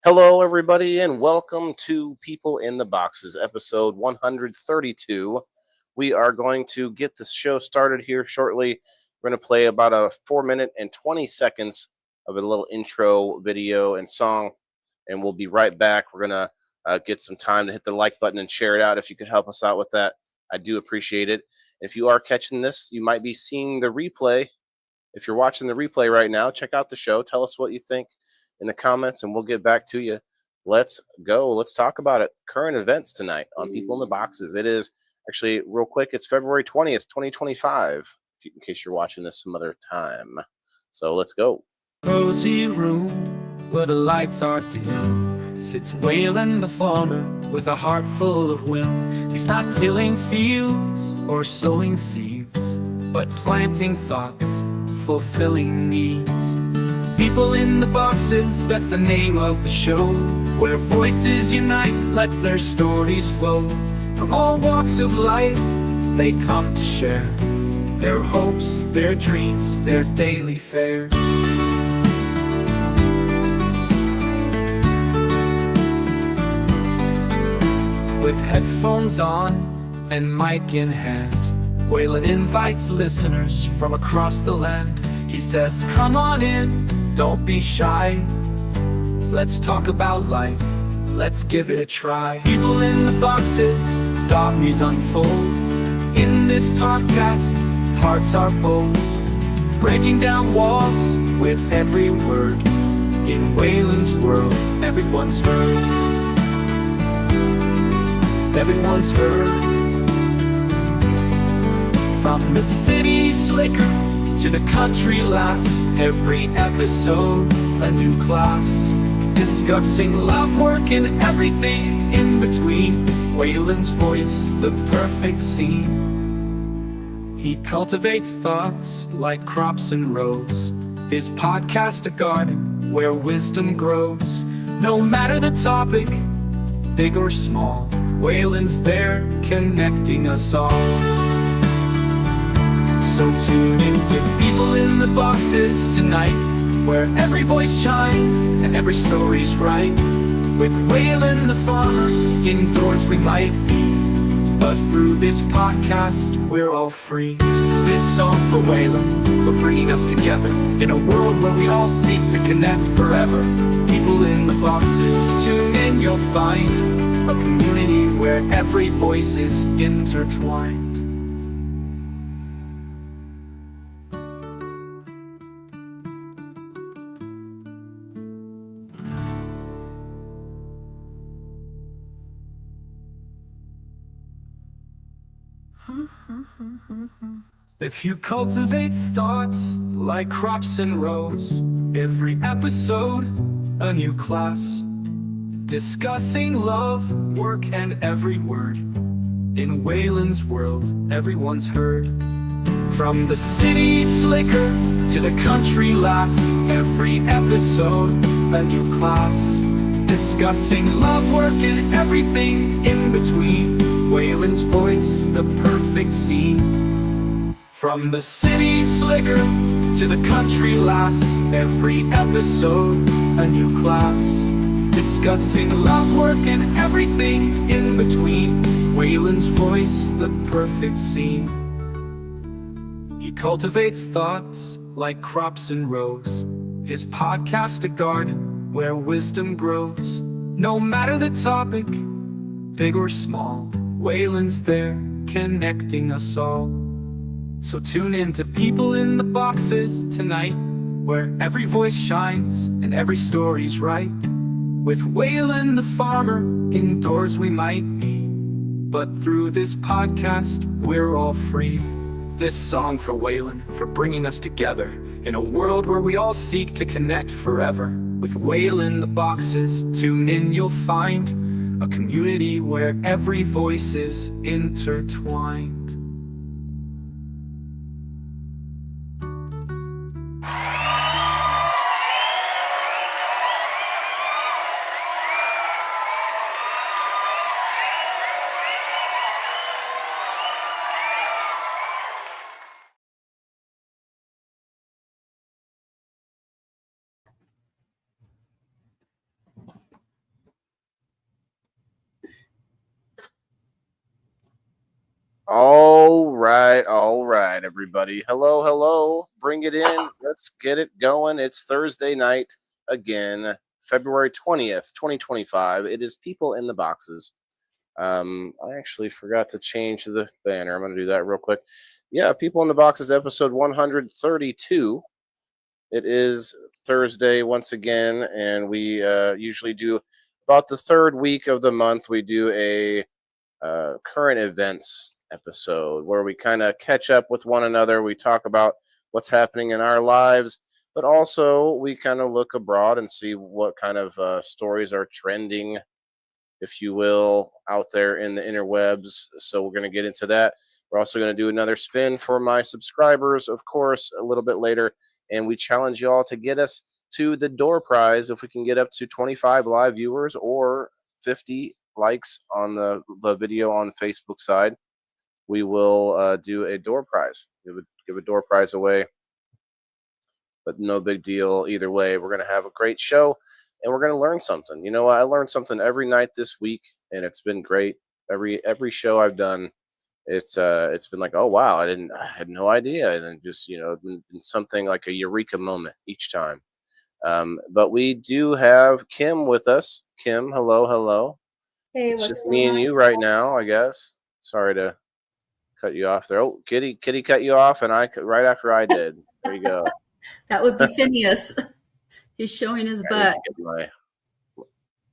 Hello, everybody, and welcome to People in the Boxes, episode 132. We are going to get this show started here shortly. We're going to play about a 4 minute and 20 seconds of a little intro video and song, and we'll be right back. We're going to get some time to hit the like button and share it out. If you could help us out with that, I do appreciate it. If you are catching this, you might be seeing the replay. If you're watching the replay right now, check out the show. Tell us what you think in the comments, and we'll get back to you. Let's go. Let's talk about it. Current events tonight on People in the Boxes. It is actually, real quick, it's February 20th, 2025, in case you're watching this some other time. So let's go. Cozy room where the lights are dim sits Waylon the farmer with a heart full of whim. He's not tilling fields or sowing seeds, but planting thoughts, fulfilling needs. People in the Boxes, that's the name of the show, where voices unite, let their stories flow. From all walks of life, they come to share their hopes, their dreams, their daily fare. With headphones on and mic in hand, Waylon invites listeners from across the land. He says, come on in, don't be shy. Let's talk about life, let's give it a try. People in the Boxes, dogmies unfold. In this podcast, hearts are bold, breaking down walls with every word. In Waylon's world, everyone's heard. Everyone's heard. From the city slicker to the country lass, every episode a new class, discussing love, work, and everything in between. Waylon's voice, the perfect scene. He cultivates thoughts like crops and rows. His podcast a garden where wisdom grows. No matter the topic, big or small, Waylon's there connecting us all. So tune into People in the Boxes tonight, where every voice shines and every story's right. With Waylon the farmer, indoors we might be, but through this podcast we're all free. This song for Waylon, for bringing us together in a world where we all seek to connect forever. People in the Boxes, tune in, you'll find a community where every voice is intertwined. If you cultivate thoughts like crops and rows, every episode a new class, discussing love, work, and every word. In Waylon's world, everyone's heard. From the city slicker to the country lass, every episode a new class, discussing love, work, and everything in between. Waylon's voice, the perfect scene. From the city slicker to the country lass, every episode a new class, discussing love, work, and everything in between. Waylon's voice, the perfect scene. He cultivates thoughts like crops and rows. His podcast a garden where wisdom grows. No matter the topic, big or small, Waylon's there connecting us all. So tune in to People in the Boxes tonight, where every voice shines and every story's right. With Waylon the farmer, indoors we might be, but through this podcast we're all free. This song for Waylon, for bringing us together in a world where we all seek to connect forever. With Waylon the Boxes, tune in, you'll find a community where every voice is intertwined. All right, everybody. Hello, hello. Bring it in. Let's get it going. It's Thursday night again, February 20th, 2025. It is People in the Boxes. I actually forgot to change the banner. I'm going to do that real quick. Yeah, People in the Boxes, episode 132. It is Thursday once again, and we usually do about the third week of the month. We do a current events episode where we kind of catch up with one another. We talk about what's happening in our lives, but also we kind of look abroad and see what kind of stories are trending, if you will, out there in the interwebs. So we're going to get into that. We're also going to do another spin for my subscribers, of course, a little bit later. And we challenge y'all to get us to the door prize if we can get up to 25 live viewers or 50 likes on the video on the Facebook side. We will do a door prize. We would give a door prize away, but no big deal either way. We're going to have a great show and we're going to learn something. You know, I learned something every night this week and it's been great. Every show I've done, it's been like, oh wow, I had no idea, and then just, you know, been something like a eureka moment each time. But we do have Kim with us. Kim, hello, hello. Hey, It's what's just going me and on? you right now, I guess. Sorry to cut you off there. Oh, Kitty cut you off, and right after I did. There you go. That would be Phineas. He's showing his I need butt. to get my.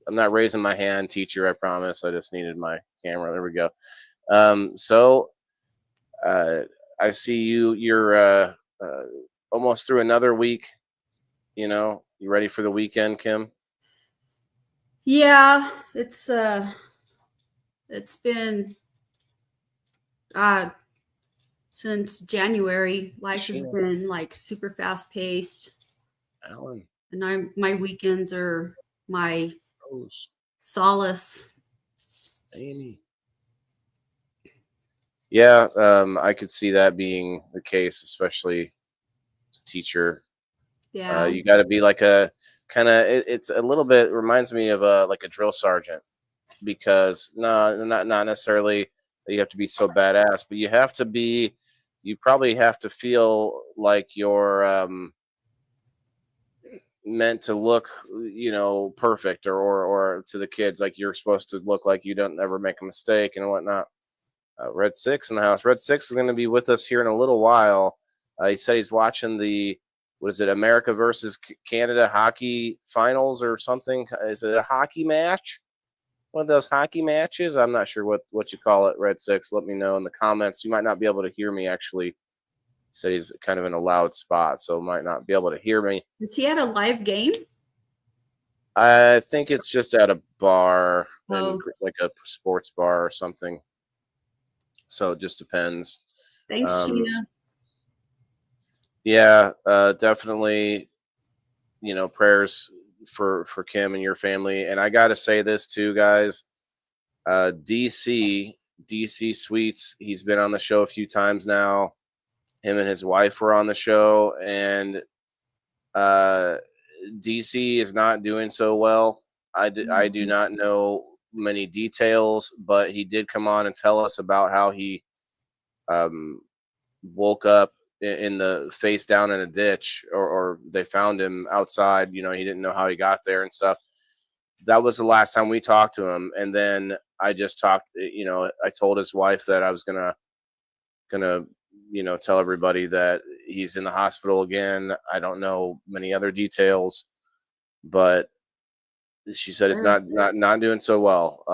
I'm not raising my hand, teacher. I promise. I just needed my camera. There we go. So uh, I see you. You're almost through another week. You know, you ready for the weekend, Kim? Yeah, it's been uh since January. Life has Sheena been like super fast paced, Allen and my weekends are my Rose solace. Amy. Yeah, I could see that being the case, especially as a teacher. Yeah. You got to be like a kind of. It's a little bit reminds me of a like a drill sergeant, because no, not necessarily that you have to be so badass, but you have to be. You probably have to feel like you're meant to look, you know, perfect, or to the kids like you're supposed to look like you don't ever make a mistake and whatnot. Red Six in the house. Red Six is going to be with us here in a little while. He said he's watching the, what is it, America versus Canada hockey finals or something. Is it a hockey match? One of those hockey matches? I'm not sure what you call it, Red Six. Let me know in the comments. You might not be able to hear me actually. He said he's kind of in a loud spot, so might not be able to hear me. Is he at a live game? I think it's just at a bar, and Oh, like a sports bar or something. So it just depends. thanks, Um, Sheena. yeah, definitely. You know, prayers for Kim and your family. And I got to say this too, guys. DC Sweets. He's been on the show a few times now. Him and his wife were on the show, and uh, DC is not doing so well. I do not know many details, but he did come on and tell us about how he um, woke up in the face down in a ditch, or they found him outside. You know, he didn't know how he got there and stuff. That was the last time we talked to him, and then I just talked. You know, I told his wife that I was gonna you know, tell everybody that he's in the hospital again. I don't know many other details, but she said it's not doing so well.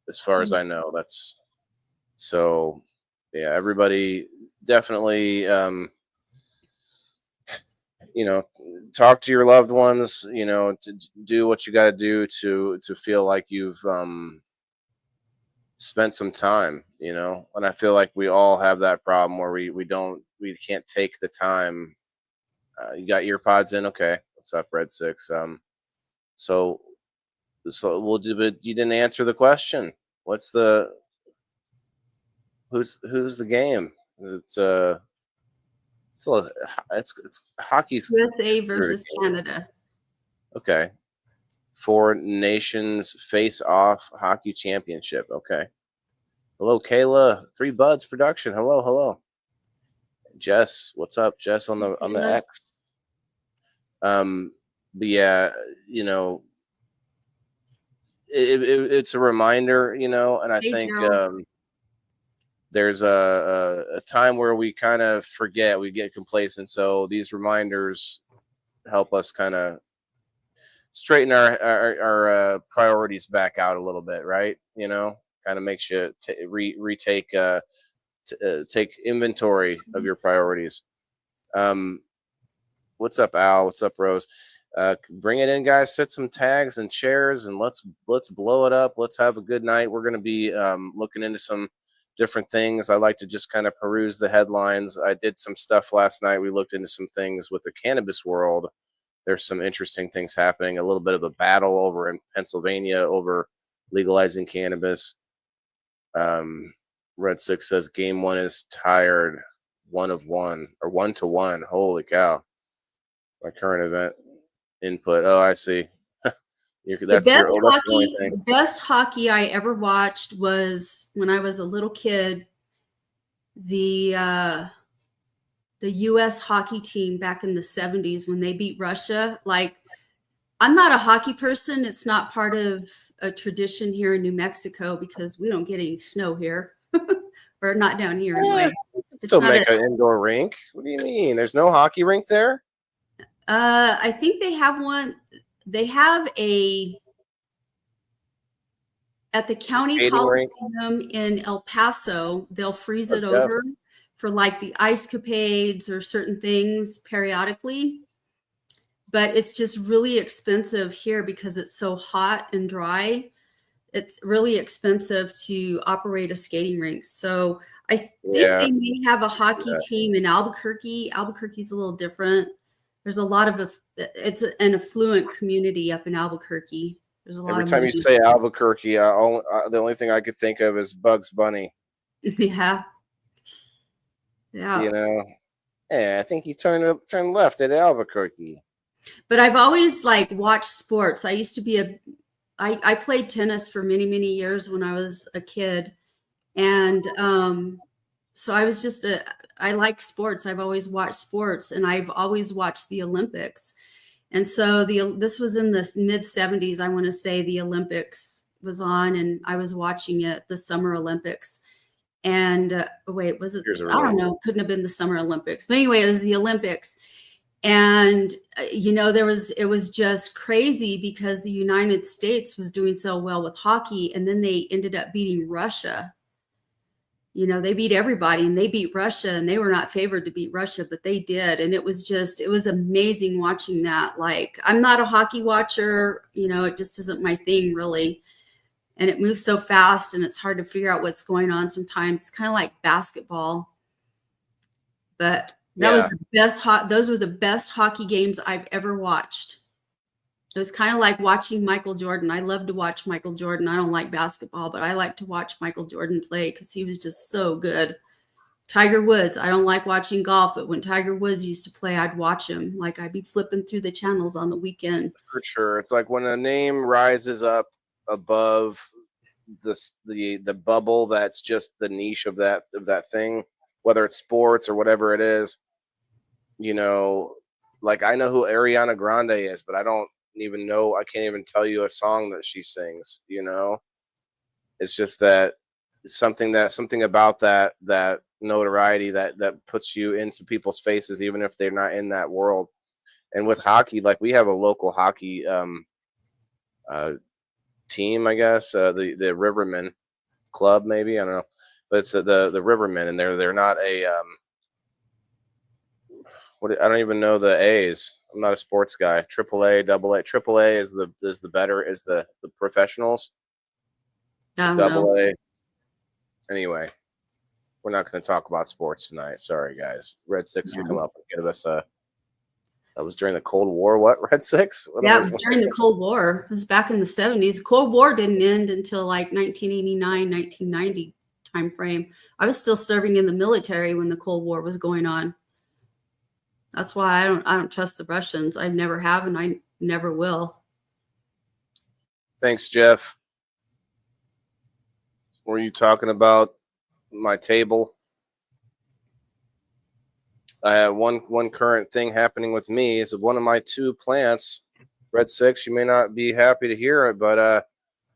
As far as I know, that's so. Yeah, everybody definitely. You know, talk to your loved ones. You know, to do what you got to do to feel like you've spent some time. You know, and I feel like we all have that problem where we can't take the time. You got ear pods in, okay? What's up, Red Six? So we'll do, but you didn't answer the question. What's the who's the game? It's so it's hockey's USA considered versus a game. Canada. Okay. Four Nations Face Off Hockey Championship. Okay. Hello, Kayla. Three Buds Production. Hello, hello. Jess, what's up, Jess on the Kayla. X? But yeah, you know, it's a reminder, you know, and I Hey, think Gerald. there's a time where we kind of forget, we get complacent. So these reminders help us kind of straighten our priorities back out a little bit, right? You know, kind of makes you retake take inventory of your priorities. Um, what's up, Al? What's up, Rose? Bring it in, guys. Set some tags and shares, and let's blow it up. Let's have a good night. We're going to be looking into some different things. I like to just kind of peruse the headlines. I did some stuff last night. We looked into some things with the cannabis world. There's some interesting things happening. A little bit of a battle over in Pennsylvania over legalizing cannabis. Red Six says game one is tired, 1-1 or 1-1. Holy cow! My current event input. Oh, I see. That's your. Oh, that's the only thing. The best hockey I ever watched was when I was a little kid. The U.S. hockey team back in the 70s when they beat Russia. Like, I'm not a hockey person. It's not part of a tradition here in New Mexico because we don't get any snow here, or not down here Yeah, anyway. It's still not make an indoor rink. What do you mean? There's no hockey rink there? I think they have one. They have at the county Skating rink. coliseum in El Paso. They'll freeze it Okay. over for like the ice capades or certain things periodically. But it's just really expensive here because it's so hot and dry. It's really expensive to operate a skating rink. So I think Yeah. they may have a hockey team in Albuquerque. Albuquerque's a little different. There's a lot of it's an affluent community up in Albuquerque. There's a lot Every of time you money. say Albuquerque, the only thing I could think of is Bugs Bunny. Yeah. Yeah. You know, yeah, I think you turn left at Albuquerque. But I've always like watched sports. I used to be I played tennis for many, many years when I was a kid. And so I was just I like sports. I've always watched sports and I've always watched the Olympics. And so this was in the mid 70s. I want to say the Olympics was on and I was watching it, the Summer Olympics. And wait, was it Here's this? a I don't remote. know. Couldn't have been the Summer Olympics. But anyway, it was the Olympics. And you know, it was just crazy because the United States was doing so well with hockey and then they ended up beating Russia. You know, they beat everybody and they beat Russia and they were not favored to beat Russia, but they did. And it was amazing watching that. Like, I'm not a hockey watcher, you know, it just isn't my thing really. And it moves so fast and it's hard to figure out what's going on sometimes. It's kind of like basketball. But that was Yeah. the those were the best hockey games I've ever watched. It was kind of like watching Michael Jordan. I love to watch Michael Jordan. I don't like basketball, but I like to watch Michael Jordan play because he was just so good. Tiger Woods. I don't like watching golf, but when Tiger Woods used to play, I'd watch him. Like I'd be flipping through the channels on the weekend. For sure. It's like when a name rises up above the bubble that's just the niche of that thing, whether it's sports or whatever it is, you know, like I know who Ariana Grande is, but I don't even know, I can't even tell you a song that she sings, you know. It's just that something about that notoriety that puts you into people's faces even if they're not in that world. And with hockey, like we have a local hockey uh, team, I guess, the Rivermen club, maybe, I don't know, but it's the Rivermen, and they're not a what, I don't even know the A's. I'm not a sports guy. Triple A, double A. Triple A is the professionals. I don't know. Double A. Anyway, we're not going to talk about sports tonight. Sorry, guys. Red Six can come up and give us a. That was during the Cold War. What, Red Six? What Yeah, it was during the Cold War. It was back in the 70s. The Cold War didn't end until like 1989, 1990 time frame. I was still serving in the military when the Cold War was going on. That's why I don't trust the Russians. I never have and I never will. Thanks, Jeff. Were you talking about my table? I have one current thing happening with me is one of my two plants, Red Six. You may not be happy to hear it, but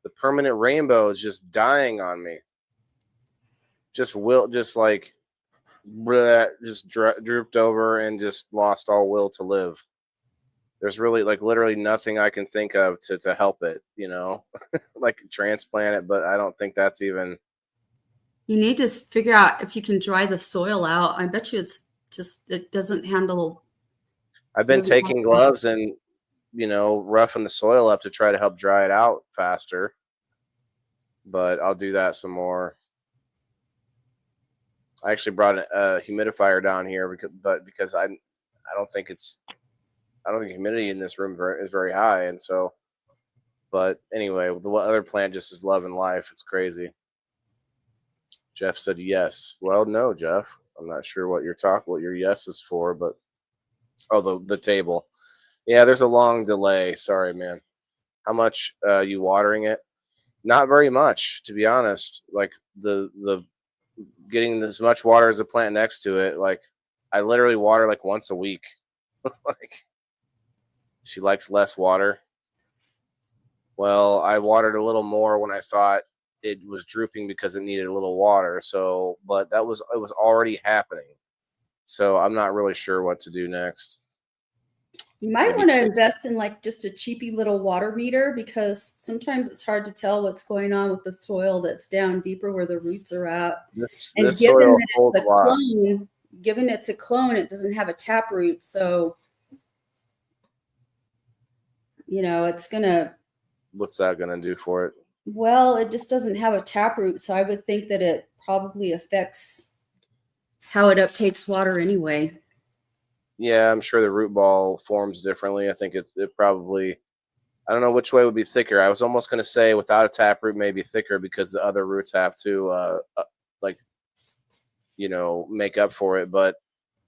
the permanent rainbow is just dying on me. Just like just drooped over and just lost all will to live. There's really like literally nothing I can think of to help it, like transplant it, but I don't think that's even. You need to figure out if you can dry the soil out. I bet you it doesn't handle. I've been taking gloves and roughing the soil up to try to help dry it out faster, but I'll do that some more. I actually brought a humidifier down here because I don't think humidity in this room is very high, and so. But anyway, the other plant just is loving life. It's crazy. Jeff said yes. Well, no, Jeff. I'm not sure what your yes is for, but the table. Yeah, there's a long delay. Sorry, man. How much you watering it? Not very much, to be honest. Like the getting as much water as a plant next to it. Like I literally water like once a week. Like she likes less water. Well, I watered a little more when I thought it was drooping because it needed a little water. So, but it was already happening. So I'm not really sure what to do next. You might want to invest in like just a cheapy little water meter, because sometimes it's hard to tell what's going on with the soil that's down deeper where the roots are at. And given it's a clone, it doesn't have a taproot. So, it's going to. What's that going to do for it? Well, it just doesn't have a taproot. So I would think that it probably affects how it uptakes water anyway. Yeah, I'm sure the root ball forms differently. I think it probably, I don't know which way would be thicker. I was almost going to say without a taproot, maybe thicker, because the other roots have to make up for it, but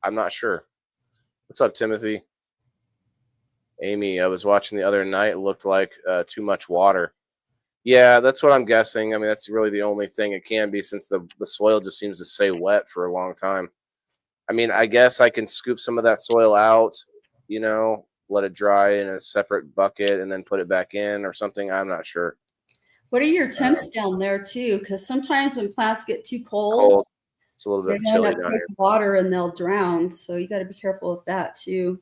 I'm not sure. What's up, Timothy? Amy, I was watching the other night. It looked like too much water. Yeah, that's what I'm guessing. I mean, that's really the only thing it can be, since the soil just seems to stay wet for a long time. I mean, I guess I can scoop some of that soil out, let it dry in a separate bucket and then put it back in or something. I'm not sure. What are your temps down there too? Because sometimes when plants get too cold, it's a little bit chilly down here. Water and they'll drown. So you got to be careful with that too.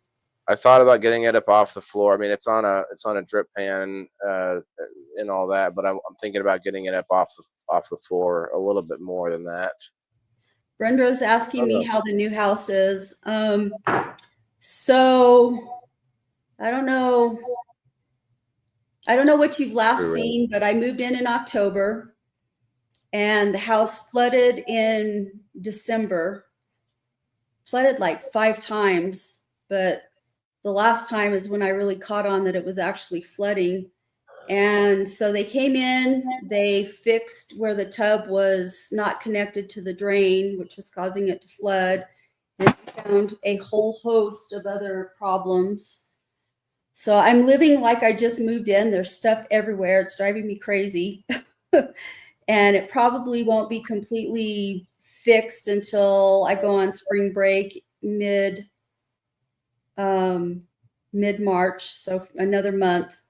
I thought about getting it up off the floor. I mean, it's on a drip pan and all that, but I'm thinking about getting it up off the floor a little bit more than that. Brenda's asking me how the new house is. So I don't know. I don't know what you've last seen, but I moved in October, and the house flooded in December. Flooded like 5 times, but the last time is when I really caught on that it was actually flooding. And so they came in, they fixed where the tub was not connected to the drain, which was causing it to flood, and found a whole host of other problems. So I'm living like I just moved in. There's stuff everywhere. It's driving me crazy. And it probably won't be completely fixed until I go on spring break mid-March, so another month.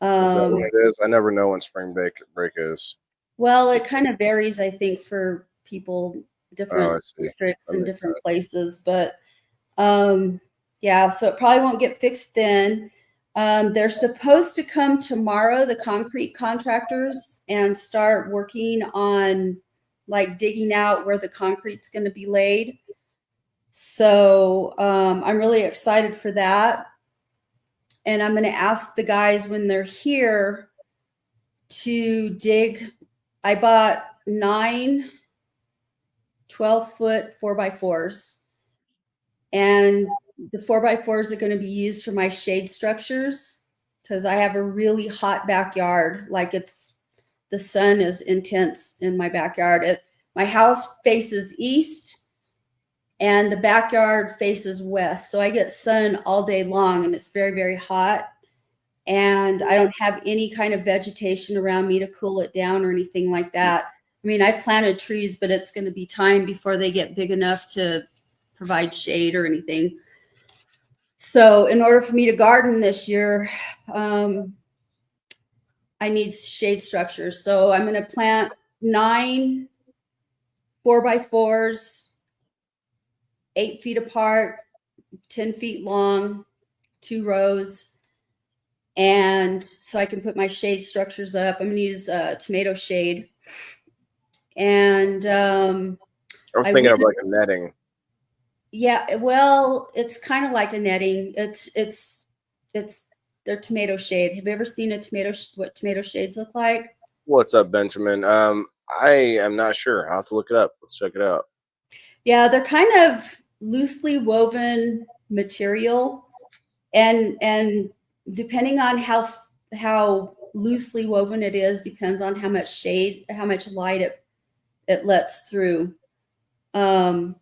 Is that what it is? I never know when spring break is. Well, it kind of varies, I think, for people, different districts and different places. But yeah, so it probably won't get fixed then. They're supposed to come tomorrow, the concrete contractors, and start working on like digging out where the concrete's going to be laid. So I'm really excited for that. And I'm going to ask the guys when they're here to dig. I bought 9 12-foot 4x4s. And the 4x4s are going to be used for my shade structures, because I have a really hot backyard. Like the sun is intense in my backyard. My house faces east and the backyard faces west. So I get sun all day long and it's very, very hot. and I don't have any kind of vegetation around me to cool it down or anything like that. I mean, I've planted trees, but it's going to be time before they get big enough to provide shade or anything. So in order for me to garden this year, I need shade structures. So I'm going to plant 9 4x4s, 8 feet apart, 10 feet long, 2 rows. And so I can put my shade structures up. I'm going to use tomato shade. And I'm I thinking of went, like a netting. yeah, well, it's kind of like a netting. It's they're tomato shade. Have you ever seen what tomato shades look like? What's up, Benjamin? I am not sure. I'll have to look it up. Let's check it out. Yeah, they're kind of loosely woven material, and depending on how loosely woven it is, depends on how much shade, how much light it lets through. So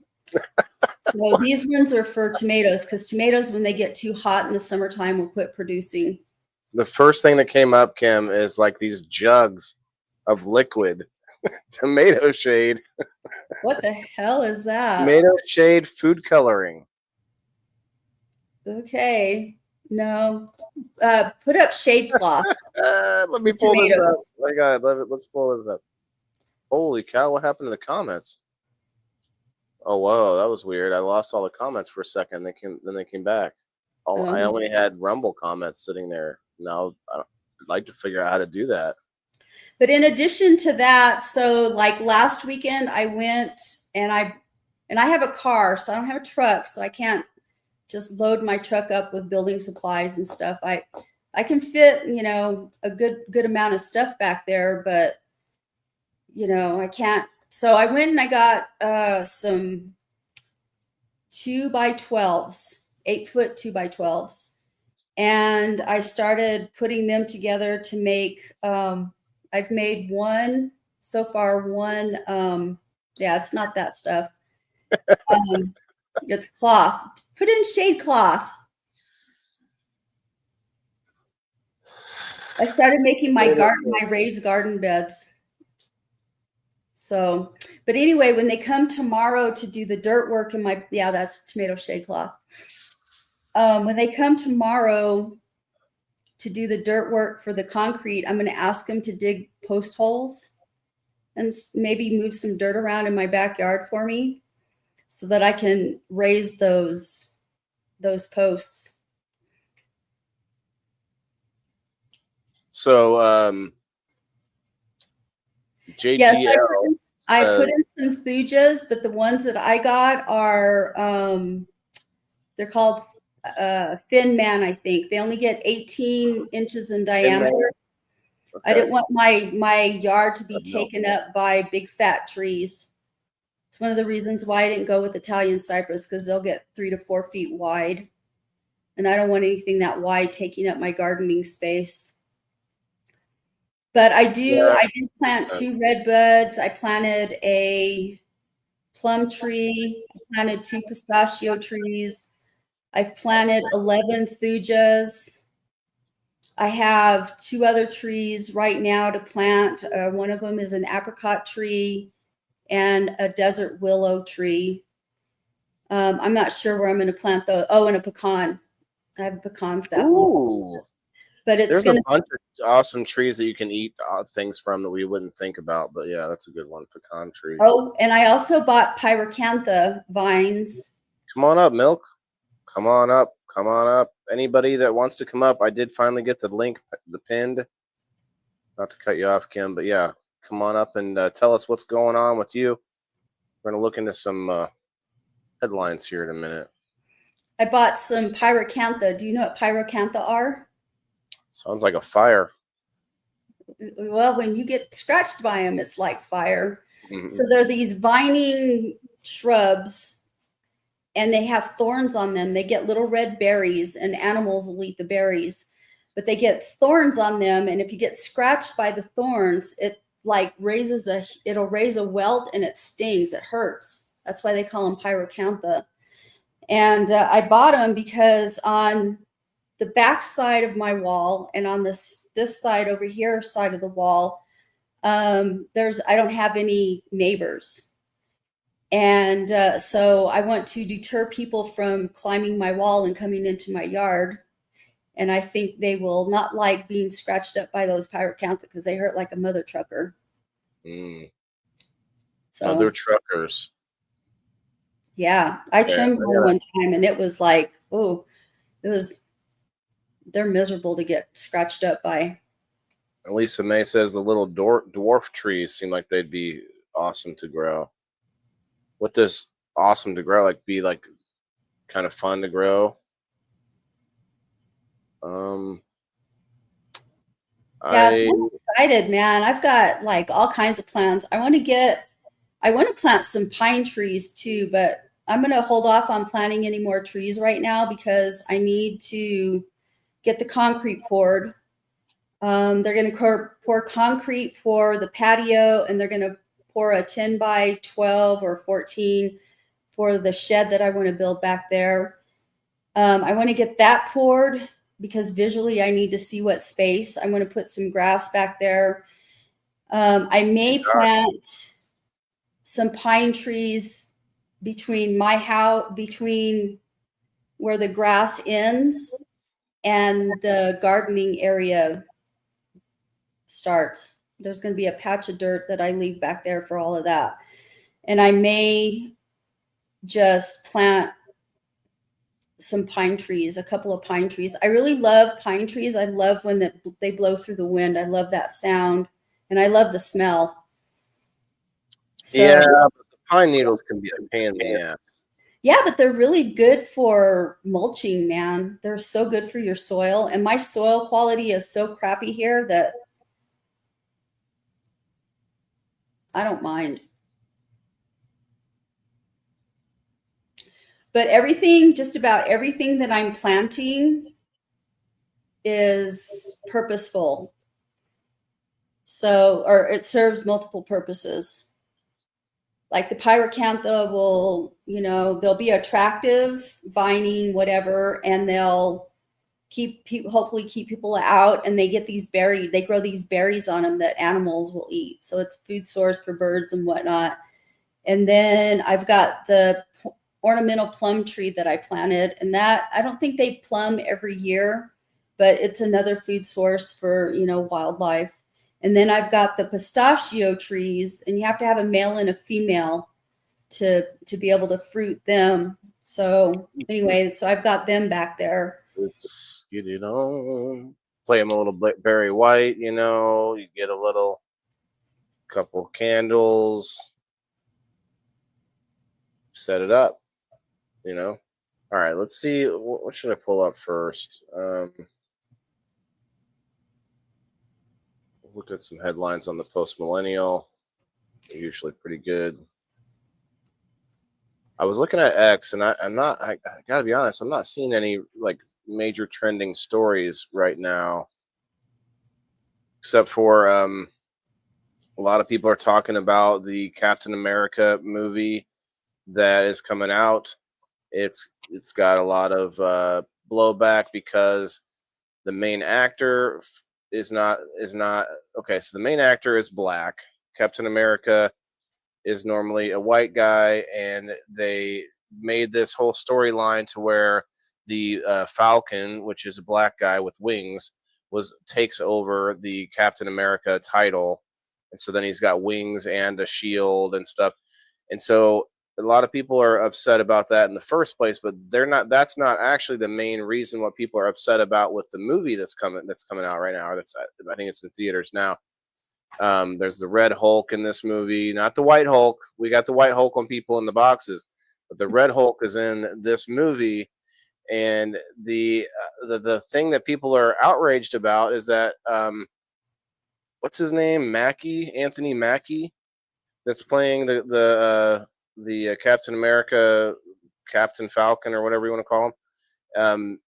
these ones are for tomatoes, because tomatoes, when they get too hot in the summertime, will quit producing. The first thing that came up, Kim, is like these jugs of liquid tomato shade. What the hell is that? Tomato shade food coloring. Okay, no. Put up shade cloth. Let me pull this up. My God, let's pull this up. Holy cow! What happened to the comments? Oh whoa, that was weird. I lost all the comments for a second. Then they came back. I only had Rumble comments sitting there. Now I'd like to figure out how to do that. But in addition to that, so like last weekend I went and I have a car, so I don't have a truck, so I can't just load my truck up with building supplies and stuff. I can fit, a good amount of stuff back there, but I can't. So I went and I got some 2x12s, 8-foot 2x12s, and I started putting them together to make. I've made one so far. One, yeah, it's not that stuff. It's cloth. Put in shade cloth. I started making my raised garden beds. So, but anyway, when they come tomorrow to do the dirt work in that's tomato shade cloth. When they come tomorrow to do the dirt work for the concrete, I'm going to ask them to dig post holes and maybe move some dirt around in my backyard for me so that I can raise those posts. So, JGL. Yes, I put in some thujas, but the ones that I got are they're called Thin Man, I think. They only get 18 inches in diameter. Okay. I didn't want my yard to be taken up by big fat trees. It's one of the reasons why I didn't go with Italian cypress, because they'll get 3 to 4 feet wide. And I don't want anything that wide taking up my gardening space. But I did plant 2 red buds. I planted a plum tree. I planted 2 pistachio trees. I've planted 11 thujas. I have 2 other trees right now to plant. One of them is an apricot tree and a desert willow tree. I'm not sure where I'm going to plant those. Oh, and a pecan. I have a pecan sapling. Ooh. But there's a bunch of awesome trees that you can eat things from that we wouldn't think about. But yeah, that's a good one. Pecan tree. Oh, and I also bought pyracantha vines. Come on up, Milk. Come on up. Come on up. Anybody that wants to come up, I did finally get the link, the pinned. Not to cut you off, Kim, but yeah, come on up and tell us what's going on with you. We're going to look into some headlines here in a minute. I bought some pyracantha. Do you know what pyracantha are? Sounds like a fire. Well, when you get scratched by them, it's like fire. Mm-hmm. So they're these vining shrubs, and they have thorns on them. They get little red berries, and animals will eat the berries, but they get thorns on them. And if you get scratched by the thorns, it like it'll raise a welt, and it stings. It hurts. That's why they call them pyracantha. And I bought them because on the back side of my wall, and on this side over here side of the wall, there's I don't have any neighbors. And so I want to deter people from climbing my wall and coming into my yard. And I think they will not like being scratched up by those pirate cantha because they hurt like a mother trucker. Mm. Mother So truckers. yeah, I Yeah, trimmed one time and it was like, oh, it was, they're miserable to get scratched up by. Lisa May says the little dwarf trees seem like they'd be awesome to grow. What does awesome to grow like be like? Kind of fun to grow. Yeah, so I I'm excited, man. I've got like all kinds of plans. I want to plant some pine trees too, but I'm going to hold off on planting any more trees right now because I need to get the concrete poured. They're going to pour concrete for the patio, and they're going to pour a 10 by 12 or 14 for the shed that I want to build back there. I want to get that poured because visually I need to see what space. I want to put some grass back there. I may plant some pine trees between my house, between where the grass ends and the gardening area starts. There's going to be a patch of dirt that I leave back there for all of that. And I may just plant some pine trees, a couple of pine trees. I really love pine trees. I love when they blow through the wind. I love that sound, and I love the smell. So, yeah, but the pine needles can be a pain in the ass. yeah, but they're really good for mulching, man. They're so good for your soil, and my soil quality is so crappy here that I don't mind. But everything, just about everything that I'm planting is purposeful. So, or it serves multiple purposes. Like the pyracantha will, they'll be attractive, vining, whatever, and they'll hopefully keep people out. And they get these berries, they grow these berries on them that animals will eat. So it's food source for birds and whatnot. And then I've got the ornamental plum tree that I planted, and that I don't think they plum every year, but it's another food source for wildlife. And then I've got the pistachio trees, and you have to have a male and a female to be able to fruit them. So anyway, so I've got them back there. It's play them a little bit Barry White. You get a little couple candles, set it up. All right, let's see. What should I pull up first? Look at some headlines on the Post Millennial. They're usually pretty good. I was looking at X, and I gotta be honest, I'm not seeing any like major trending stories right now, except for a lot of people are talking about the Captain America movie that is coming out. It's got a lot of blowback because the main actor is not okay. So the main actor is black. Captain America is normally a white guy, and they made this whole storyline to where the Falcon, which is a black guy with wings, takes over the Captain America title, and so then he's got wings and a shield and stuff, and so a lot of people are upset about that in the first place, but they're not. That's not actually the main reason what people are upset about with the movie that's coming out right now. I think it's in theaters now. There's the Red Hulk in this movie, not the White Hulk. We got the White Hulk on people in the boxes, but the Red Hulk is in this movie. And the thing that people are outraged about is that what's his name, Anthony Mackie, that's playing the Captain America, Captain Falcon, or whatever you want to call him.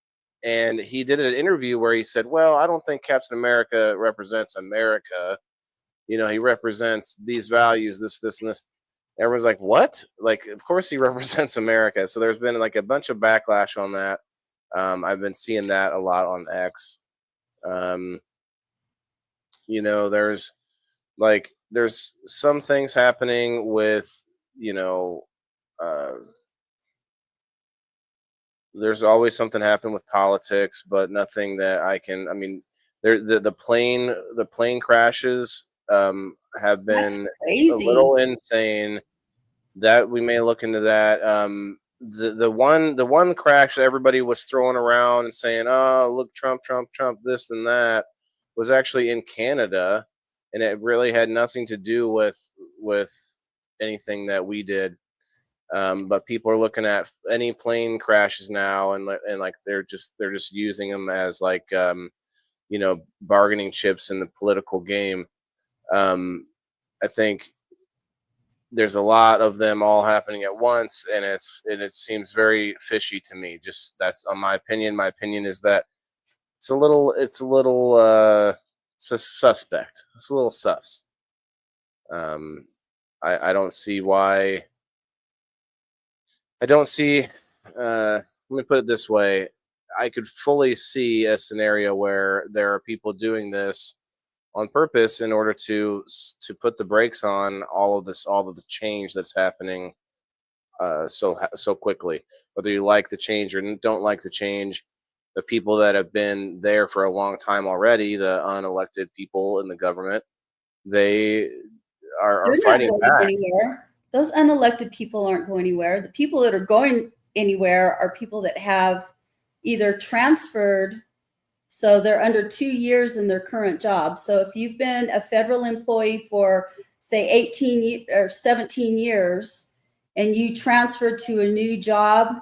And he did an interview where he said, "Well, I don't think Captain America represents America. He represents these values, this, and this." Everyone's like, "What?" Like, of course he represents America. So there's been like a bunch of backlash on that. I've been seeing that a lot on X. Um, you know, there's some things happening with, you know, uh, there's always something happen with politics, but nothing that I can. I mean, the plane crashes have That's been a crazy. little insane. That we may look into that. The one crash that everybody was throwing around and saying, "Oh, look, Trump, Trump, Trump, this and that," was actually in Canada, and it really had nothing to do with anything that we did. But people are looking at any plane crashes now, and like they're just using them as like bargaining chips in the political game. Um, I think there's a lot of them all happening at once, and it seems very fishy to me. Just that's on my opinion. My opinion is that it's a little suspect. It's a little sus. Um, I don't see why. I don't see. Let me put it this way: I could fully see a scenario where there are people doing this on purpose in order to put the brakes on all of the change that's happening so quickly. Whether you like the change or don't like the change, the people that have been there for a long time already, the unelected people in the government, they are They're not fighting going back. anywhere. Those unelected people aren't going anywhere. The people that are going anywhere are people that have either transferred, so they're under 2 years in their current job. So if you've been a federal employee for, say, 18 or 17 years, and you transfer to a new job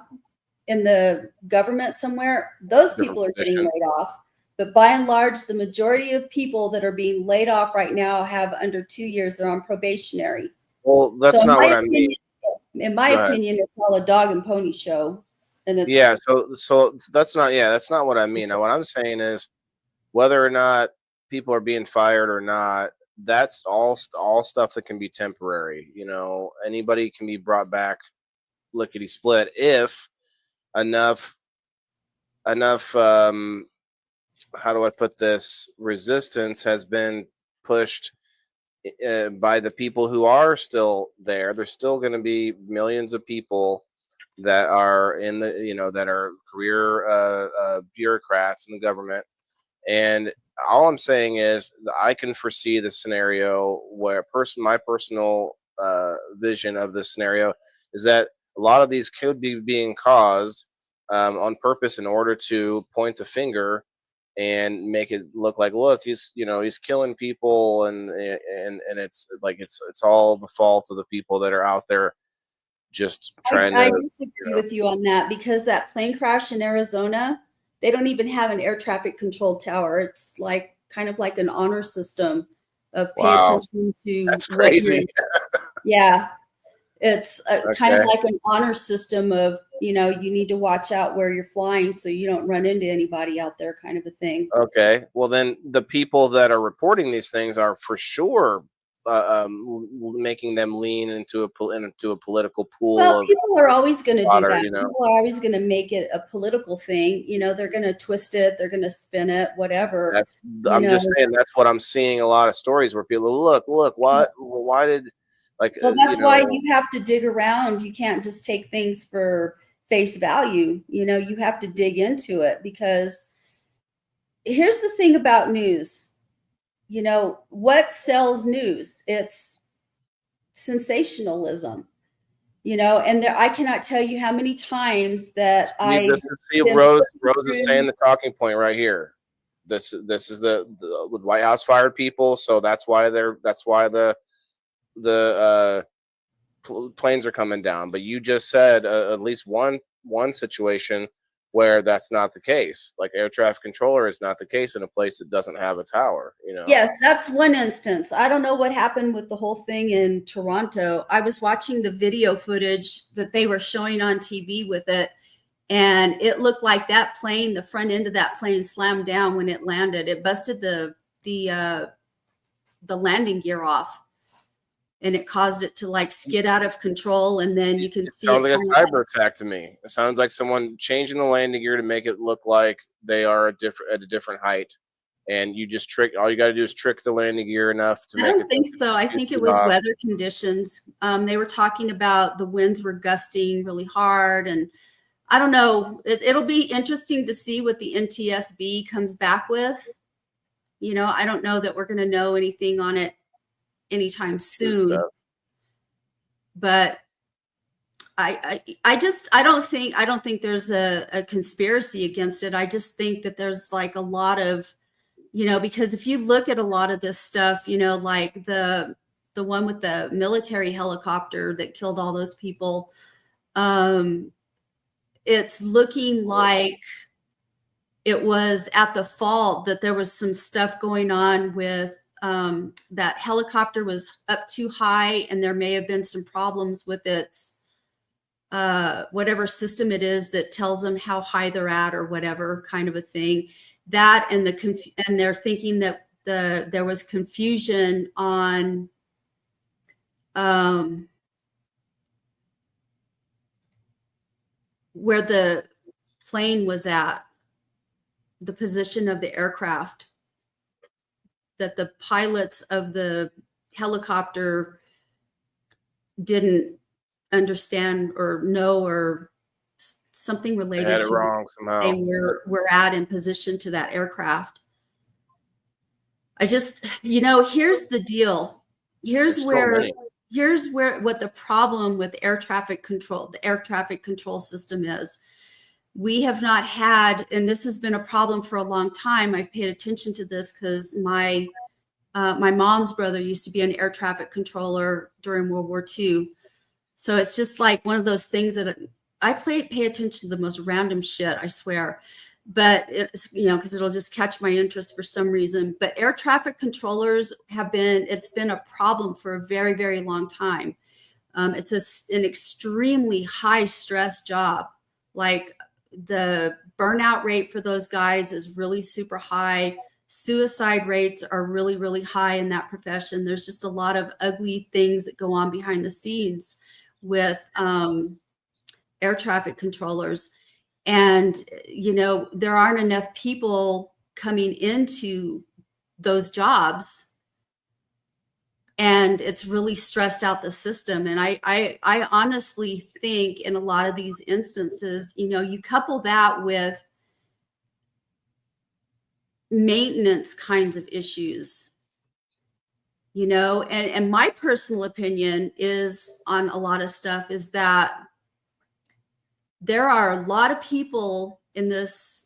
in the government somewhere, those Different people are getting position. laid off. But by and large, the majority of people that are being laid off right now have under 2 years. They're on probationary. Well, So that's not what I mean. in my Go ahead. opinion, it's all a dog and pony show. And it's Yeah, so that's not what I mean. Now, what I'm saying is whether or not people are being fired or not, that's all stuff that can be temporary. Anybody can be brought back lickety split if enough enough how do I put this, resistance has been pushed by the people who are still there. There's still going to be millions of people that are in the that are career bureaucrats in the government. And all I'm saying is that I can foresee the scenario where my personal vision of this scenario is that a lot of these could be being caused on purpose in order to point the finger and make it look like, look, he's killing people, and it's like it's all the fault of the people that are out there just trying I to, disagree with you on that, because that plane crash in Arizona, they don't even have an air traffic control tower. It's like kind of like an honor system of pay wow, attention to that's what crazy. you're, yeah, it's kind of Okay. like an honor system of, you need to watch out where you're flying so you don't run into anybody out there, kind of a thing. Okay. Well, then the people that are reporting these things are for sure making them lean into a political pool Well, of people are always going to do water. that. People are always going to make it a political thing. They're going to twist it, they're going to spin it, whatever. That's You I'm know, just saying that's what I'm seeing a lot of stories where people look why did like well, that's why you have to dig around. You can't just take things for face value. You have to dig into it, because here's the thing about news. What sells news? It's sensationalism. And I cannot tell you how many times that see I've this is see been Rose is saying through. the talking point right here. This is the White House fired people, so that's why the planes are coming down. But you just said at least one situation where that's not the case. Like air traffic controller is not the case in a place that doesn't have a tower. Yes, that's one instance. I don't know what happened with the whole thing in Toronto. I was watching the video footage that they were showing on TV with it, and it looked like that plane, the front end of that plane, slammed down when it landed. It busted the landing gear off. and it caused it to like skid out of control. And then you can It see sounds it like kind a cyber attack to me. It sounds like someone changing the landing gear to make it look like they are at a different height, and you just trick. All you got to do is trick the landing gear enough to I make don't it think so. I think it shoot was off. weather conditions. They were talking about the winds were gusting really hard, and I don't know. It'll be interesting to see what the NTSB comes back with. I don't know that we're going to know anything on it anytime soon, Stuff. but I don't think there's a conspiracy against it. I just think that there's like a lot of, because if you look at a lot of this stuff, like the one with the military helicopter that killed all those people, it's looking like it was at the fault, that there was some stuff going on with that helicopter was up too high, and there may have been some problems with its whatever system it is that tells them how high they're at or whatever kind of a thing. That and and they're thinking that there was confusion on where the plane was at, the position of the aircraft, that the pilots of the helicopter didn't understand or know, or something They related had it to wrong they somehow. were at in position to that aircraft. I just, here's the deal. Here's There's so where many. what the problem with the air traffic control system is. We have not had, and this has been a problem for a long time. I've paid attention to this because my mom's brother used to be an air traffic controller during World War II. So it's just like one of those things that I pay attention to the most random shit, I swear. But it's, because it'll just catch my interest for some reason. But air traffic controllers it's been a problem for a very, very long time. It's an extremely high stress job. Like the burnout rate for those guys is really super high. Suicide rates are really, really high in that profession. There's just a lot of ugly things that go on behind the scenes with air traffic controllers. And, there aren't enough people coming into those jobs, and it's really stressed out the system. And I honestly think in a lot of these instances, you couple that with maintenance kinds of issues, and my personal opinion is on a lot of stuff is that there are a lot of people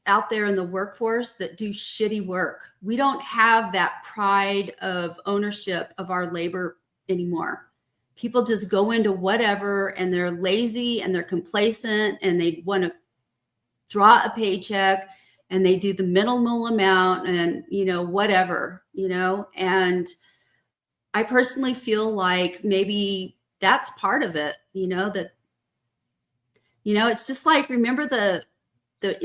out there in the workforce that do shitty work. We don't have that pride of ownership of our labor anymore. People just go into whatever, and they're lazy and they're complacent, and they want to draw a paycheck, and they do the minimal amount, and whatever, and I personally feel like maybe that's part of it, that it's just like, remember the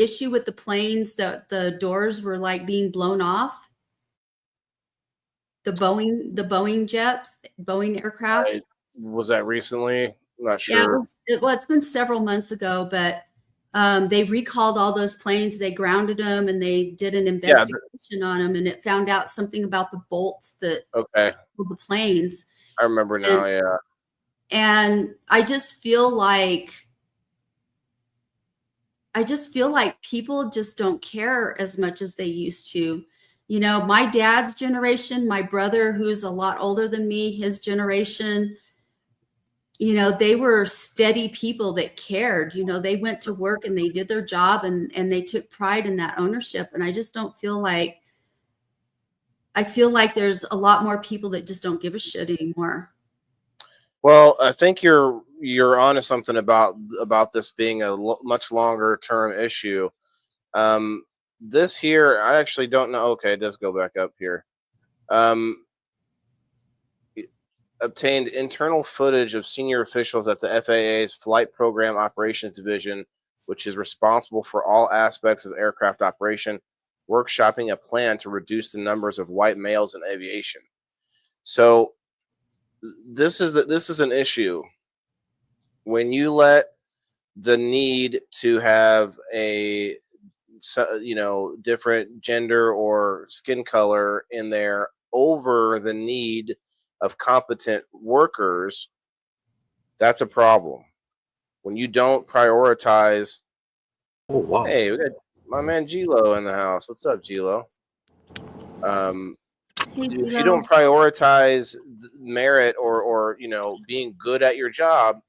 issue with the planes, that the doors were like being blown off, the Boeing jets, Boeing aircraft. Was that recently? I'm not Yeah, sure. it's been several months ago, but they recalled all those planes, they grounded them, and they did an Yeah. investigation on them, and it found out something about the bolts that Okay. hold the planes. I remember now. Yeah. And I just feel like people just don't care as much as they used to. My dad's generation, my brother, who's a lot older than me, his generation, they were steady people that cared. They went to work and they did their job, and they took pride in that ownership. And I just don't feel like, I feel like there's a lot more people that just don't give a shit anymore. Well, I think you're onto something about this being a much longer term issue. This here, I actually don't know. Okay, it does go back up here. Obtained internal footage of senior officials at the FAA's Flight Program Operations Division, which is responsible for all aspects of aircraft operation, workshopping a plan to reduce the numbers of white males in aviation. So this is an issue when you let the need to have a different gender or skin color in there over the need of competent workers. That's a problem when you don't prioritize. Oh wow. Hey, we got my man Gilo in the house. What's up, Gilo? um Hey, if you don't Gilo. prioritize merit or being good at your job,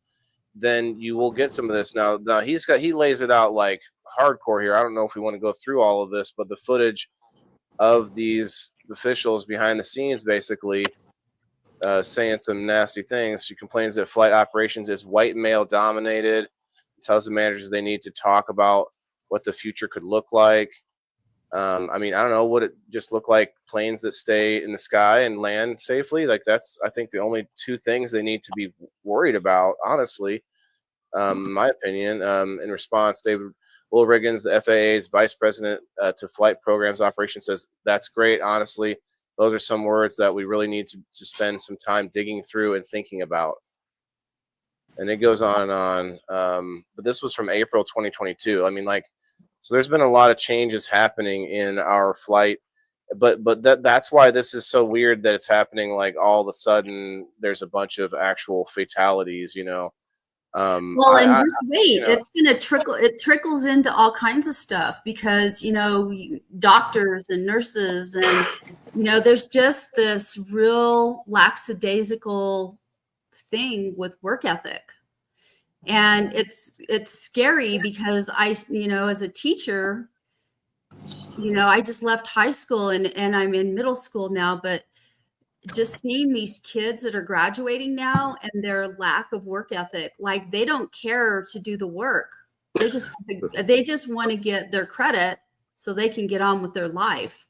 then you will get some of this. Now he lays it out like hardcore here. I don't know if we want to go through all of this, but the footage of these officials behind the scenes basically saying some nasty things. She complains that flight operations is white male dominated, tells the managers they need to talk about what the future could look like. I mean, I don't know, would it just look like planes that stay in the sky and land safely? Like that's, I think, the only two things they need to be worried about, honestly. In my opinion. In response, David Woolriggins, the FAA's vice president to flight programs operations, says that's great. Honestly, those are some words that we really need to spend some time digging through and thinking about. And it goes on and on. But this was from April 2022. I mean, like, so there's been a lot of changes happening in our flight. But that's why this is so weird that it's happening like all of a sudden there's a bunch of actual fatalities, Well, and I just wait, you know it's going to it trickles into all kinds of stuff because, doctors and nurses and, there's just this real lackadaisical thing with work ethic. And it's scary because as a teacher, I just left high school and I'm in middle school now, but just seeing these kids that are graduating now and their lack of work ethic, like they don't care to do the work. They just want to get their credit so they can get on with their life.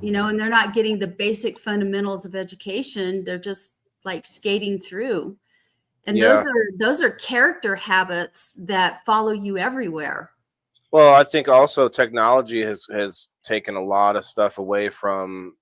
And they're not getting the basic fundamentals of education. They're just like skating through. And yeah. those are character habits that follow you everywhere. Well, I think also technology has taken a lot of stuff away from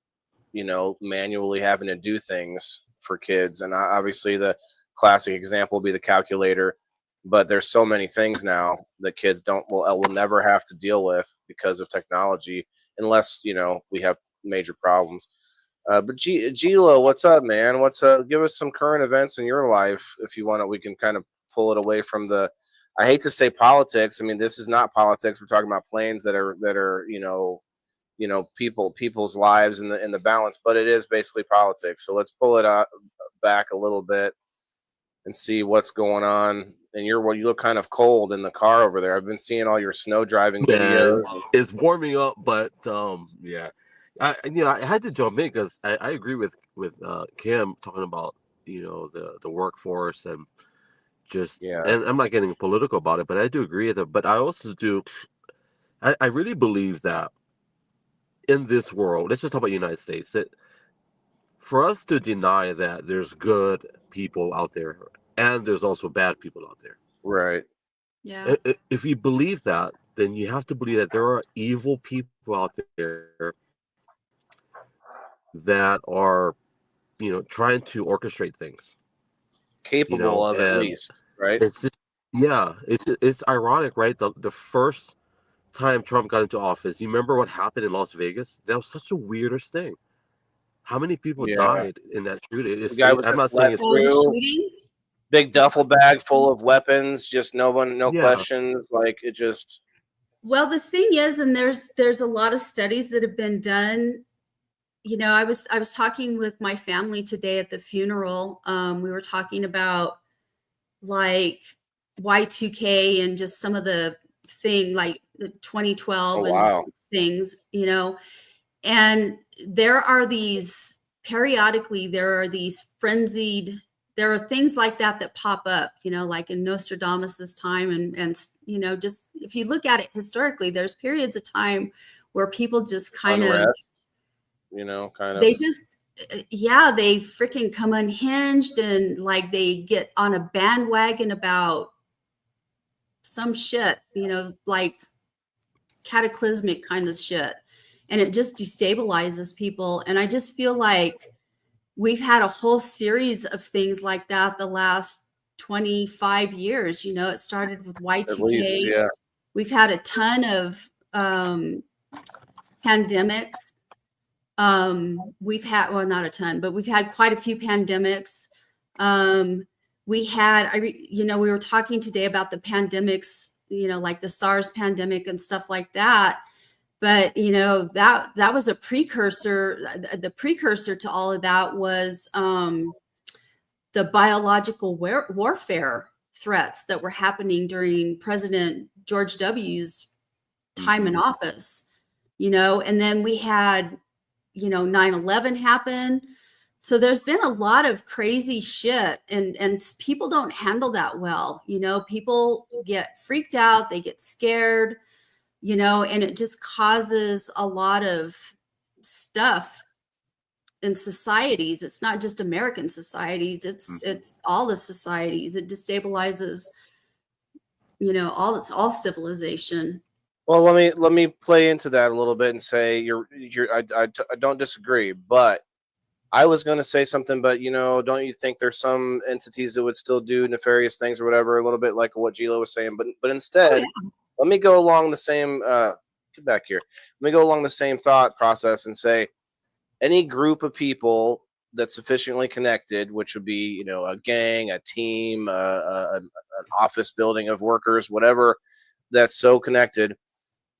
manually having to do things for kids. And obviously the classic example will be the calculator, but there's so many things now that kids will never have to deal with because of technology, unless we have major problems. But Gilo, what's up, man? Give us some current events in your life if you want to. We can kind of pull it away from the. I hate to say politics. I mean, this is not politics. We're talking about planes that are people's lives in the balance, but it is basically politics. So let's pull it back a little bit and see what's going on. And you look kind of cold in the car over there. I've been seeing all your snow driving videos. It's warming up, but yeah, I had to jump in because I agree with Kim talking about the workforce and just and I'm not getting political about it, but I do agree with it. But I also do. I really believe that in this world, let's just talk about the United States, that for us to deny that there's good people out there and there's also bad people out there. Right. Yeah. If you believe that, then you have to believe that there are evil people out there that are, trying to orchestrate things. Capable of, at least, right? It's just, it's ironic, right? The first time Trump got into office, you remember what happened in Las Vegas? That was such a weirdish thing. How many people died in that shooting? The guy was I'm not just let saying through. Big duffel bag full of weapons, just no questions. Like it just. Well, the thing is, and there's a lot of studies that have been done. I was talking with my family today at the funeral. We were talking about like Y2K and just some of the thing like 2012 and just things, and there are these periodically there are these frenzied. There are things like that pop up, like in Nostradamus's time, and just if you look at it historically, there's periods of time where people just kind unrest, of they just they freaking come unhinged and like they get on a bandwagon about some shit, like cataclysmic kind of shit, and it just destabilizes people. And I just feel like we've had a whole series of things like that the last 25 years. You know, it started with At least, Y2K. yeah. We've had a ton of pandemics. We've had, well, not a ton, but we've had quite a few pandemics. We had, we were talking today about the pandemics, you know, like the SARS pandemic and stuff like that. But, you know, that was a precursor. The precursor to all of that was the biological warfare threats that were happening during President George W.'s time in office, you know, and then we had, you know, 9/11 happen. So there's been a lot of crazy shit, and people don't handle that well. You know, people get freaked out, they get scared, you know, and it just causes a lot of stuff in societies. It's not just American societies, it's all the societies. It destabilizes, you know, all civilization. Well, let me play into that a little bit and say I don't disagree, but I was going to say something, but you know, don't you think there's some entities that would still do nefarious things or whatever, a little bit like what Gila was saying, but instead, let me go along the same get back here. Let me go along the same thought process and say any group of people that's sufficiently connected, which would be, you know, a gang, a team, an office building of workers, whatever, that's so connected,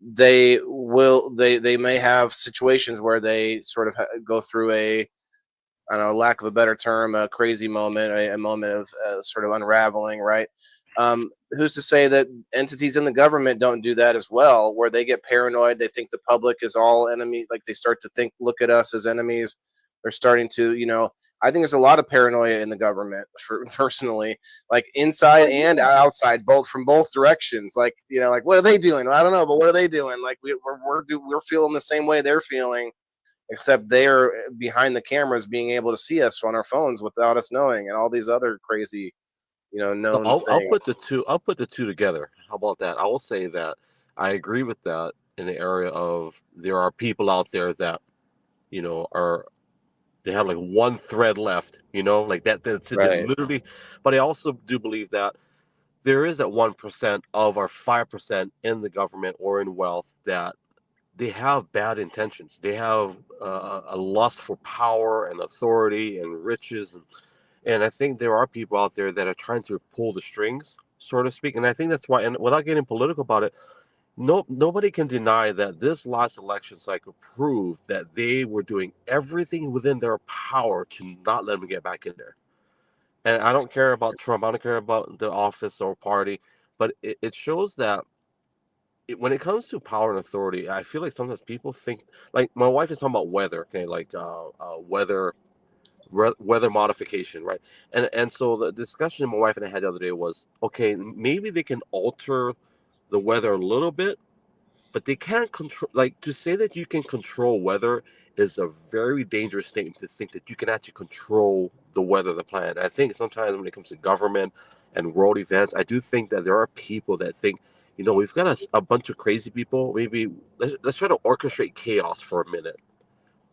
they may have situations where they sort of go through a, I don't know, lack of a better term, a crazy moment, a moment of sort of unraveling, right? Who's to say that entities in the government don't do that as well, where they get paranoid, they think the public is all enemy, like they start to look at us as enemies. They're starting to, you know, I think there's a lot of paranoia in the government, for personally, like inside and outside, both from both directions. Like, you know, like what are they doing? Well, I don't know, but what are they doing? Like we're feeling the same way they're feeling, except they're behind the cameras being able to see us on our phones without us knowing, and all these other crazy, you know, So known I'll things. put the two. I'll put the two together. How about that? I will say that I agree with that in the area of there are people out there that are they have like one thread left. Like that. That's it, Right. literally. But I also do believe that there is that 1% of our 5% in the government or in wealth that they have bad intentions. They have a lust for power and authority and riches, and I think there are people out there that are trying to pull the strings, so to speak. And I think that's why, and without getting political about it, nobody can deny that this last election cycle proved that they were doing everything within their power to not let them get back in there. And I don't care about Trump. I don't care about the office or party, but it shows that when it comes to power and authority, I feel like sometimes people think, like my wife is talking about weather, okay, like weather modification, right? And so the discussion my wife and I had the other day was, okay, maybe they can alter the weather a little bit, but they can't control. Like, to say that you can control weather is a very dangerous statement, to think that you can actually control the weather of the planet. I think sometimes when it comes to government and world events, I do think that there are people that think, we've got a bunch of crazy people. Maybe let's try to orchestrate chaos for a minute.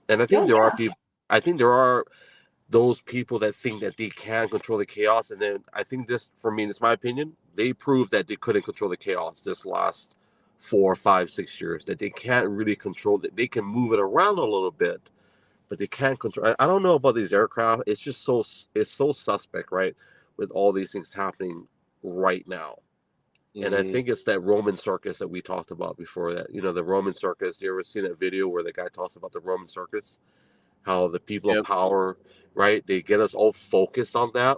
And I think Oh there are yeah. people. I think there are those people that think that they can control the chaos. And then I think this, for me, it's my opinion, they proved that they couldn't control the chaos this last 4, 5, 6 years, that they can't really control it. They can move it around a little bit, but they can't control. I don't know about these aircraft. It's just it's so suspect, right? With all these things happening right now. And I Mm-hmm. think it's that Roman circus that we talked about before, that, the Roman circus. You ever seen that video where the guy talks about the Roman circus? How the people of Yep. power, right? They get us all focused on that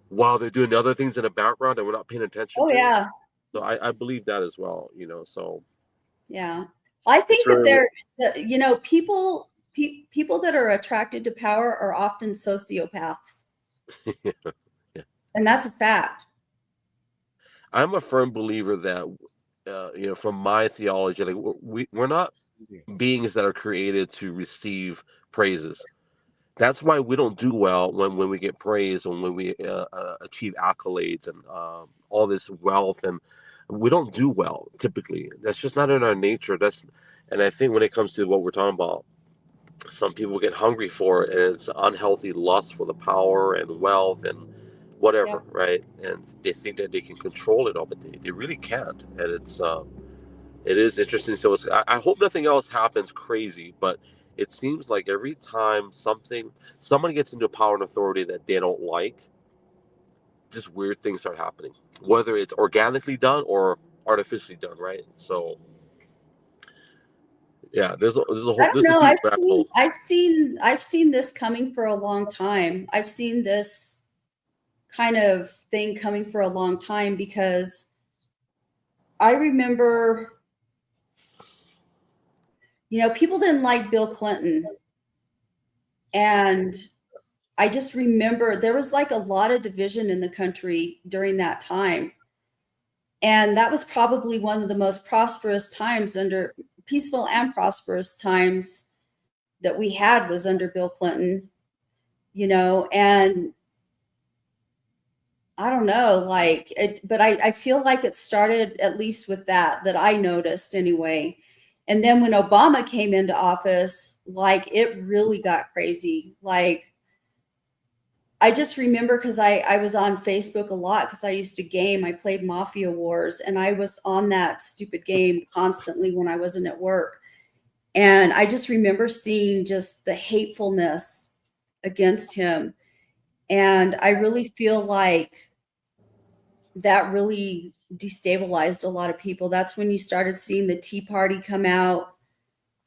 while they're doing the other things in the background that we're not paying attention Oh to. yeah. So I believe that as well, so Yeah. I It's think that really, you know, people that are attracted to power are often sociopaths, yeah. and that's a fact. I'm a firm believer that, from my theology, like we're not beings that are created to receive praises. That's why we don't do well when we get praised, and when we achieve accolades and all this wealth, and we don't do well typically. That's just not in our nature. And I think when it comes to what we're talking about, some people get hungry for it, and it's unhealthy lust for the power and wealth and Yeah. whatever, right? And they think that they can control it all, but they really can't. And it is interesting. So I hope nothing else happens crazy, but it seems like every time somebody gets into power and authority that they don't like, just weird things start happening, whether it's organically done or artificially done, right? So yeah, I don't there's a know. deep rabbit hole. I've seen this coming for a long time. I've seen this kind of thing coming for a long time because I remember, people didn't like Bill Clinton. And I just remember there was like a lot of division in the country during that time. And that was probably one of the most prosperous times under peaceful and prosperous times that we had was under Bill Clinton, and I don't know, like it, but I feel like it started at least with that I noticed anyway. And then when Obama came into office, like it really got crazy. Like I just remember because I was on Facebook a lot because I used to game. I played Mafia Wars and I was on that stupid game constantly when I wasn't at work. And I just remember seeing just the hatefulness against him. And I really feel like that really destabilized a lot of people. That's when you started seeing the Tea Party come out,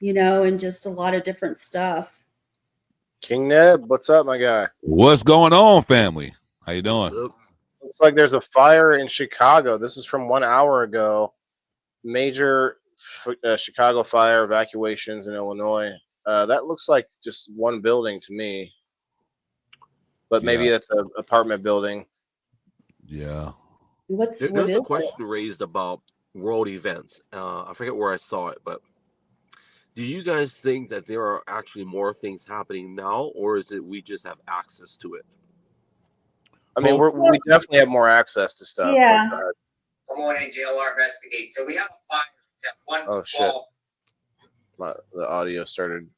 and just a lot of different stuff. King Neb, what's up, my guy? What's going on, family? How you doing? Looks like there's a fire in Chicago. This is from 1 hour ago. Major Chicago fire evacuations in Illinois. That looks like just one building to me, but maybe that's an apartment building. Yeah. What There's is a question raised about world events. I forget where I saw it, but do you guys think that there are actually more things happening now, or is it we just have access to it? I mean, we definitely have more access to stuff. Yeah. Someone in JLR investigate. So we have a fire at 112. Oh shit! The audio started.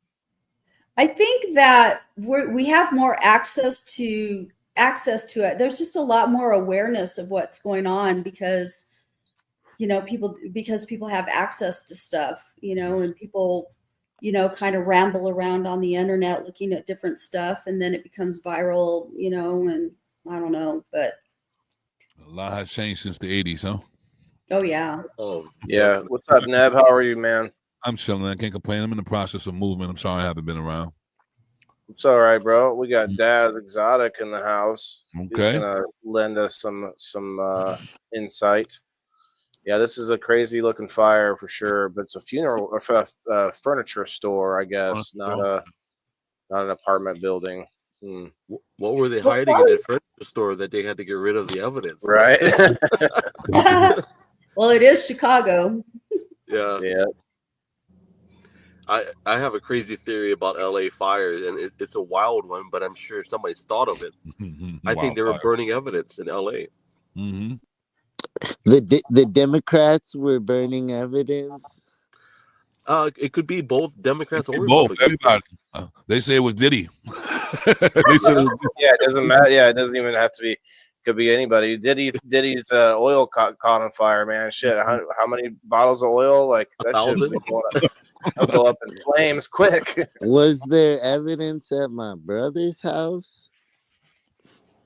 I think that we have more access to it. There's just a lot more awareness of what's going on because people have access to stuff, and people kind of ramble around on the internet looking at different stuff, and then it becomes viral, and I don't know, but a lot has changed since the 80s, huh? Oh yeah. Oh yeah. What's up, Neb? How are you, man? I'm chilling. I can't complain. I'm in the process of movement. I'm sorry I haven't been around. It's all right, bro. We got Daz Exotic in the house. Okay. He's gonna lend us some insight. Yeah, this is a crazy looking fire for sure, but it's a funeral or furniture store, I guess, not an apartment building. What were they hiding in that furniture store that they had to get rid of the evidence? Right. Well, it is Chicago. Yeah. Yeah. I have a crazy theory about LA fires, and it's a wild one, but I'm sure somebody's thought of it. I think they were burning evidence in LA. Mm-hmm. The Democrats were burning evidence. It could be both Democrats or both. Republicans. Everybody. They say it was Diddy. Yeah, it doesn't matter. Yeah, it doesn't even have to be. Could be anybody. Diddy's oil caught on fire, man. Shit, how many bottles of oil? Like that shit will go up in flames quick. Was there evidence at my brother's house?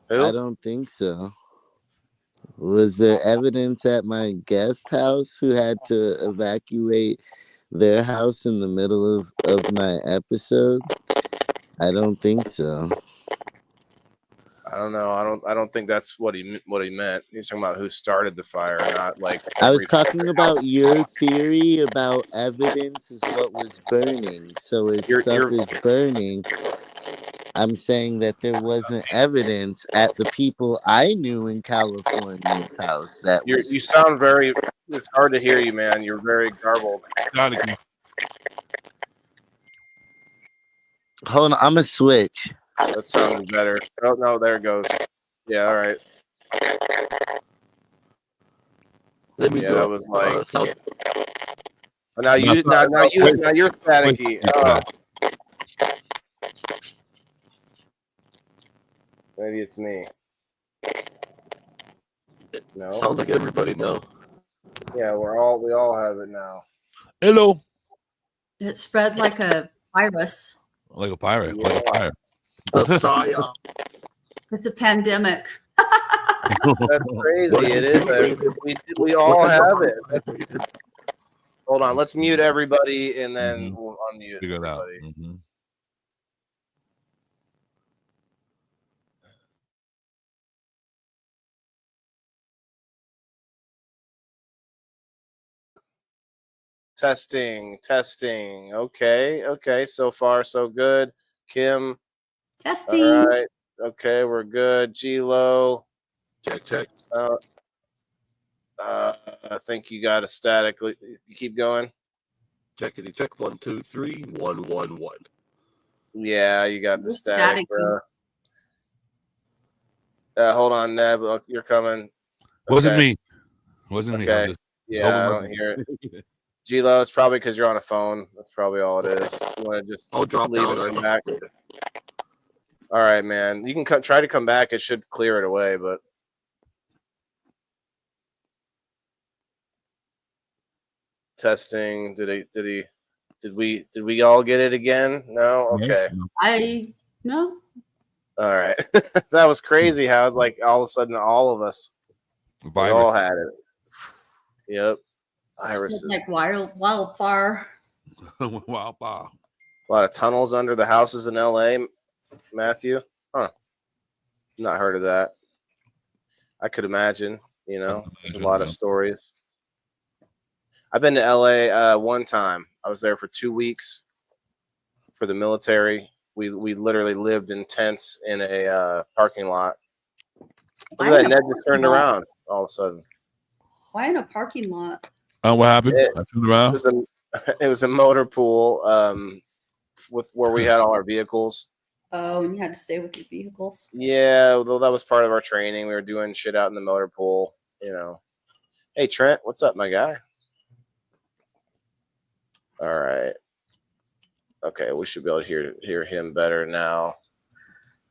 Who? I don't think so. Was there evidence at my guest house who had to evacuate their house in the middle of my episode? I don't think so. I don't know. I don't think that's what he meant. He's talking about who started the fire, not like. I was talking about your theory about evidence is what was burning. So as stuff is burning, I'm saying that there wasn't evidence at the people I knew in California's house. You sound very. It's hard to hear you, man. You're very garbled. Hold on, I'm gonna switch. That sounds better. Oh no, there it goes. Yeah, all right. Yeah, that was like. Now you're staticky. Maybe it's me. No. Sounds like everybody now. Yeah, we all have it now. Hello. It spread like a virus. Like a pirate. Yeah. Like a pirate. It's a pandemic. That's crazy. It is. We all have it. Hold on. Let's mute everybody and then we'll unmute Figure it out. everybody. Testing. Okay. So far, so good. Kim. Testing. All right. Okay, we're good. G-Lo. Check. I think you got a static. You keep going. Checkity check. 1 2 3 1 1 1. Yeah, you got the static, bro. Hold on, Neb. You're coming. Wasn't me. Wasn't me. Okay. Yeah, I don't hear it. G-Lo, it's probably because you're on a phone. That's probably all it is. You want to just leave it and come back? All right, man. You can try to come back. It should clear it away, but testing. Did we all get it again? No? Okay. No. All right. That was crazy how like all of a sudden all of us we all had it. Yep. Viruses. Like wildfire. Wildfire. A lot of tunnels under the houses in LA, Matthew. Huh. Not heard of that. I could imagine, there's a lot of stories. I've been to LA one time. I was there for 2 weeks for the military. We literally lived in tents in a parking lot. Look at that, Ned just turned around all of a sudden. Why in a parking lot? What happened? I turned around. It was a motor pool with where we had all our vehicles. Oh, and you had to stay with your vehicles? Yeah, although that was part of our training. We were doing shit out in the motor pool, Hey, Trent, what's up, my guy? All right. Okay, we should be able to hear him better now.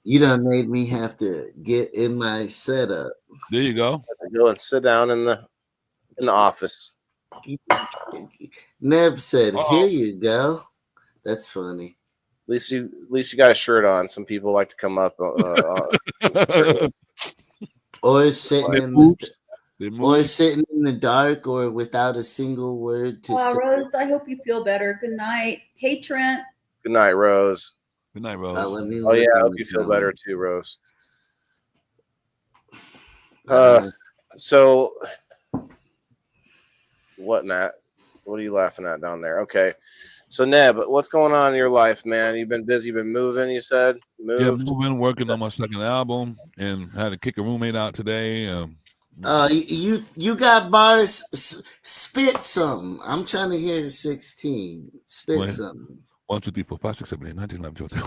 You done made me have to get in my setup. There you go. Go and sit down in the office. Neb said, "Here you go." That's funny. At least you got a shirt on. Some people like to come up or sitting in the dark or without a single word to say. Rose, I hope you feel better. Good night. Hey, Trent. Good night, Rose. Good night, Rose. Oh yeah, I hope you feel better too, Rose. So what, Matt? What are you laughing at down there? Okay. So Neb, what's going on in your life, man? You've been busy, been moving, you said? Yeah, moving, working on my second album, and had to kick a roommate out today. You got bars. Spit something. I'm trying to hear the 16. Spit something. 1, 2, 3, 4, 5, 6, 7, 8, 9, 10, 11, 12.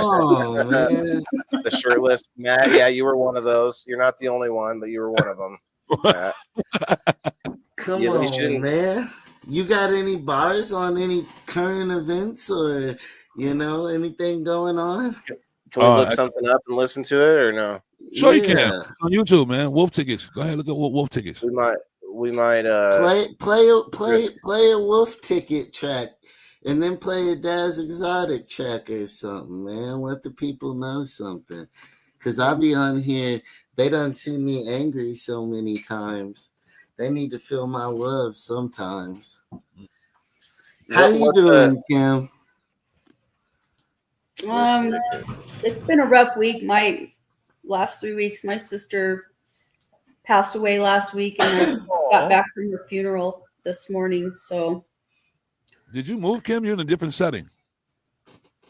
Oh, man. The shirtless Matt. Yeah, you were one of those. You're not the only one, but you were one of them. Matt. Come on, man. You got any bars on any current events or anything going on? Can we look something up and listen to it or no? Sure, you can on YouTube, man. Wolf Tickets. Go ahead, look at Wolf Tickets. We might play a Wolf Ticket track and then play a Daz Exotic track or something, man. Let the people know something. Because I'll be on here. They done see me angry so many times. They need to feel my love sometimes. How you doing, Kim? It's been a rough week. My last 3 weeks, my sister passed away last week, and I got back from her funeral this morning. So, did you move, Kim? You're in a different setting.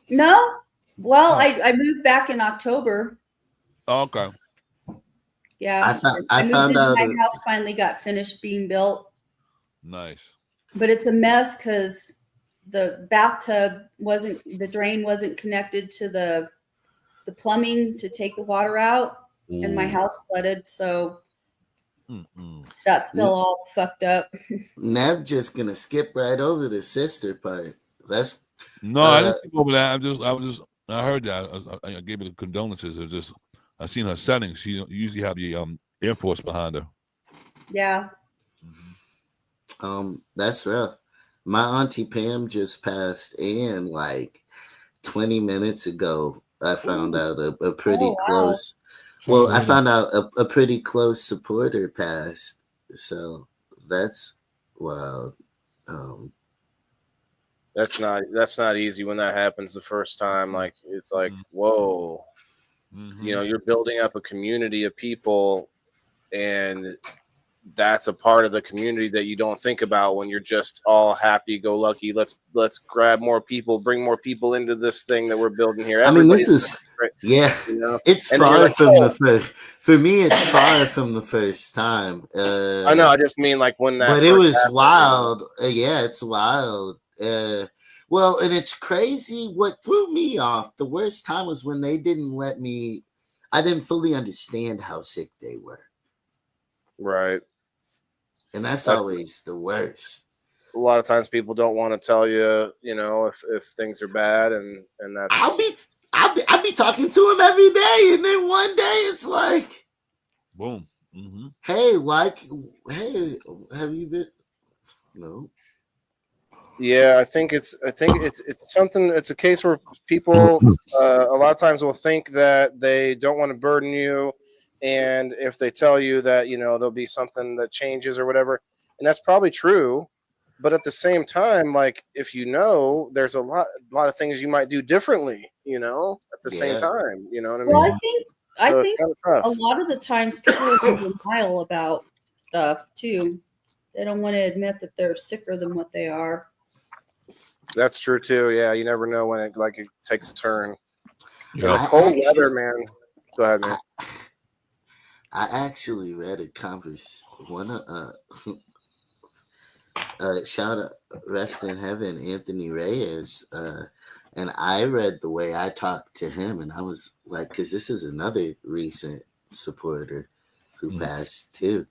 No, well, I moved back in October. Oh, okay. Yeah, I found out my house finally got finished being built. Nice. But it's a mess because the the drain wasn't connected to the plumbing to take the water out. Ooh. And my house flooded, so that's still all fucked up. Neb just gonna skip right over the sister part. Let's No, I didn't think over that. I heard that. I gave her the condolences. It was just, I seen her settings. She usually have the Air Force behind her. Yeah. That's rough. My auntie Pam just passed, and like 20 minutes ago, I found out a pretty close. Well, I found out a pretty close supporter passed. So that's wild. That's not easy when that happens the first time. Like, it's like, whoa, you know, you're building up a community of people, and that's a part of the community that you don't think about when you're just all happy go lucky. Let's grab more people, bring more people into this thing that we're building here. I mean, this is yeah. You know? It's And far like, from the first. For me, it's far from the first time. I know. I just mean like when that. But it was wild. Yeah, it's wild. Well, and it's crazy. What threw me off the worst time was when they didn't let me. I didn't fully understand how sick they were. Right. And that's always the worst. A lot of times people don't want to tell you, you know, if things are bad, and that's. I'll be talking to him every day, and then one day it's like, boom. Hey, have you been? No. Yeah, I think it's something. It's a case where people a lot of times will think that they don't want to burden you, and if they tell you that, you know, there'll be something that changes or whatever, and that's probably true, but at the same time, like, if you know, there's a lot of things you might do differently, you know, at the same time, you know what I mean? Well, I So think it's kind of tough. a lot of the times people are in denial about stuff too. They don't want to admit that they're sicker than what they are. That's true too. Yeah, you never know when it takes a turn. Yeah. Cold weather, man. Go ahead, man. I actually read a shout out, rest in heaven, Anthony Reyes. And I read the way I talked to him, and I was like, because this is another recent supporter who passed too,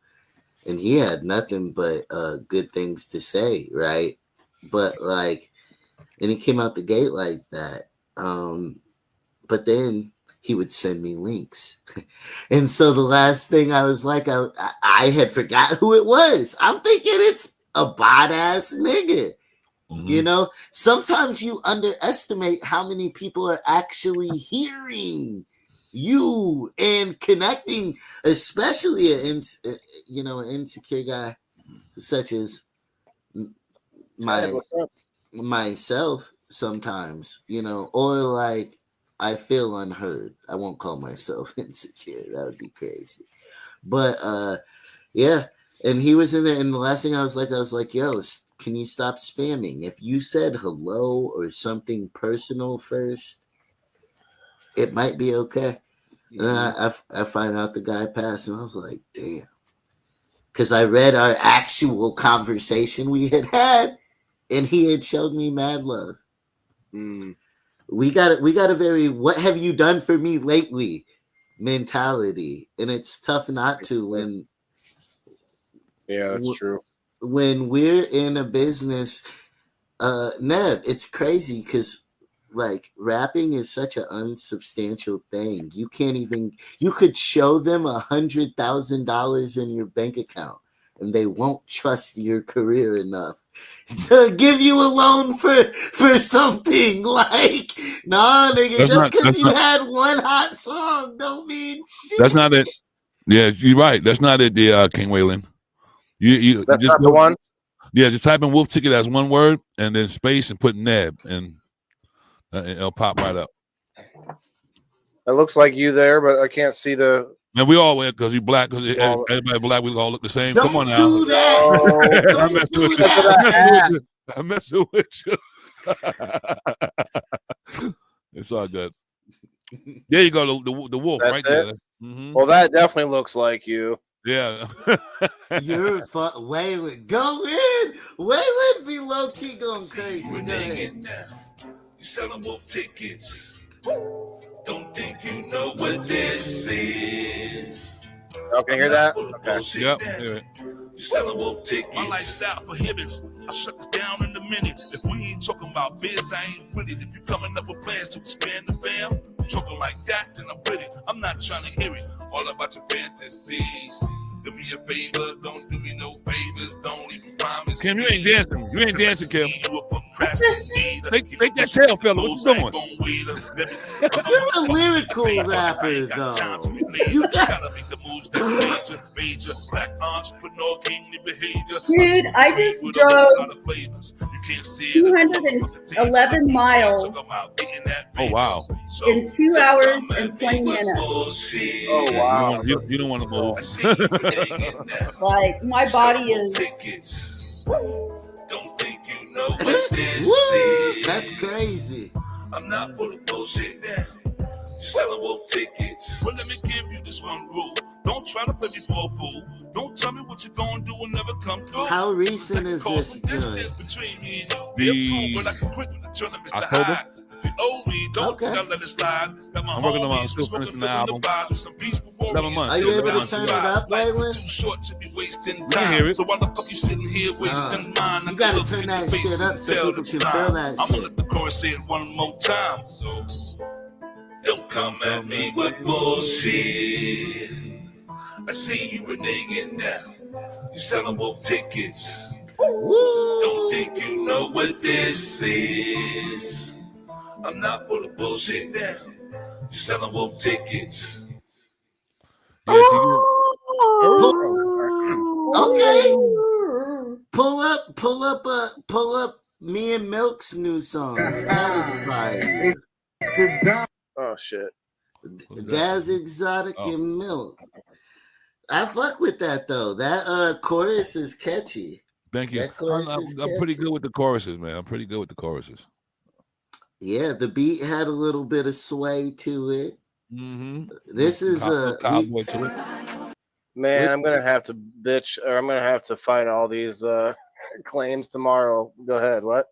and he had nothing but good things to say, right? But like, and he came out the gate like that. But then he would send me links. And so the last thing I was like, I had forgot who it was. I'm thinking it's a badass nigga. You know, sometimes you underestimate how many people are actually hearing you and connecting, especially an insecure guy such as myself sometimes, you know, or like I feel unheard. I won't call myself insecure. That would be crazy. But yeah. And he was in there, and the last thing I was like, yo, can you stop spamming? If you said hello or something personal first, it might be okay. And I find out the guy passed, and I was like, damn. Because I read our actual conversation we had, and he had showed me mad love. We got a very "what have you done for me lately" mentality, and it's tough not to when. Yeah, that's true. When we're in a business, Nev, it's crazy because like rapping is such an unsubstantial thing. You could show them $100,000 in your bank account, and they won't trust your career enough to give you a loan for something. Like, nah, nigga, just because you had one hot song don't mean shit. That's not it. Yeah, you're right. That's not it, King Waylon. You that's just not the one. Yeah, just type in Wolf Ticket as one word and then space and put Neb, and it'll pop right up. It looks like you there, but I can't see the. And we all went because you black. Because everybody black, we all look the same. Come on now. Do that. I'm messing with you. I'm messing with you. It's all good. There you go. The wolf. That's right it? there. Well, that definitely looks like you. Yeah. You're Waylon. Go in. Waylon be low key going crazy. We're hanging now. You selling Wolf tickets. Don't think you know what this is. Oh, can you hear that? Okay. Yep. Selling wolf tickets. My lifestyle prohibits. I shut this down in a minute. If we ain't talking about biz, I ain't with it. If you coming up with plans to expand the fam, talking like that, then I'm with it. I'm not trying to hear it. All about your fantasies. Do me a favor, don't do me no favors. Don't even promise. Kim, you ain't dancing. You ain't dancing, Kim. Take that tail, fella. What you doing? You're a lyrical rapper, though. You got. Dude, I just drove 211 miles. Oh wow! In 2 hours and 20 minutes. Oh wow! You don't want to move. Like my body is. Don't think you know what this is. That's crazy. I'm not full of bullshit now. Selling wolf tickets. Well, let me give you this one rule. Don't try to play me for a fool. Don't tell me what you're gonna do and never come through. How recent is this distance between me and you. But I can quickly turn them Mr. High. If you owe me, don't let it slide. I'm working on my still finishing the album. 7 months. Are you able to turn it up, Waylon? Too short to be wasting time. So why the fuck you sitting here wasting mine? You gotta turn that shit up so people can feel that I'm shit. gonna let the chorus say it one more time. So don't come at me with bullshit. I see you reneging now. You selling wolf tickets. Don't think you know what this is. I'm not full of bullshit now. You selling wolf tickets. Yeah, Okay. Pull up me and Milk's new songs. That was fire. Oh shit. That's Exotic and Milk. I fuck with that though. That chorus is catchy. Thank you. I'm pretty good with the choruses, man. I'm pretty good with the choruses. Yeah, the beat had a little bit of sway to it. Mm-hmm. This is cowboy to it. Man, I'm gonna have to bitch, or I'm gonna have to fight all these claims tomorrow. Go ahead. What?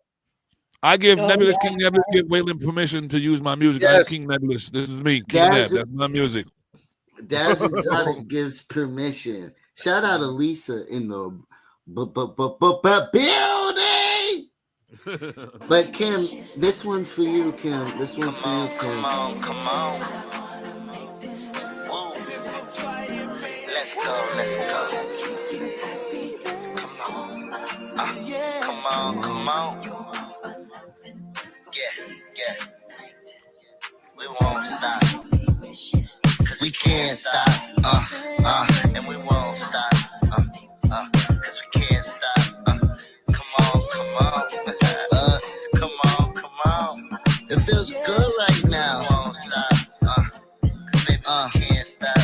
I give Nebulous King Nebulous give Waylon permission to use my music. Yes. I'm King Nebulous. This is me, King Neb. That's my music. Daz Exotic gives permission. Shout out to Lisa in the building. But Kim, this one's for you, Kim. This one's for you, Kim. Come on. Let's go. Come on. Yeah. We won't stop. We can't stop. And we won't stop. Cause we can't stop. Come on. Come on. It feels good right now. We won't stop. Baby, we can't stop.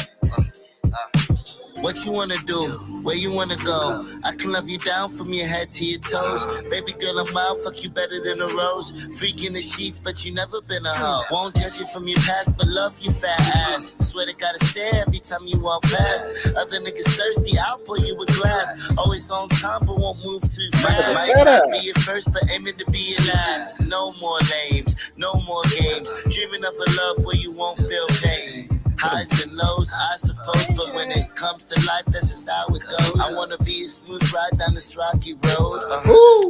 What you wanna do? Where you wanna go? I can love you down from your head to your toes. Baby girl, I'm wild, fuck you better than a rose. Freak in the sheets, but you never been a hoe. Won't judge you from your past, but love you fat ass. Swear to gotta stare every time you walk past. Other niggas thirsty, I'll pour you a glass. Always on time, but won't move too fast. Might not be your first, but aiming to be your last. No more names, no more games. Dreaming of a love where you won't feel pain. Highs and lows, I suppose, but when it comes to life, that's just how it goes. I wanna be a smooth ride down this rocky road.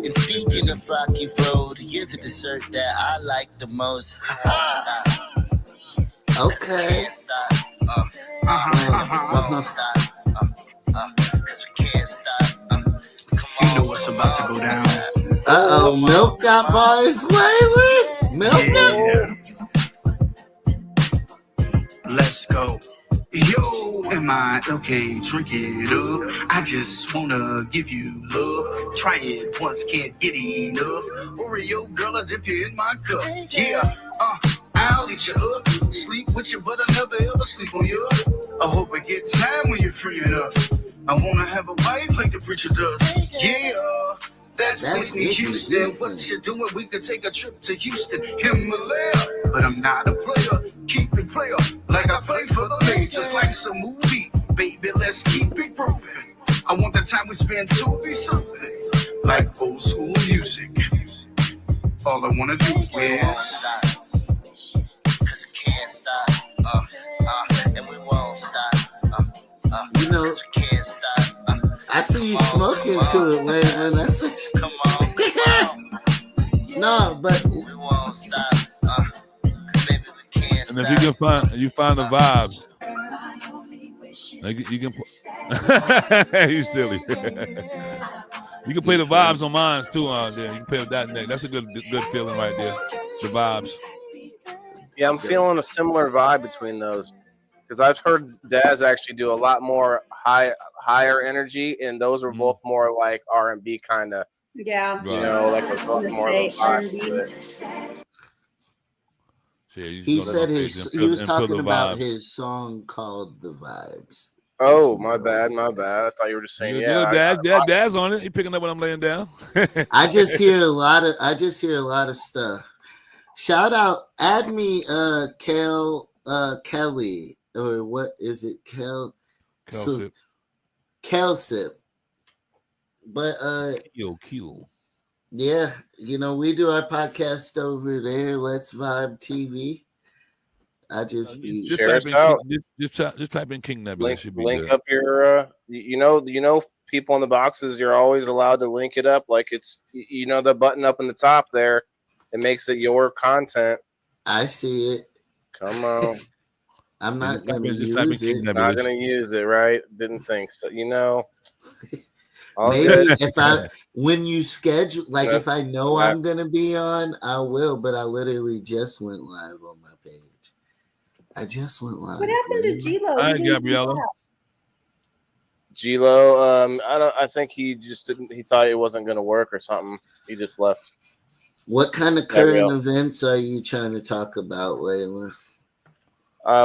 And speaking of rocky road, you're the dessert that I like the most. Okay. You know what's about to go down. Uh-oh, Milk got bars, Waylon. Milk. Let's go. Yo, am I okay? Drink it up. I just wanna give you love. Try it once, can't get enough. Oreo girl, I dip you in my cup. Yeah, I'll eat you up. Sleep with you, but I never ever sleep on you. I hope I get time when you're freeing up. I wanna have a wife like the preacher does. Yeah. That's Whitney Houston. What you doing? We could take a trip to Houston, Himalaya. But I'm not a player. Keep it player like I play for the majors, like some movie. Baby, let's keep it grooving. I want the time we spend to be something like old school music. All I wanna do is. Cause we can't stop. And we won't stop. You know, we can't stop. I see you smoking to it, Waylon. That's such. Come on, No, but we won't stop. Baby, we can't And if you find the vibes, like you can. He's silly. You can play the vibes on mine too. There you can play with that neck. That's a good feeling right there. The vibes. Yeah, I'm feeling a similar vibe between those because I've heard Daz actually do a lot more higher energy, and those were both more like R&B kind of. Yeah, You know, like a more of a vibe to it. He said he was talking about his song called "The Vibes." Oh, my bad. I thought you were just saying, Dad's on it. He picking up what I'm laying down. I just hear a lot of stuff. Shout out, add me, Kelly, or what is it, Kelsip. But Q. Yeah, you know, we do our podcast over there. Let's Vibe TV. I just be just type just type in King Nebula. Link up your you know people in the boxes. You're always allowed to link it up like it's the button up in the top there. It makes it your content. I see it. Come on. I'm not gonna use it. Not gonna use it, right? Didn't think so. Maybe when you schedule, like if I know I'm gonna be on, I will. But I literally just went live on my page. I just went live. What happened to G-Lo? Hi, Gabriella. G-Lo, I think he just didn't. He thought it wasn't gonna work or something. He just left. What kind of current events are you trying to talk about, Layla?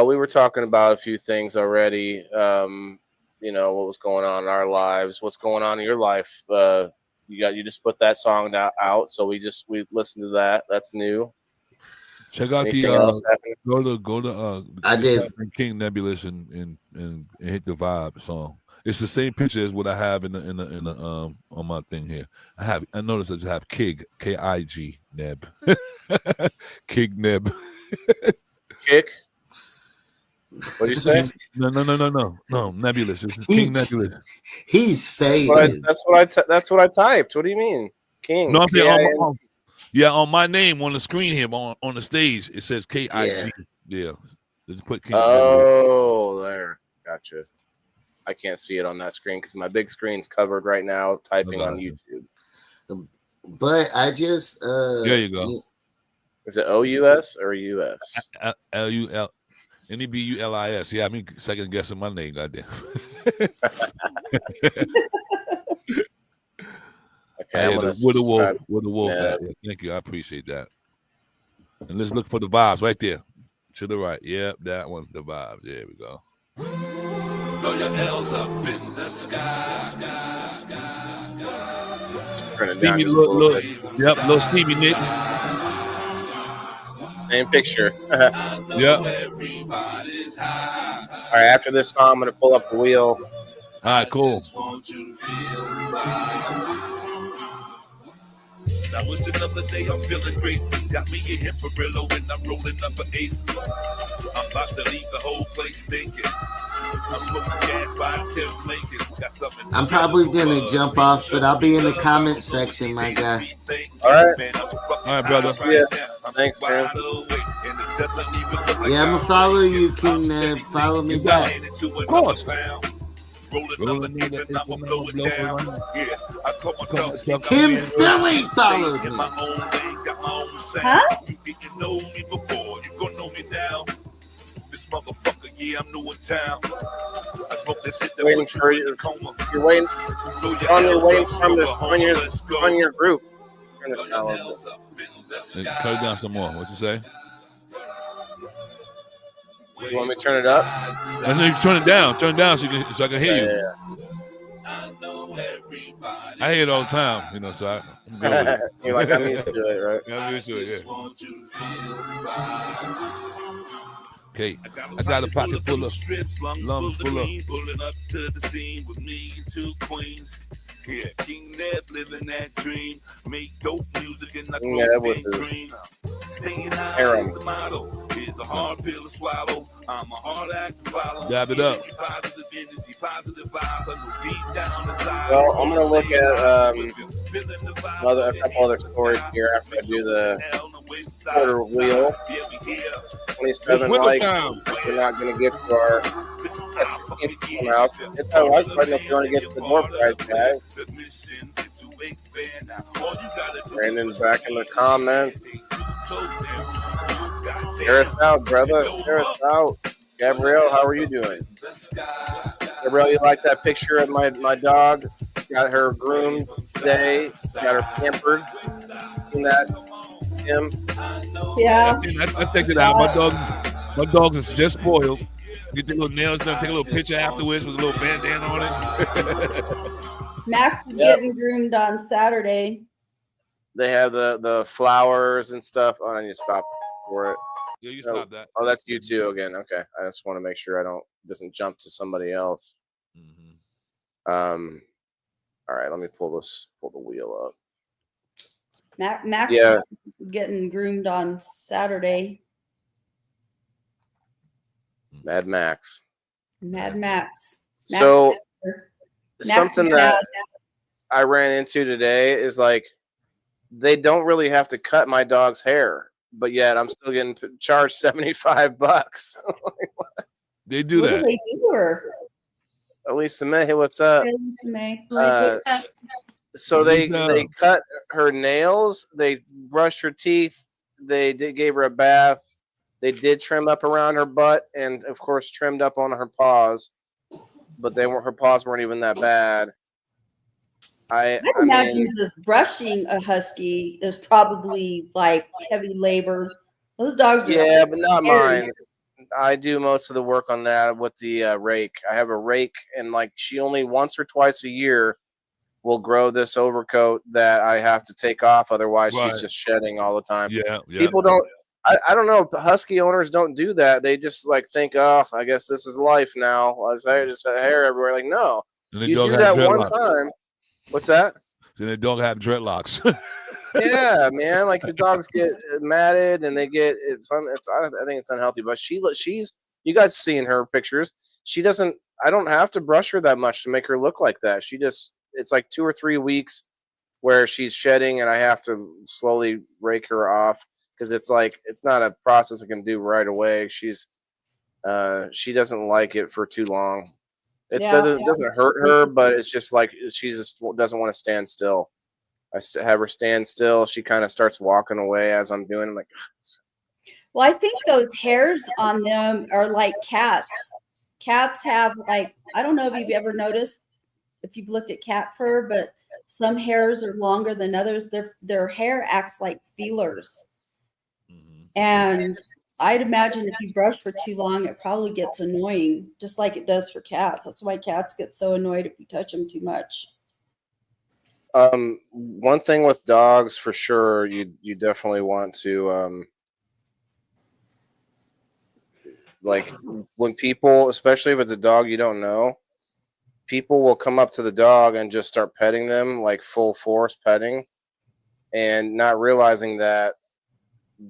We were talking about a few things already. What was going on in our lives, what's going on in your life. You just put that song out, so we listened to that. That's new. Check out go to I did King Nebulous and hit the vibe song. It's the same picture as what I have in the on my thing here. I noticed I just have Kig, K-I-G, Neb. Kig Neb. Kick. What do you say? No, Nebulous. It's King Nebulous. He's fake. That's what I typed. What do you mean, King? No, I'm saying on my name on the screen here on the stage it says K-I-G. Yeah. Just put King. Oh, there. Gotcha. I can't see it on that screen because my big screen's covered right now. Typing on YouTube. But I just there you go. Is it O-U-S or U-S? L-U-L. N-E-B-U-L-I-S. Yeah, I mean, second guessing my name, goddamn. Okay, with a wolf. Yeah. Thank you, I appreciate that. And let's look for the vibes right there, to the right. Yep, that one, the vibes. There we go. Throw your L's up in the sky. Steamy little steamy Nick. Same picture. Yep. All right, after this song, I'm going to pull up the wheel. All right, cool. Now it's another day, I'm feeling great. Got me a Himperillo and I'm rolling up an 8. I'm about to leave the whole place thinking. I'm smoking gas by Tim Lincoln. Got something. I'm probably gonna jump off, but I'll be in the comment section, my guy. All right, brother. Yeah. Thanks, man. Yeah, I'm gonna follow you, King Neb. Follow me back. Of course. Rolling up and I'ma blow it down. Yeah, I caught myself. Kim still ain't followed me. Huh? You didn't know me before, you gonna know me now. This motherfucker, yeah, I'm new in town. I smoke that shit that waiting for you. You're waiting on your group. Cut it down some more. What you say? You want me to turn it up? I know you turn it down so I can hear you. I know everybody. I hear it all the time, so I'm good with it. You're like, I'm used to it, right? I'm used to it, Okay, I got a pocket full of lungs full of. Pulling up to the scene with me and 2 queens. Yeah, King Ned living that dream. Make dope music and I King grow Ned with big his green. Staying high harem. is the motto. It's a hard pill to swallow. I'm a hard act to follow. Dab it up. Positive energy, positive vibes. I know deep down inside. Well, I'm gonna look at a couple other stories here after I do the quarter wheel. 27 Window likes. time. We're not gonna get to our 16th mouse. Hit that like button if you want to get to the door prize, guys. Brandon back in the comments. Share us out, brother. Share us out. Gabrielle, how are you doing? Gabrielle, you like that picture of my dog? Got her groomed today. Got her pampered. Seen that, Tim? Yeah. I checked it out. My dog is just spoiled. Get the little nails done. Take a little picture afterwards with a little bandana on it. Max is getting groomed on Saturday. They have the flowers and stuff. Oh, I need to stop for it. Yeah, you stop that. Oh, that's you too again. Okay, I just want to make sure doesn't jump to somebody else. Mm-hmm. All right, let me pull the wheel up. Max is getting groomed on Saturday. Mad Max. So something that I ran into today is like they don't really have to cut my dog's hair, but yet I'm still getting charged $75. They do that. What do they do her? Elisa May, hey, what's up? So they cut her nails, they brushed her teeth, they gave her a bath, they did trim up around her butt, and of course trimmed up on her paws, but her paws weren't even that bad. I imagine just brushing a husky is probably like heavy labor. Those dogs are but not mine. I do most of the work on that with the rake. I have a rake, and like she only once or twice a year will grow this overcoat that I have to take off. Otherwise, she's just shedding all the time. Yeah. People don't. I don't know. Husky owners don't do that. They just like think, oh, I guess this is life now. I just have hair everywhere. Like, no, you do that one time. What's that? So they don't have dreadlocks. Yeah, man. Like the dogs get matted and they get I think it's unhealthy. But she's you guys seen her pictures. She doesn't. I don't have to brush her that much to make her look like that. It's like 2 or 3 weeks where she's shedding and I have to slowly rake her off because it's not a process I can do right away. She doesn't like it for too long. It doesn't hurt her, but it's just like she just doesn't want to stand still. I have her stand still. She kind of starts walking away as I'm doing. I'm like, well, I think those hairs on them are like cats. Cats have like, I don't know if you've ever noticed if you've looked at cat fur, but some hairs are longer than others. Their hair acts like feelers. Mm-hmm. And I'd imagine if you brush for too long, it probably gets annoying, just like it does for cats. That's why cats get so annoyed if you touch them too much. One thing with dogs for sure, you definitely want to like when people, especially if it's a dog you don't know, people will come up to the dog and just start petting them like full force petting, and not realizing that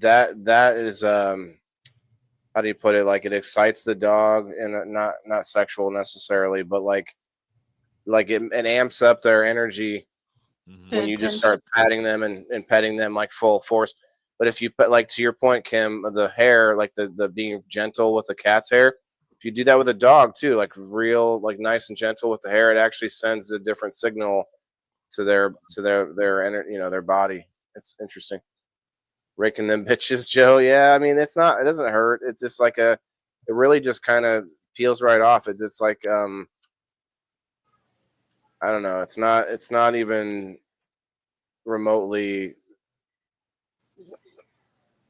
is how do you put it? Like it excites the dog, and not sexual necessarily, but like it amps up their energy. Mm-hmm. When you just start patting them and petting them like full force. But if you put, like to your point, Kim, the hair, like the being gentle with the cat's hair, if you do that with a dog too, like real, like nice and gentle with the hair, it actually sends a different signal to their their body. It's interesting. Raking them bitches, Joe. Yeah, I mean it doesn't hurt. It's just like it really just kind of peels right off. It's like I don't know. It's not even remotely.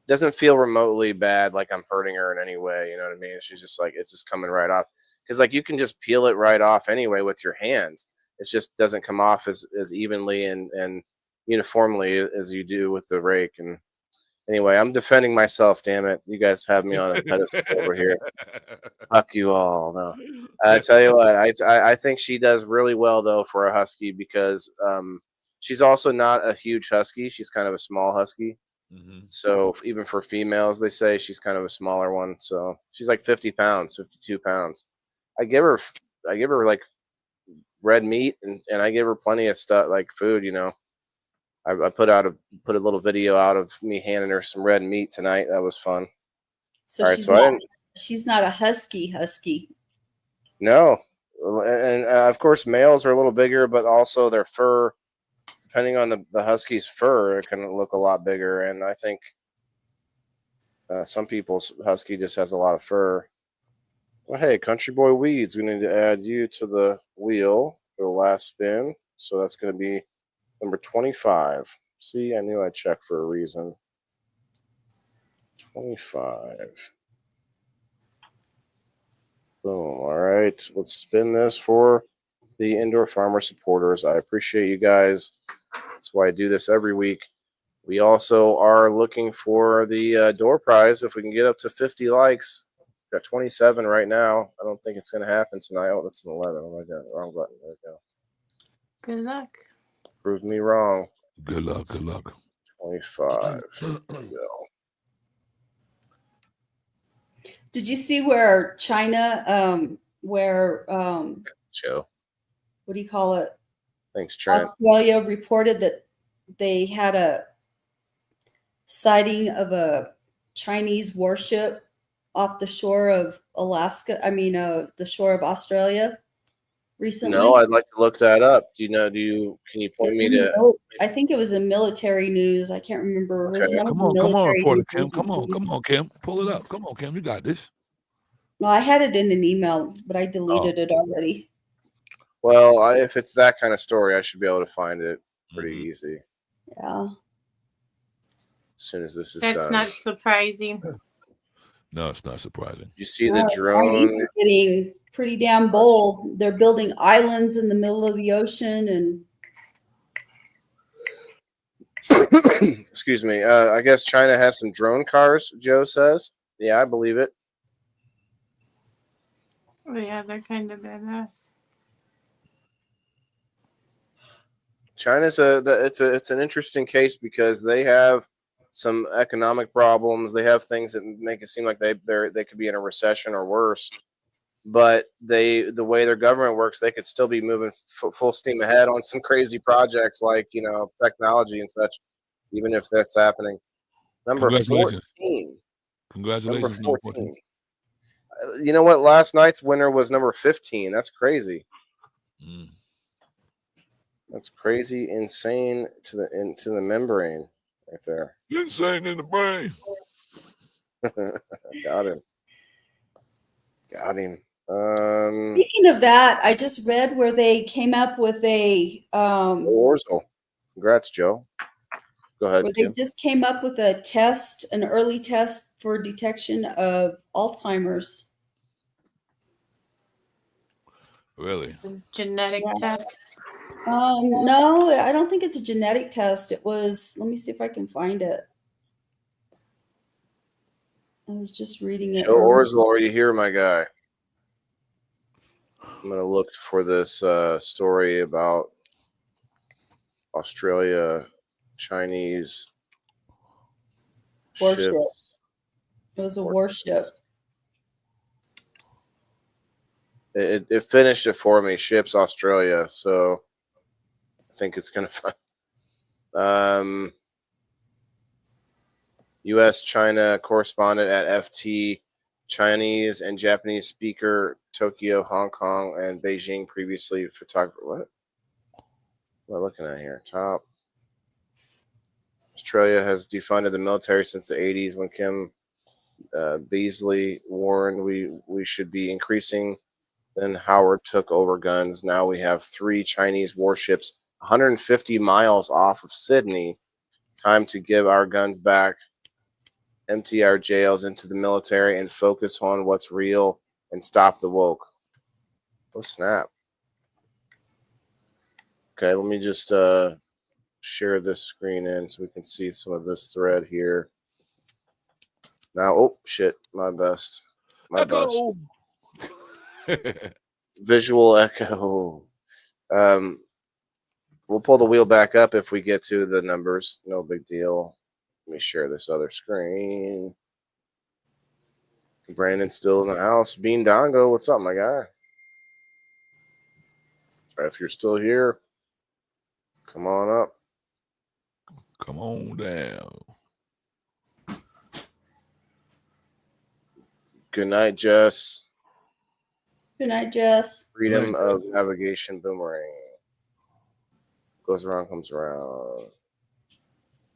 Doesn't feel remotely bad. Like I'm hurting her in any way. You know what I mean? She's just like it's just coming right off. Because like you can just peel it right off anyway with your hands. It just doesn't come off as evenly and uniformly as you do with the rake. And Anyway, I'm defending myself. Damn it, you guys have me on a pedestal over here. Fuck you all. No, I tell you what, I think she does really well though for a husky because she's also not a huge husky. She's kind of a small husky. Mm-hmm. So even for females, they say she's kind of a smaller one. So she's like 50 pounds, 52 pounds. I give her like red meat and I give her plenty of stuff like food. You know, I put a little video out of me handing her some red meat tonight. That was fun. So All right, so she's not a husky. No, and of course males are a little bigger, but also their fur, depending on the husky's fur, it can look a lot bigger. And I think some people's husky just has a lot of fur. Well, hey, Country Boy Weeds, we need to add you to the wheel for the last spin. So that's going to be number 25. See, I knew I'd check for a reason. 25. Boom. All right, let's spin this for the Indoor Farmer supporters. I appreciate you guys. That's why I do this every week. We also are looking for the door prize. If we can get up to 50 likes, got 27 right now. I don't think it's going to happen tonight. Oh, that's an 11. Oh my God, wrong button. There we go. Good luck. Proved me wrong. Good luck. Good luck. 25. There we go. Did you see where China, Joe. What do you call it? Thanks, Trent. Australia reported that they had a sighting of a Chinese warship off the shore of Alaska. I mean, the shore of Australia recently. No, I'd like to look that up. Can you point me to? I think it was in military news. I can't remember. Okay. Come on, reporter Kim. Come on, Kim. Pull it up. Come on, Kim. You got this. No, I had it in an email, but I deleted it already. Well, if it's that kind of story, I should be able to find it pretty easy. Yeah. As soon as this is That's done. not surprising. No, it's not surprising. You see the drone? Chinese are getting pretty damn bold. They're building islands in the middle of the ocean and. Excuse me. I guess China has some drone cars, Joe says. Yeah, I believe it. Oh, yeah, they're kind of badass. China's it's an interesting case because they have some economic problems. They have things that make it seem like they could be in a recession or worse. But the way their government works, they could still be moving full steam ahead on some crazy projects like technology and such, even if that's happening. Number 14. Congratulations. Number 14. You know what? Last night's winner was number 15. That's crazy. That's crazy, insane to the membrane right there. Insane in the brain. Got him. Speaking of that, I just read where they came up with a Orzel. Congrats, Joe. Go ahead. Where they just came up with a test, an early test for detection of Alzheimer's. Really? Genetic test? No, I don't think it's a genetic test. It was, let me see if I can find it. I was just reading it. Joe Orzel, are you here, my guy? I'm going to look for this story about Australia, Chinese warship. ships. It was a warship. It finished it for me, ships Australia. So I think it's going to find. U.S. China correspondent at FT, Chinese and Japanese speaker, Tokyo, Hong Kong, and Beijing previously photographer. What am I looking at here? Top. Australia has defunded the military since the 80s when Kim Beazley warned we should be increasing. Then Howard took over guns. Now we have 3 Chinese warships 150 miles off of Sydney. Time to give our guns back, empty our jails into the military, and focus on what's real and stop the woke. Oh, snap. Okay, let me just share this screen in so we can see some of this thread here. Now, oh shit, my best. Echo. Visual echo. We'll pull the wheel back up if we get to the numbers. No big deal. Let me share this other screen. Brandon's still in the house. Bean Dongo, what's up, my guy? If you're still here, come on up. Come on down. Good night, Jess. Good night, Jess. Freedom of navigation boomerang. Goes around, comes around.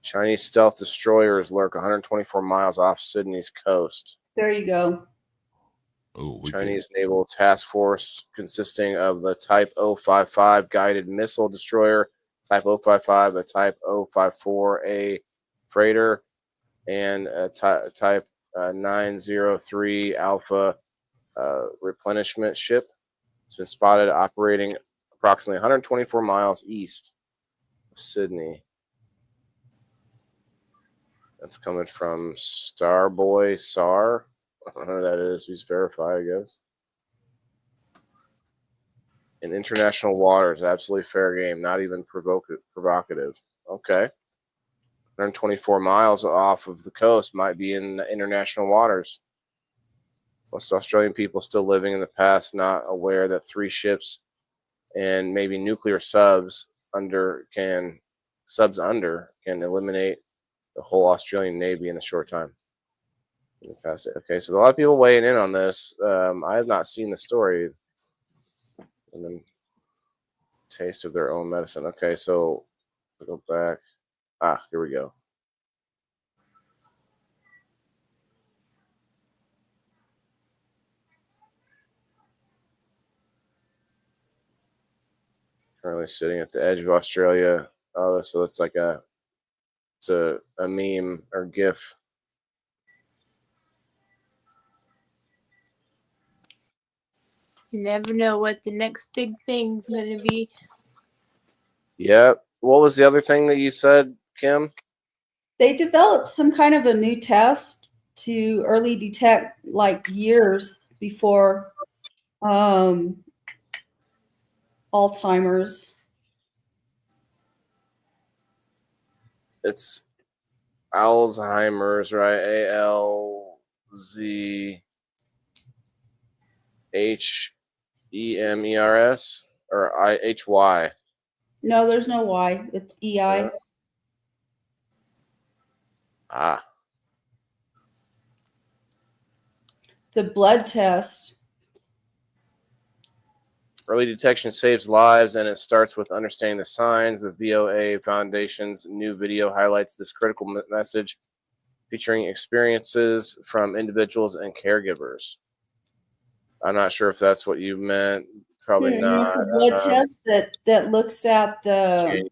Chinese stealth destroyers lurk 124 miles off Sydney's coast. There you go. Oh, Chinese naval task force consisting of the Type 055 guided missile destroyer, Type 055, a Type 054A freighter, and a Type 903 Alpha replenishment ship. It's been spotted operating approximately 124 miles east of Sydney. That's coming from Starboy Sar. I don't know who that is. He's verified, I guess. In international waters, absolutely fair game. Not even provocative. Okay. 124 miles off of the coast might be in international waters. Most Australian people still living in the past, not aware that 3 ships and maybe nuclear subs under can eliminate the whole Australian Navy in a short time. Okay, so a lot of people weighing in on this. I have not seen the story. And then taste of their own medicine. Okay, so we'll go back. Here we go. Currently sitting at the edge of Australia. Oh, so it's like a meme or GIF. You never know what the next big thing's gonna be. Yep. What was the other thing that you said, Kim? They developed some kind of a new test to early detect, like years before Alzheimer's. It's Alzheimer's, right? ALZHEMERS or IHY. No, there's no Y. It's EI. It's a blood test. Early detection saves lives, and it starts with understanding the signs. The VOA Foundation's new video highlights this critical message, featuring experiences from individuals and caregivers. I'm not sure if that's what you meant. Probably not. It's a blood test that looks at the. January.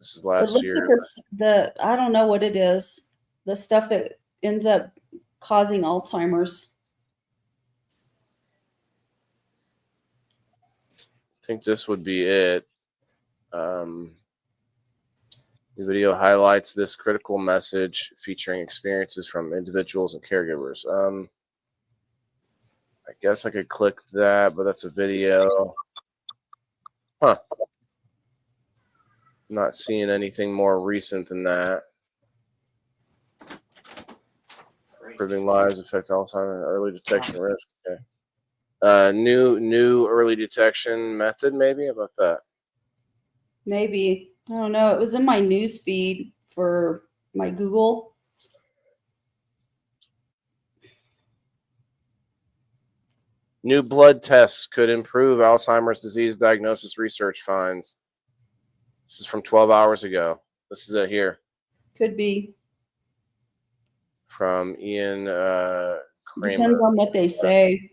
This is last year. I don't know what it is. The stuff that ends up causing Alzheimer's. I think this would be it. The video highlights this critical message, featuring experiences from individuals and caregivers. I guess I could click that, but that's a video. Huh. I'm not seeing anything more recent than that. Improving lives, affect Alzheimer's, early detection risk. Okay. New early detection method, maybe. How about that? Maybe. I don't know. It was in my news feed for my Google. New blood tests could improve Alzheimer's disease diagnosis, research finds. This is from 12 hours ago. This is it here. Could be. From Ian Kramer. Depends on what they say.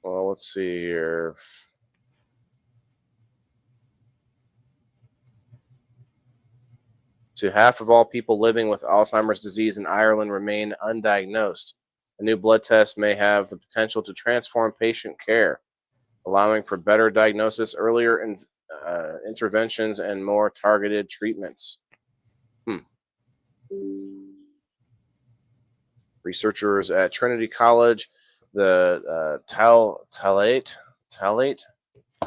Well, let's see here. To half of all people living with Alzheimer's disease in Ireland remain undiagnosed. A new blood test may have the potential to transform patient care, allowing for better diagnosis, earlier interventions, and more targeted treatments. Researchers at Trinity College, the Talate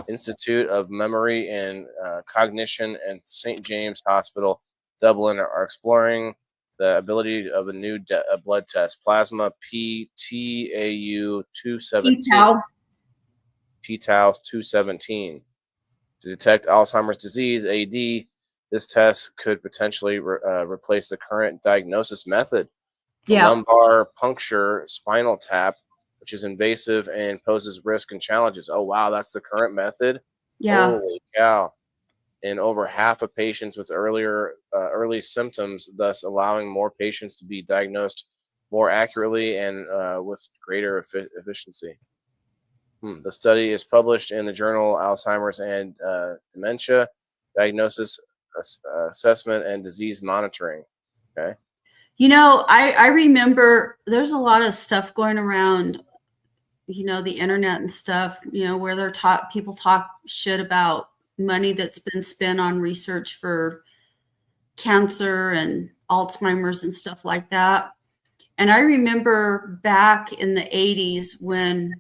Institute of Memory and Cognition, and St. James Hospital, Dublin, are exploring the ability of a new blood test, plasma PTAU 217, p-tau 217, to detect Alzheimer's disease, AD. This test could potentially replace the current diagnosis method, the lumbar puncture spinal tap, which is invasive and poses risk and challenges. Oh, wow, that's the current method? Yeah. Holy cow. In over half of patients with early symptoms, thus allowing more patients to be diagnosed more accurately and with greater efficiency. The study is published in the journal Alzheimer's and Dementia Diagnosis, Assessment, and Disease Monitoring. Okay. You know, I remember there's a lot of stuff going around, you know, the internet and stuff, you know, where people talk shit about money that's been spent on research for cancer and Alzheimer's and stuff like that. And I remember back in the 80s when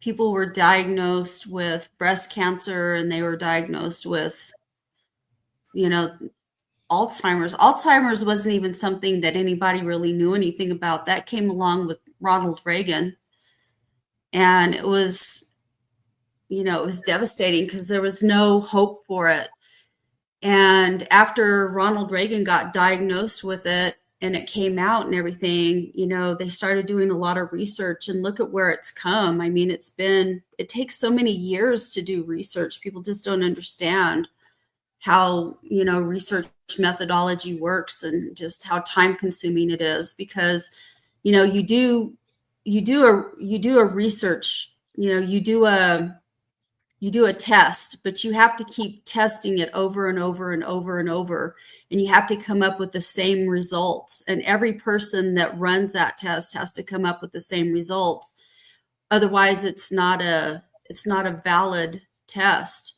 people were diagnosed with breast cancer and they were diagnosed with, you know, Alzheimer's. Alzheimer's wasn't even something that anybody really knew anything about. That came along with Ronald Reagan. And it was, you know, it was devastating because there was no hope for it. And after Ronald Reagan got diagnosed with it and it came out and everything, you know, they started doing a lot of research, and look at where it's come. I mean, it takes so many years to do research. People just don't understand how, you know, research methodology works and just how time consuming it is, because, you know, you do a research, you know, you do a test, but you have to keep testing it over and over and over and over, and you have to come up with the same results, and every person that runs that test has to come up with the same results. Otherwise it's not a valid test.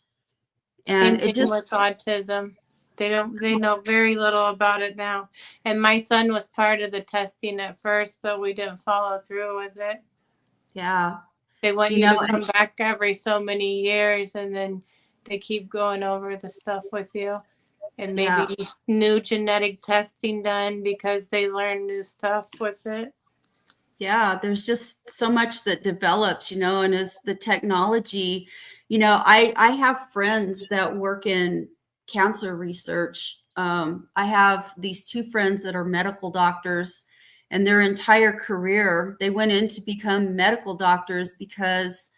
And same thing with autism. They know very little about it now. And my son was part of the testing at first, but we didn't follow through with it. Yeah. They want you to come back every so many years, and then they keep going over the stuff with you, and maybe new genetic testing done because they learn new stuff with it. Yeah, there's just so much that develops, you know, and as the technology, you know, I have friends that work in cancer research. I have these two friends that are medical doctors, and their entire career, they went in to become medical doctors because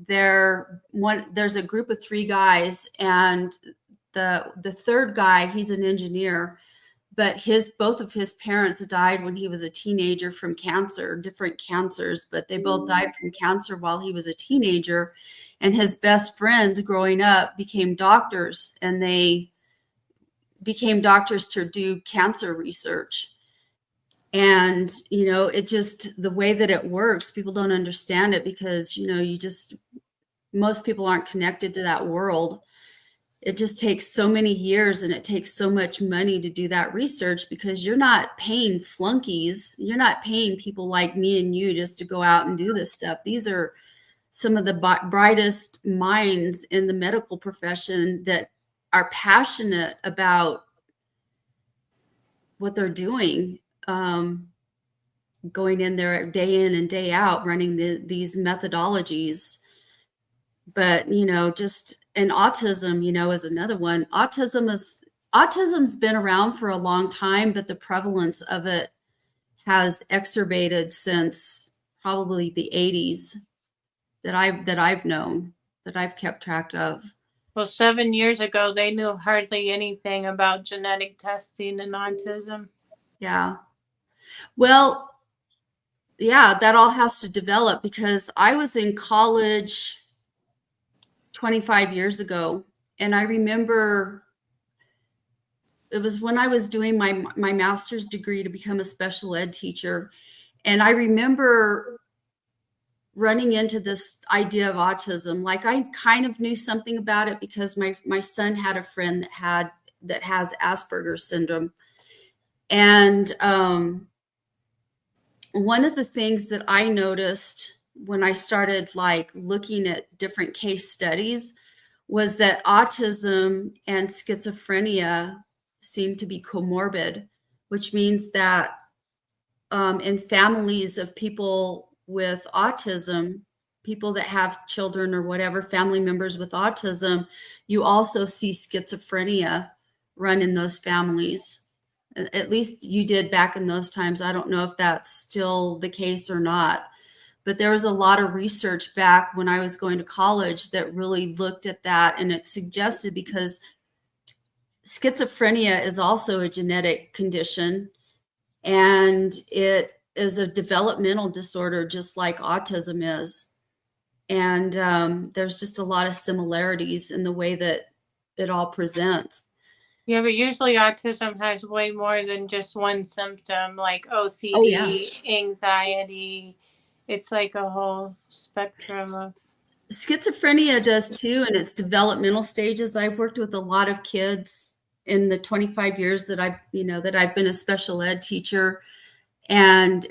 there's a group of three guys, and the third guy, he's an engineer, but both of his parents died when he was a teenager from cancer, different cancers, but they both died from cancer while he was a teenager. And his best friends growing up became doctors, and they became doctors to do cancer research. And, you know, it just, the way that it works, people don't understand it because, you know, most people aren't connected to that world. It just takes so many years, and it takes so much money to do that research, because you're not paying flunkies. You're not paying people like me and you just to go out and do this stuff. These are some of the brightest minds in the medical profession that are passionate about what they're doing, going in there day in and day out, running these methodologies. But, you know, and autism, you know, is another one. Autism's been around for a long time, but the prevalence of it has exacerbated since probably the 80s that I've known, that I've kept track of. Well, 7 years ago, they knew hardly anything about genetic testing and autism. Yeah. Well, yeah, that all has to develop, because I was in college 25 years ago, and I remember it was when I was doing my master's degree to become a special ed teacher. And I remember running into this idea of autism. Like, I kind of knew something about it because my son had a friend that has Asperger's syndrome. And one of the things that I noticed when I started like looking at different case studies was that autism and schizophrenia seem to be comorbid, which means that in families of people with autism, people that have children or whatever, family members with autism, you also see schizophrenia run in those families. At least you did back in those times. I don't know if that's still the case or not, but there was a lot of research back when I was going to college that really looked at that, and it suggested, because schizophrenia is also a genetic condition, and it is a developmental disorder just like autism is. And there's just a lot of similarities in the way that it all presents. Yeah, but usually autism has way more than just one symptom, like OCD, Oh, yeah. anxiety. It's like a whole spectrum of. Schizophrenia does too, in its developmental stages. I've worked with a lot of kids in the 25 years that I've been a special ed teacher, and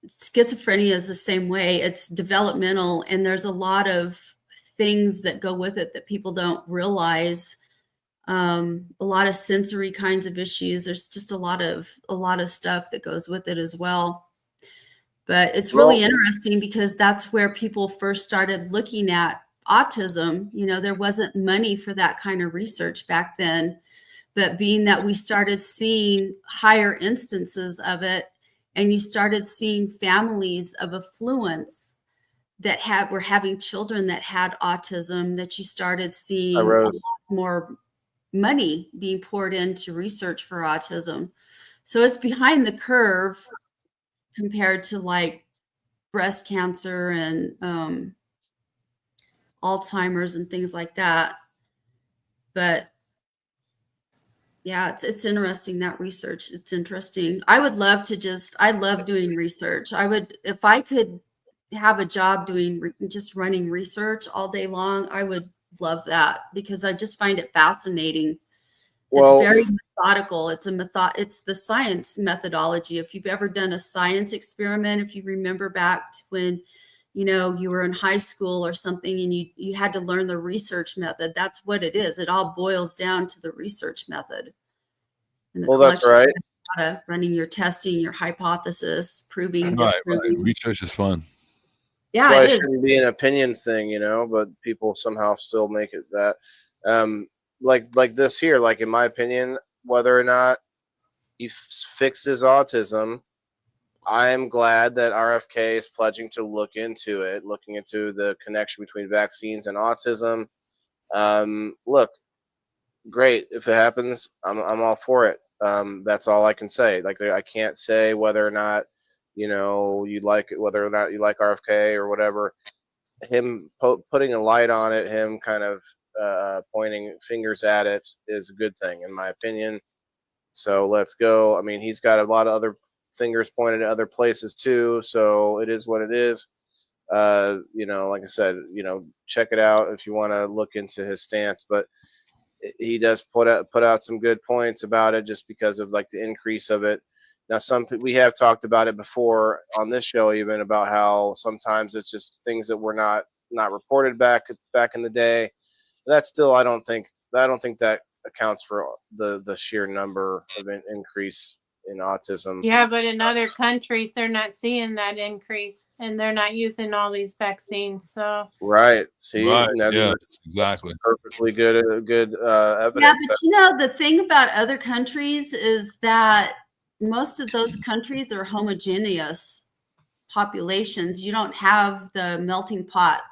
schizophrenia is the same way. It's developmental, and there's a lot of things that go with it that people don't realize. A lot of sensory kinds of issues. There's just a lot of stuff that goes with it as well. But it's really interesting because that's where people first started looking at autism. There wasn't money for that kind of research back then, but being that we started seeing higher instances of it, and you started seeing families of affluence that were having children that had autism, that you started seeing a lot more money being poured into research for autism. So it's behind the curve compared to like breast cancer and Alzheimer's and things like that. But yeah, it's interesting, that research. It's interesting. I love doing research. If I could have a job doing just running research all day long, I would love that, because I just find it fascinating. It's very methodical. It's the science methodology. If you've ever done a science experiment, if you remember back to when, you were in high school or something, and you had to learn the research method, that's what it is. It all boils down to the research method. And that's right. Data, running your testing, your hypothesis, proving, disproving. Right. Research is fun. Yeah, that's why it shouldn't be an opinion thing, but people somehow still make it that. Like this here, like in my opinion, whether or not he fixes autism, I'm glad that RFK is pledging to looking into the connection between vaccines and autism. Look, great. If it happens, I'm all for it. That's all I can say. Like, I can't say whether or not, whether or not you like RFK or whatever. Him putting a light on it, him kind of pointing fingers at it, is a good thing, in my opinion. So let's go. I mean, he's got a lot of other fingers pointed at other places too. So it is what it is. Like I said, check it out if you want to look into his stance. But he does put out some good points about it, just because of like the increase of it. Now, we have talked about it before on this show, even about how sometimes it's just things that were not reported back in the day. That's still, I don't think that accounts for the sheer number of an increase in autism. Yeah, but in other countries, they're not seeing that increase, and they're not using all these vaccines. So right, see, right. Yeah, exactly. Perfectly good evidence. Yeah, but the thing about other countries is that most of those countries are homogeneous populations. You don't have the melting pot.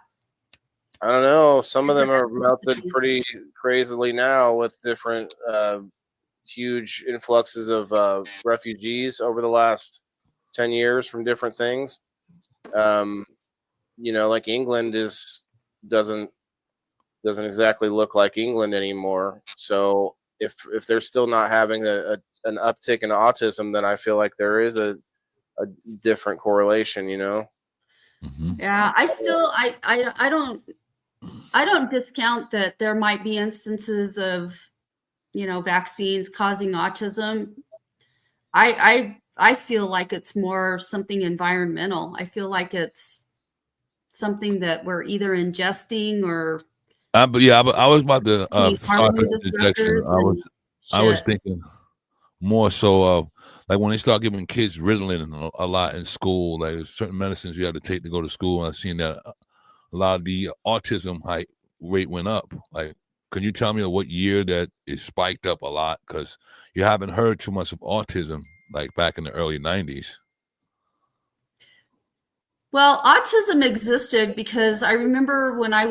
I don't know. Some of them are melted pretty crazily now with different huge influxes of refugees over the last 10 years from different things. Like England doesn't exactly look like England anymore. So if they're still not having an uptick in autism, then I feel like there is a different correlation, Yeah, I don't discount that there might be instances of, vaccines causing autism. I feel like it's more something environmental. I feel like it's something that we're either ingesting or But yeah, I was about to being sorry for hormone the interjection. disruptors and I was shit. thinking more so of like when they start giving kids Ritalin a lot in school, like there's certain medicines you have to take to go to school. And I've seen that a lot of the autism rate went up. Like, can you tell me what year that it spiked up a lot? Because you haven't heard too much of autism like back in the early 90s. Well, autism existed because I remember when I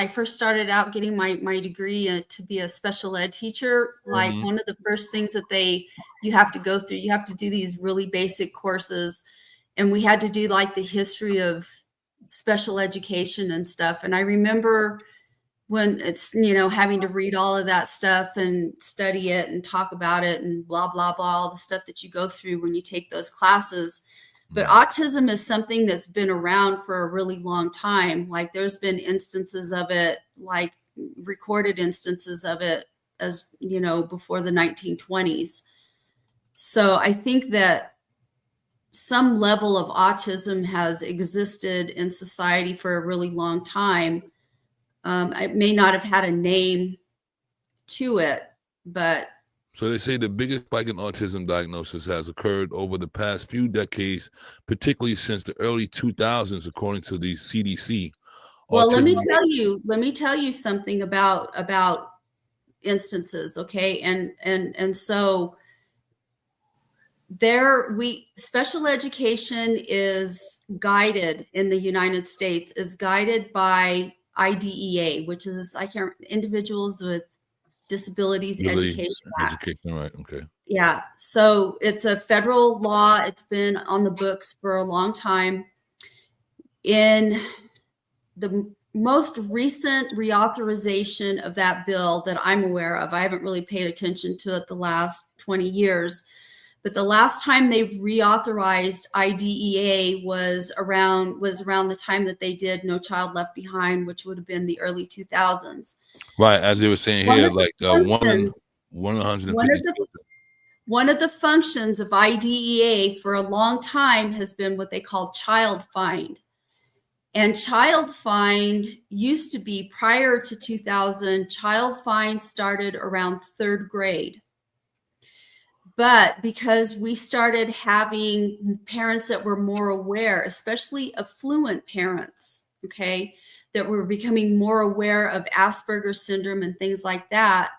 first started out getting my degree to be a special ed teacher, like one of the first things that you have to go through, you have to do these really basic courses, and we had to do like the history of special education and stuff. And I remember when it's, having to read all of that stuff and study it and talk about it and blah, blah, blah, all the stuff that you go through when you take those classes. But autism is something that's been around for a really long time. Like there's been instances of it, like recorded instances of it as, before the 1920s. So I think that some level of autism has existed in society for a really long time. It may not have had a name to it, but so they say the biggest spike in autism diagnosis has occurred over the past few decades, particularly since the early 2000s, according to the CDC. Well, let me tell you something about instances, okay? And so special education is guided in the United States, is guided by IDEA, which is Individuals with Disabilities Education Act. Right, okay. Yeah, so it's a federal law. It's been on the books for a long time. In the most recent reauthorization of that bill that I'm aware of, I haven't really paid attention to it the last 20 years, but the last time they reauthorized IDEA was around the time that they did No Child Left Behind, which would have been the early 2000s. Right, as they were saying here, like one of the functions of IDEA for a long time has been what they call child find. And child find used to be, prior to 2000, child find started around 3rd grade. But because we started having parents that were more aware, especially affluent parents, okay, that were becoming more aware of Asperger's syndrome and things like that,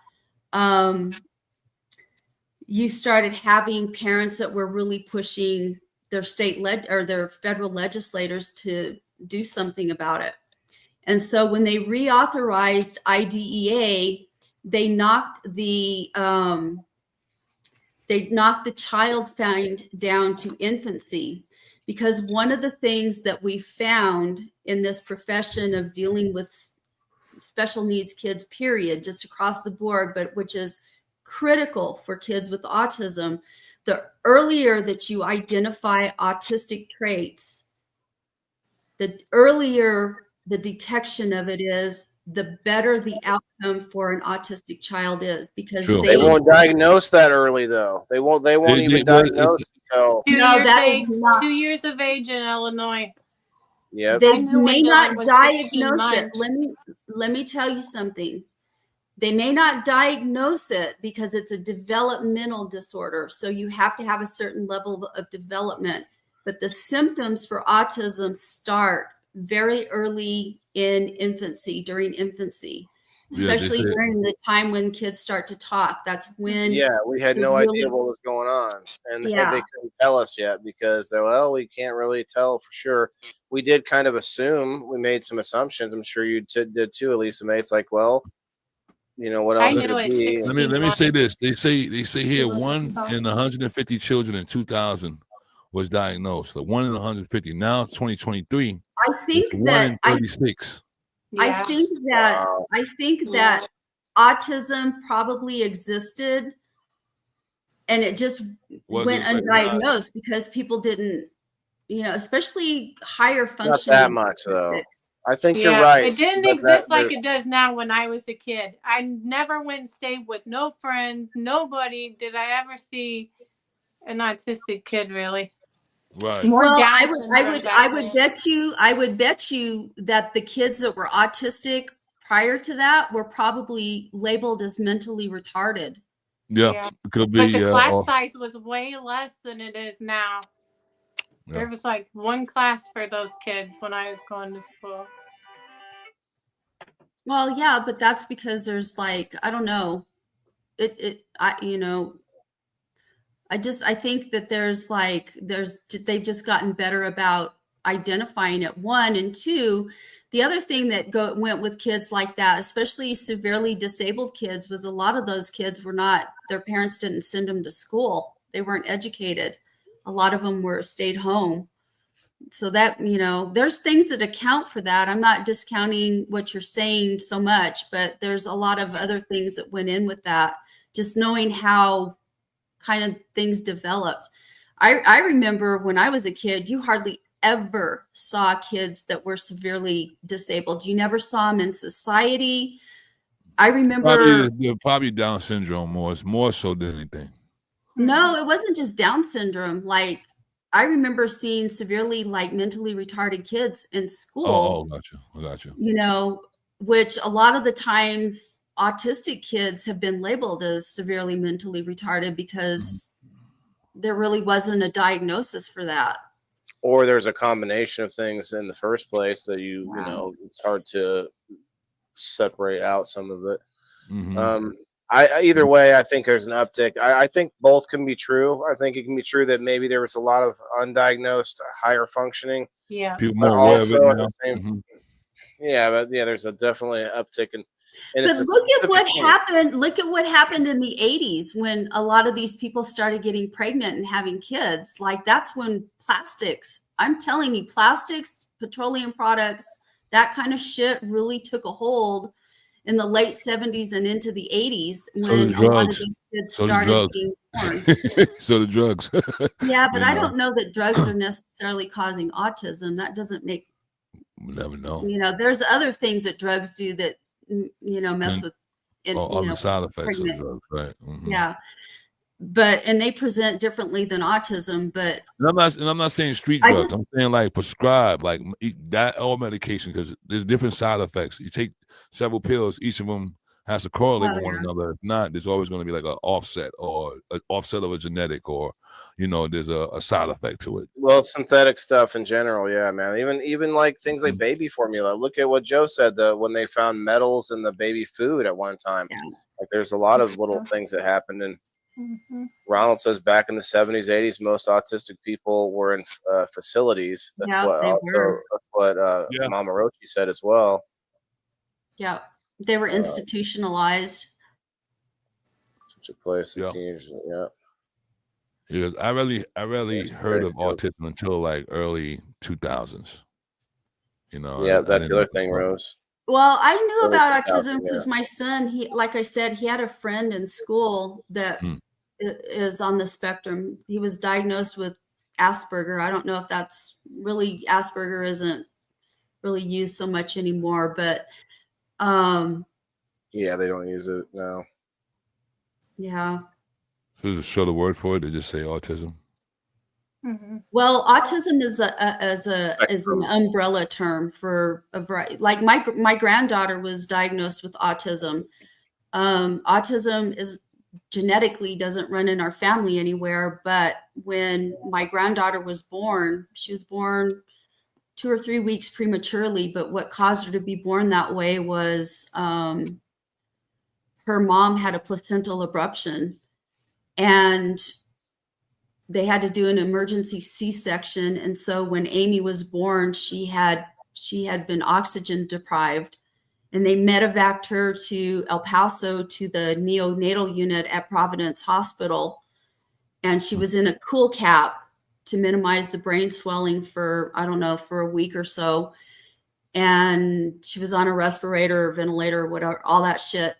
you started having parents that were really pushing their their federal legislators to do something about it. And so when they reauthorized IDEA, they knocked the child find down to infancy, because one of the things that we found in this profession of dealing with special needs kids, period, just across the board, but which is critical for kids with autism, the earlier that you identify autistic traits, the earlier the detection of it is, the better the outcome for an autistic child is, because they won't diagnose that early, though. They won't even diagnose until 2 years of age in Illinois. Yeah, they may not diagnose it. Let me tell you something. They may not diagnose it because it's a developmental disorder. So you have to have a certain level of development. But the symptoms for autism start very early in infancy, during infancy, especially during the time when kids start to talk. That's when. Yeah, we had no idea what was going on. And they couldn't tell us yet because we can't really tell for sure. We did kind of assume. We made some assumptions. I'm sure you did too, Elisa May. It's like, well, what else could it be? Let me say this. They say here 1 in 150 children in 2000 was diagnosed. So 1 in 150. Now 2023. I think that 36. I think that autism probably existed, and it just went undiagnosed because people didn't especially higher Not functioning. that much though. I think you're Yeah, right. it didn't but exist that- like it does now when I was a kid. I never went and stayed with no friends, nobody. Did I ever see an autistic kid really? Right. More Well, Down I would, I syndrome would, back I would then. bet you that the kids that were autistic prior to that were probably labeled as mentally retarded. Yeah, Yeah. it could But be. the class size was way less than it is now. Yeah. There was like one class for those kids when I was going to school. Well, yeah, but that's because there's like, I don't know. I think that they've just gotten better about identifying it, one, and two, the other thing that went with kids like that, especially severely disabled kids, was a lot of those kids their parents didn't send them to school. They weren't educated. A lot of them stayed home. So that, there's things that account for that. I'm not discounting what you're saying so much, but there's a lot of other things that went in with that. Just knowing how kind of things developed. I remember when I was a kid, you hardly ever saw kids that were severely disabled. You never saw them in society. I remember probably Down syndrome more so than anything. No, it wasn't just Down syndrome. Like, I remember seeing severely mentally retarded kids in school. I got you. Which a lot of the times autistic kids have been labeled as severely mentally retarded because there really wasn't a diagnosis for that. Or there's a combination of things in the first place that it's hard to separate out some of it. Mm-hmm. Either way, I think there's an uptick. I think both can be true. I think it can be true that maybe there was a lot of undiagnosed, higher functioning. Yeah. People more aware of it now. There's definitely an uptick in. But look at what happened. Look at what happened in the 80s when a lot of these people started getting pregnant and having kids. Like, that's when I'm telling you, plastics, petroleum products, that kind of shit really took a hold in the late 70s and into the 80s when a lot of these kids started being born. So the drugs. Yeah, but I don't know that drugs are necessarily causing autism. That doesn't make. We'll never know. There's other things that drugs do that mess with. Other side effects of drugs, right? Mm-hmm. Yeah, and they present differently than autism. But I'm not saying street drugs. I'm saying like prescribed, like that or medication, because there's different side effects. You take several pills, each of them has to correlate with one another. If not, there's always going to be like an offset of a genetic, or there's a side effect to it. Well, synthetic stuff in general, yeah, man. Even like things like baby formula. Look at what Joe said when they found metals in the baby food at one time. Yeah. Like, there's a lot of little things that happened. And Ronald says back in the 70s, 80s, most autistic people were in facilities. That's what Mama Rochi said as well. Yeah, they were institutionalized. Took place in teenagers. Yeah. Because I really heard of autism until like early 2000s. Yeah, that's the other thing, Rose. Well, I knew about autism because my son, like I said, he had a friend in school that is on the spectrum. He was diagnosed with Asperger. I don't know if that's really, Asperger isn't really used so much anymore, but yeah, they don't use it now. Yeah. So there's a shorter word for it. They just say autism. Mm-hmm. Well, autism is an umbrella term for a variety. Like my granddaughter was diagnosed with autism. Autism is genetically doesn't run in our family anywhere, but when my granddaughter was born, she was born 2 or 3 weeks prematurely. But what caused her to be born that way was her mom had a placental abruption, and they had to do an emergency C-section. And so when Amy was born, she had been oxygen deprived, and they medevaced her to El Paso to the neonatal unit at Providence Hospital. And she was in a cool cap to minimize the brain swelling for a week or so. And she was on a respirator or ventilator or whatever, all that shit.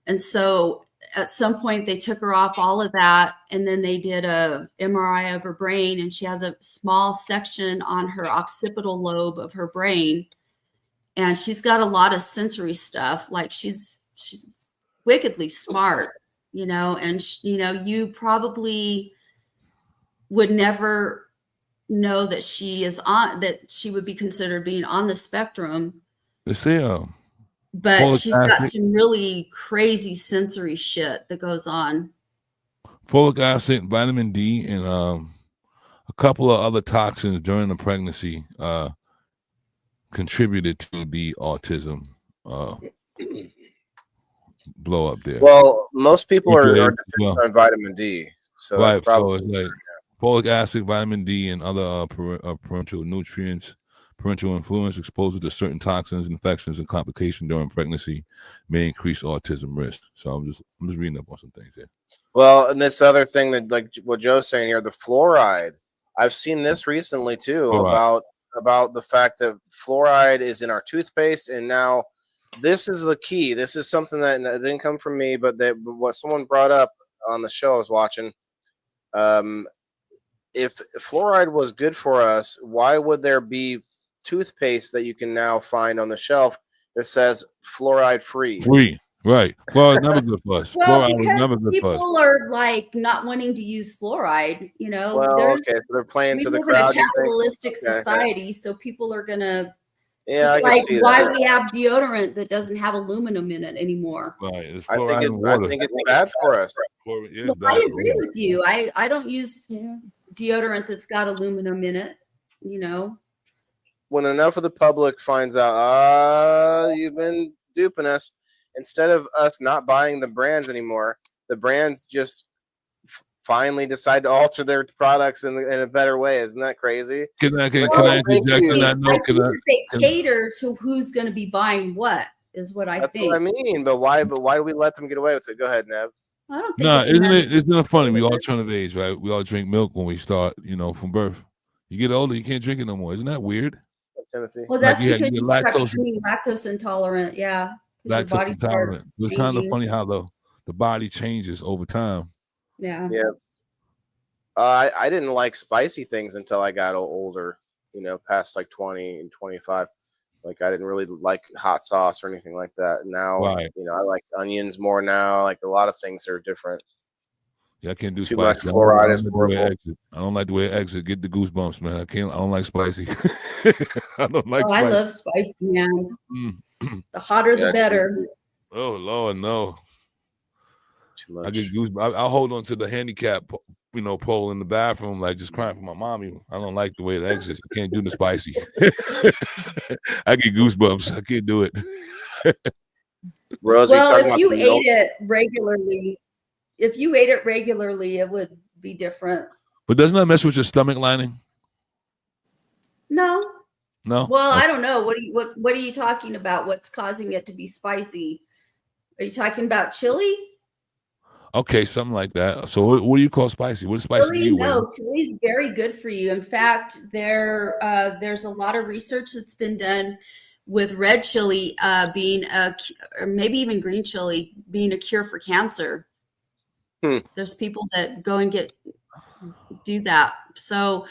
And so at some point they took her off all of that, and then they did a MRI of her brain, and she has a small section on her occipital lobe of her brain, and she's got a lot of sensory stuff. Like she's wickedly smart, you know, and you probably would never know that she would be considered being on the spectrum. They say but she's got some really crazy sensory shit that goes on. Folic acid, vitamin D, and a couple of other toxins during the pregnancy contributed to the autism blow up there. Well, most people are deficient on vitamin D, so right. That's probably so it's like folic acid, vitamin D, and other parental nutrients. Parental influence, exposure to certain toxins, infections, and complications during pregnancy may increase autism risk. So I'm just reading up on some things here. Well, and this other thing that, like what Joe's saying here, the fluoride. I've seen this recently too about the fact that fluoride is in our toothpaste, and now this is the key. This is something that didn't come from me, but what someone brought up on the show I was watching. If fluoride was good for us, why would there be toothpaste that you can now find on the shelf that says fluoride free? Right. Fluoride never good for us. Well, fluoride because never good people are like not wanting to use fluoride, you know. Well, okay, so they're playing to the crowd. We live in a capitalistic society, so people are gonna. Yeah, just like why we have deodorant that doesn't have aluminum in it anymore. Right. I think it's bad for us. I agree with you. I don't use deodorant that's got aluminum in it, you know. When enough of the public finds out, you've been duping us, instead of us not buying the brands anymore, the brands just finally decide to alter their products in a better way. Isn't that crazy? Can I interject on that note? I think they cater to who's going to be buying what is what I think. That's what I mean. But why do we let them get away with it? Go ahead, Nev. I don't think isn't it funny? We all turn of age, right? We all drink milk when we start, from birth. You get older, you can't drink it no more. Isn't that weird? Timothy. Well, that's because you start becoming lactose intolerant. Yeah. Lactose intolerant. It's kind of funny how the body changes over time. Yeah. Yeah. I didn't like spicy things until I got older, past like 20 and 25. Like I didn't really like hot sauce or anything like that. Now, I like onions more now. Like a lot of things are different. Yeah, I can't do too spicy. much fluoride is horrible. I don't like the way it exits. Get the goosebumps, man. I don't like spicy. I don't like spicy. I love spicy, man. The hotter, the better. Oh, Lord, no. Too much. I get goosebumps. I'll hold on to the handicap, pole in the bathroom, like just crying for my mommy. I don't like the way it exits. I can't do the spicy. I get goosebumps. I can't do it. Rose, well, if you ate it regularly, it would be different. But doesn't that mess with your stomach lining? No. No. Well, I don't know. What are you talking about? What's causing it to be spicy? Are you talking about chili? Okay, something like that. So what do you call spicy? What is spicy to you? No, chili is very good for you. In fact, there's a lot of research that's been done with red chili being or maybe even green chili being a cure for cancer. There's people that go and do that. So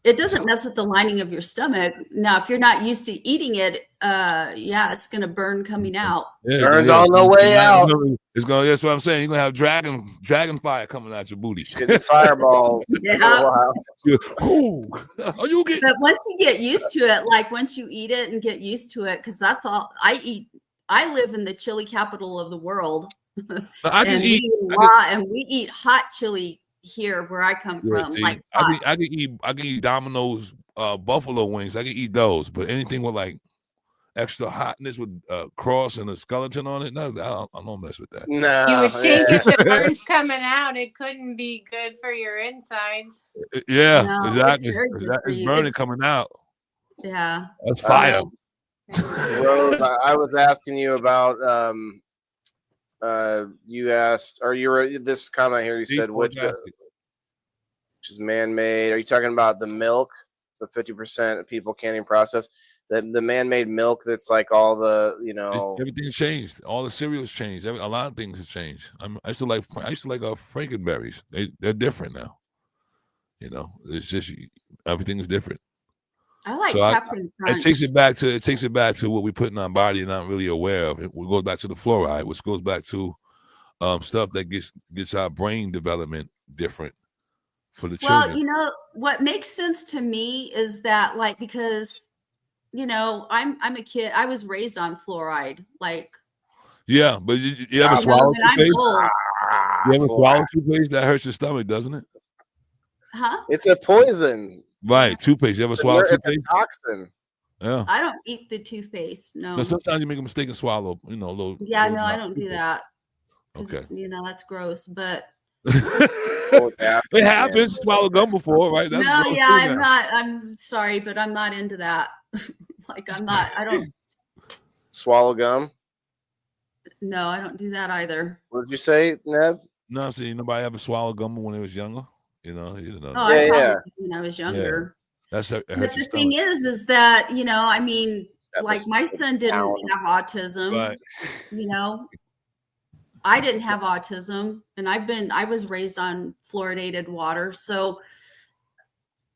it doesn't mess with the lining of your stomach. Now, if you're not used to eating it, it's going to burn coming out. Burns on the way out. It's going. That's what I'm saying. You're going to have dragon fire coming out your booty. Fireballs. Yeah. Wow. Are you getting? But once you get used to it, like once you eat it and get used to it, because that's all I eat. I live in the chili capital of the world. And we eat hot chili here where I come from. See, like I can eat Domino's buffalo wings. I can eat those, but anything with like extra hotness with cross and a skeleton on it, no, I don't mess with that. No, you would think if the burn's coming out, it couldn't be good for your insides. Yeah, No, exactly. It's burning coming out. Yeah, that's fire. Rose, I was asking you about you asked, or you were this comment here. You said which is man-made. Are you talking about the milk? The 50% of people can't even process. the man-made milk that's like all the, you know, everything changed. All the cereals changed. A lot of things have changed. I used to like Frankenberries. They're different now. You know, it's just everything is different. I like So Captain Crunch. it takes it back to what we put in our body and not really aware of. It goes back to the fluoride, which goes back to stuff that gets our brain development different for the children. Well, you know, what makes sense to me is that, like, because, you know, I'm a kid. I was raised on fluoride. Like, yeah, but you ever swallow toothpaste? You ever swallow toothpaste? That hurts your stomach, doesn't it? Huh? It's a poison. Right, toothpaste. You ever swallow toothpaste? It's a toxin. Yeah. I don't eat the toothpaste. No. No, sometimes you make a mistake and swallow, you know, little. Yeah, no, I don't do that. Okay. You know, that's gross, but it happens. Swallow gum before, right? That's no, yeah, I'm sorry, but I'm not into that. Like, I don't swallow gum. No, I don't do that either. What did you say, Neb? No, see, nobody ever swallowed gum when they was younger. You know, you didn't know. Oh, I probably did when I was younger. Yeah. But the thing is that, you know, I mean, like, my son didn't have autism. Right. You know, I didn't have autism, and I was raised on fluoridated water, so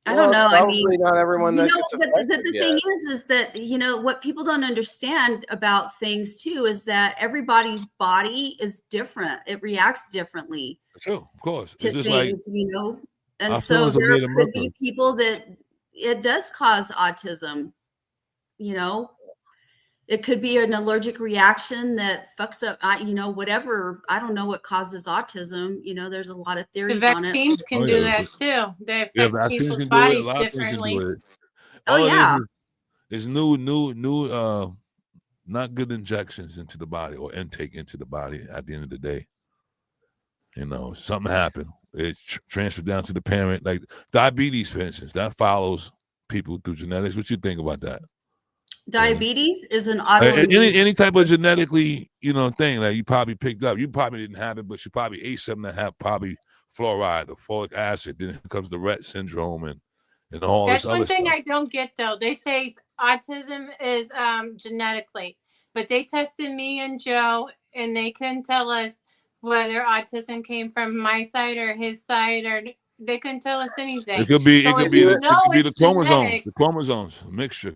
I don't know. I mean, not everyone that gets affected but the thing is that, you know, what people don't understand about things too is that everybody's body is different. It reacts differently. Sure, of course. To it's just things, like, you know, and so there could be people that it does cause autism. You know, it could be an allergic reaction that fucks up, you know, whatever. I don't know what causes autism. You know, there's a lot of theories on it. Vaccines can do that too. They affect people's bodies differently. Oh yeah. It's new, not good injections into the body or intake into the body at the end of the day. You know, something happened. It transferred down to the parent, like diabetes, for instance, that follows people through genetics. What you think about that? Diabetes is an autoimmune. Any type of genetically, you know, thing that you probably picked up. You probably didn't have it, but you probably ate something that had probably fluoride or folic acid. Then it comes the Rett syndrome and all That's this other one thing stuff. I don't get though. They say autism is genetically, but they tested me and Joe, and they couldn't tell us whether autism came from my side or his side, or they couldn't tell us anything. It could be the chromosomes, the chromosomes mixture.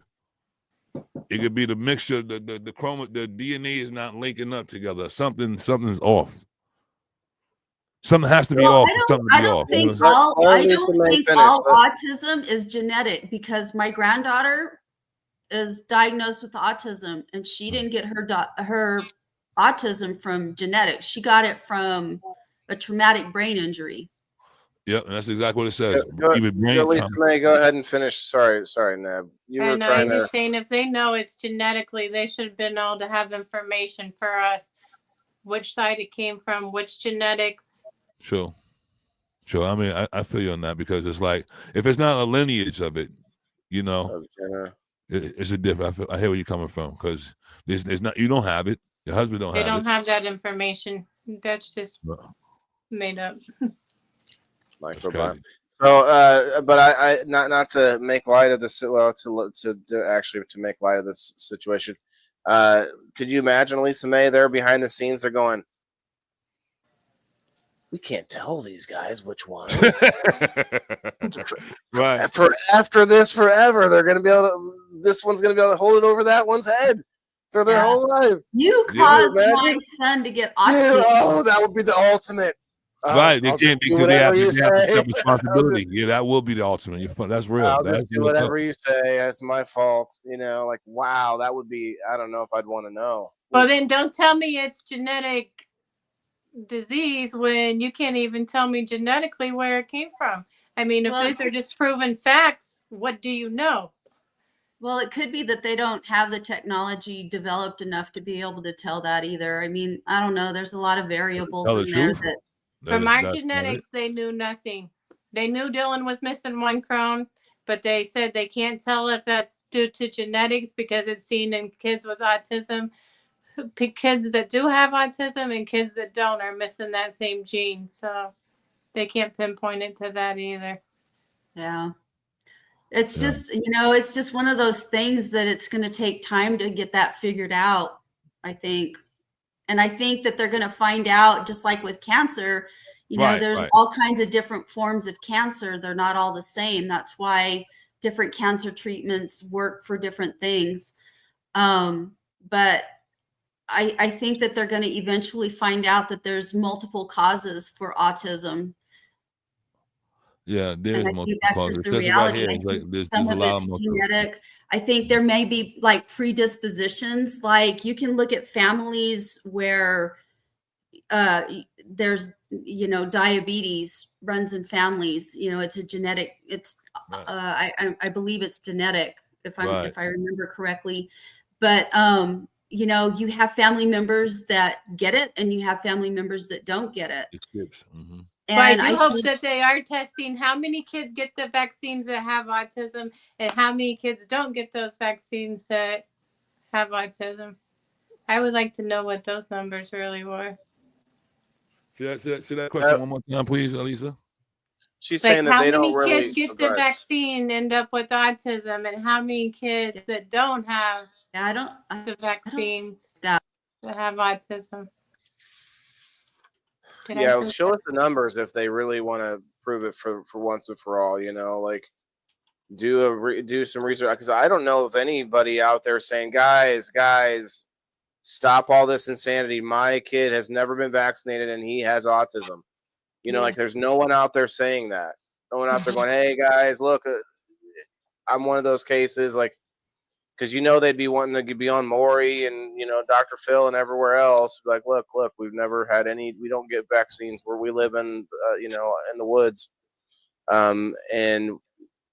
It could be the mixture. The DNA is not linking up together. Something's off. Something has to be off. I don't think all autism is genetic, because my granddaughter is diagnosed with autism, and she didn't get her autism from genetics. She got it from a traumatic brain injury. Yep, and that's exactly what it says. Go ahead and finish. Sorry, Neb. You were trying to saying if they know it's genetically, they should have been able to have information for us, which side it came from, which genetics. Sure. I mean, I feel you on that, because it's like, if it's not a lineage of it, you know, it's a different. I hear where you're coming from, because there's not. You don't have it. Your husband don't have it. They don't have that information. That's just made up. Microbiome. So, but I not to make light of this. Well, to make light of this situation. Could you imagine, Lisa May? They're behind the scenes. They're going, we can't tell these guys which one. Right. After this, forever, they're going to be able to. This one's going to be able to hold it over that one's head for their whole life. You caused my son to get autism. Oh, that would be the ultimate. Right, they can't, because they have to have responsibility. Yeah, that will be the ultimate. That's real. I'll just do whatever you say. That's my fault. You know, like, wow, that would be. I don't know if I'd want to know. Well, then don't tell me it's genetic disease when you can't even tell me genetically where it came from. I mean, if these are just proven facts, what do you know? Well, it could be that they don't have the technology developed enough to be able to tell that either. I mean, I don't know. There's a lot of variables in there that. From our genetics, they knew nothing. They knew Dylan was missing one chrome, but they said they can't tell if that's due to genetics because it's seen in kids with autism. Kids that do have autism and kids that don't are missing that same gene. So they can't pinpoint it to that either. Yeah. It's just, it's just one of those things that it's going to take time to get that figured out, I think. And I think that they're going to find out, just like with cancer, there's all kinds of different forms of cancer. They're not all the same. That's why different cancer treatments work for different things. But I think that they're going to eventually find out that there's multiple causes for autism. Yeah, there's multiple that's causes. just the reality. Right here, There's a some of lot it's of genetic. I think there may be like predispositions. Like you can look at families where there's diabetes runs in families. It's a genetic. It's I believe it's genetic if I remember correctly. But you have family members that get it, and you have family members that don't get it. Mm-hmm. But I do hope that they are testing how many kids get the vaccines that have autism and how many kids don't get those vaccines that have autism. I would like to know what those numbers really were. See that question one more time, please, Elisa? She's saying that they don't really. How many kids get the vaccine end up with autism, and how many kids that don't have the vaccines that have autism? Show us the numbers if they really want to prove it for once and for all. Like do some research, because I don't know if anybody out there saying, guys, stop all this insanity. My kid has never been vaccinated and he has autism. Like there's no one out there saying that. No one out there going, hey guys, look, I'm one of those cases, like, because they'd be wanting to be on Maury and Dr. Phil and everywhere else. Like, look, we've never had any. We don't get vaccines where we live in, in the woods, and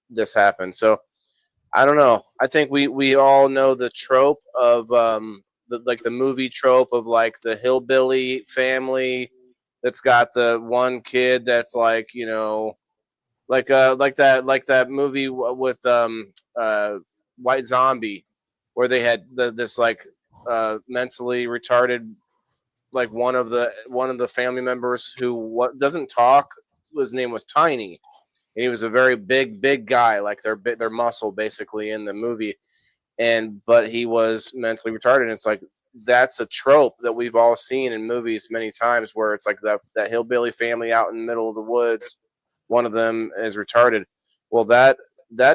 this happened. So I don't know. I think we all know the trope of the movie trope of like the hillbilly family that's got the one kid that's like like that movie with White Zombie, where they had this like mentally retarded, like one of the family members who doesn't talk. His name was Tiny, and he was a very big guy, like their muscle basically in the movie, but he was mentally retarded. And it's like that's a trope that we've all seen in movies many times, where it's like that hillbilly family out in the middle of the woods, one of them is retarded. Well, that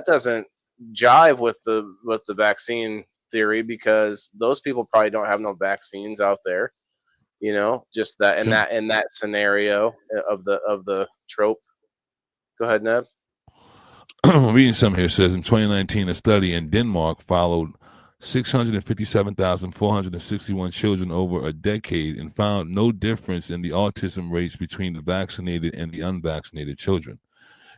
doesn't jive with the vaccine theory, because those people probably don't have no vaccines out there, just that in that scenario of the trope. Go ahead, Neb. I'm reading something here. It says in 2019, a study in Denmark followed 657,461 children over a decade and found no difference in the autism rates between the vaccinated and the unvaccinated children.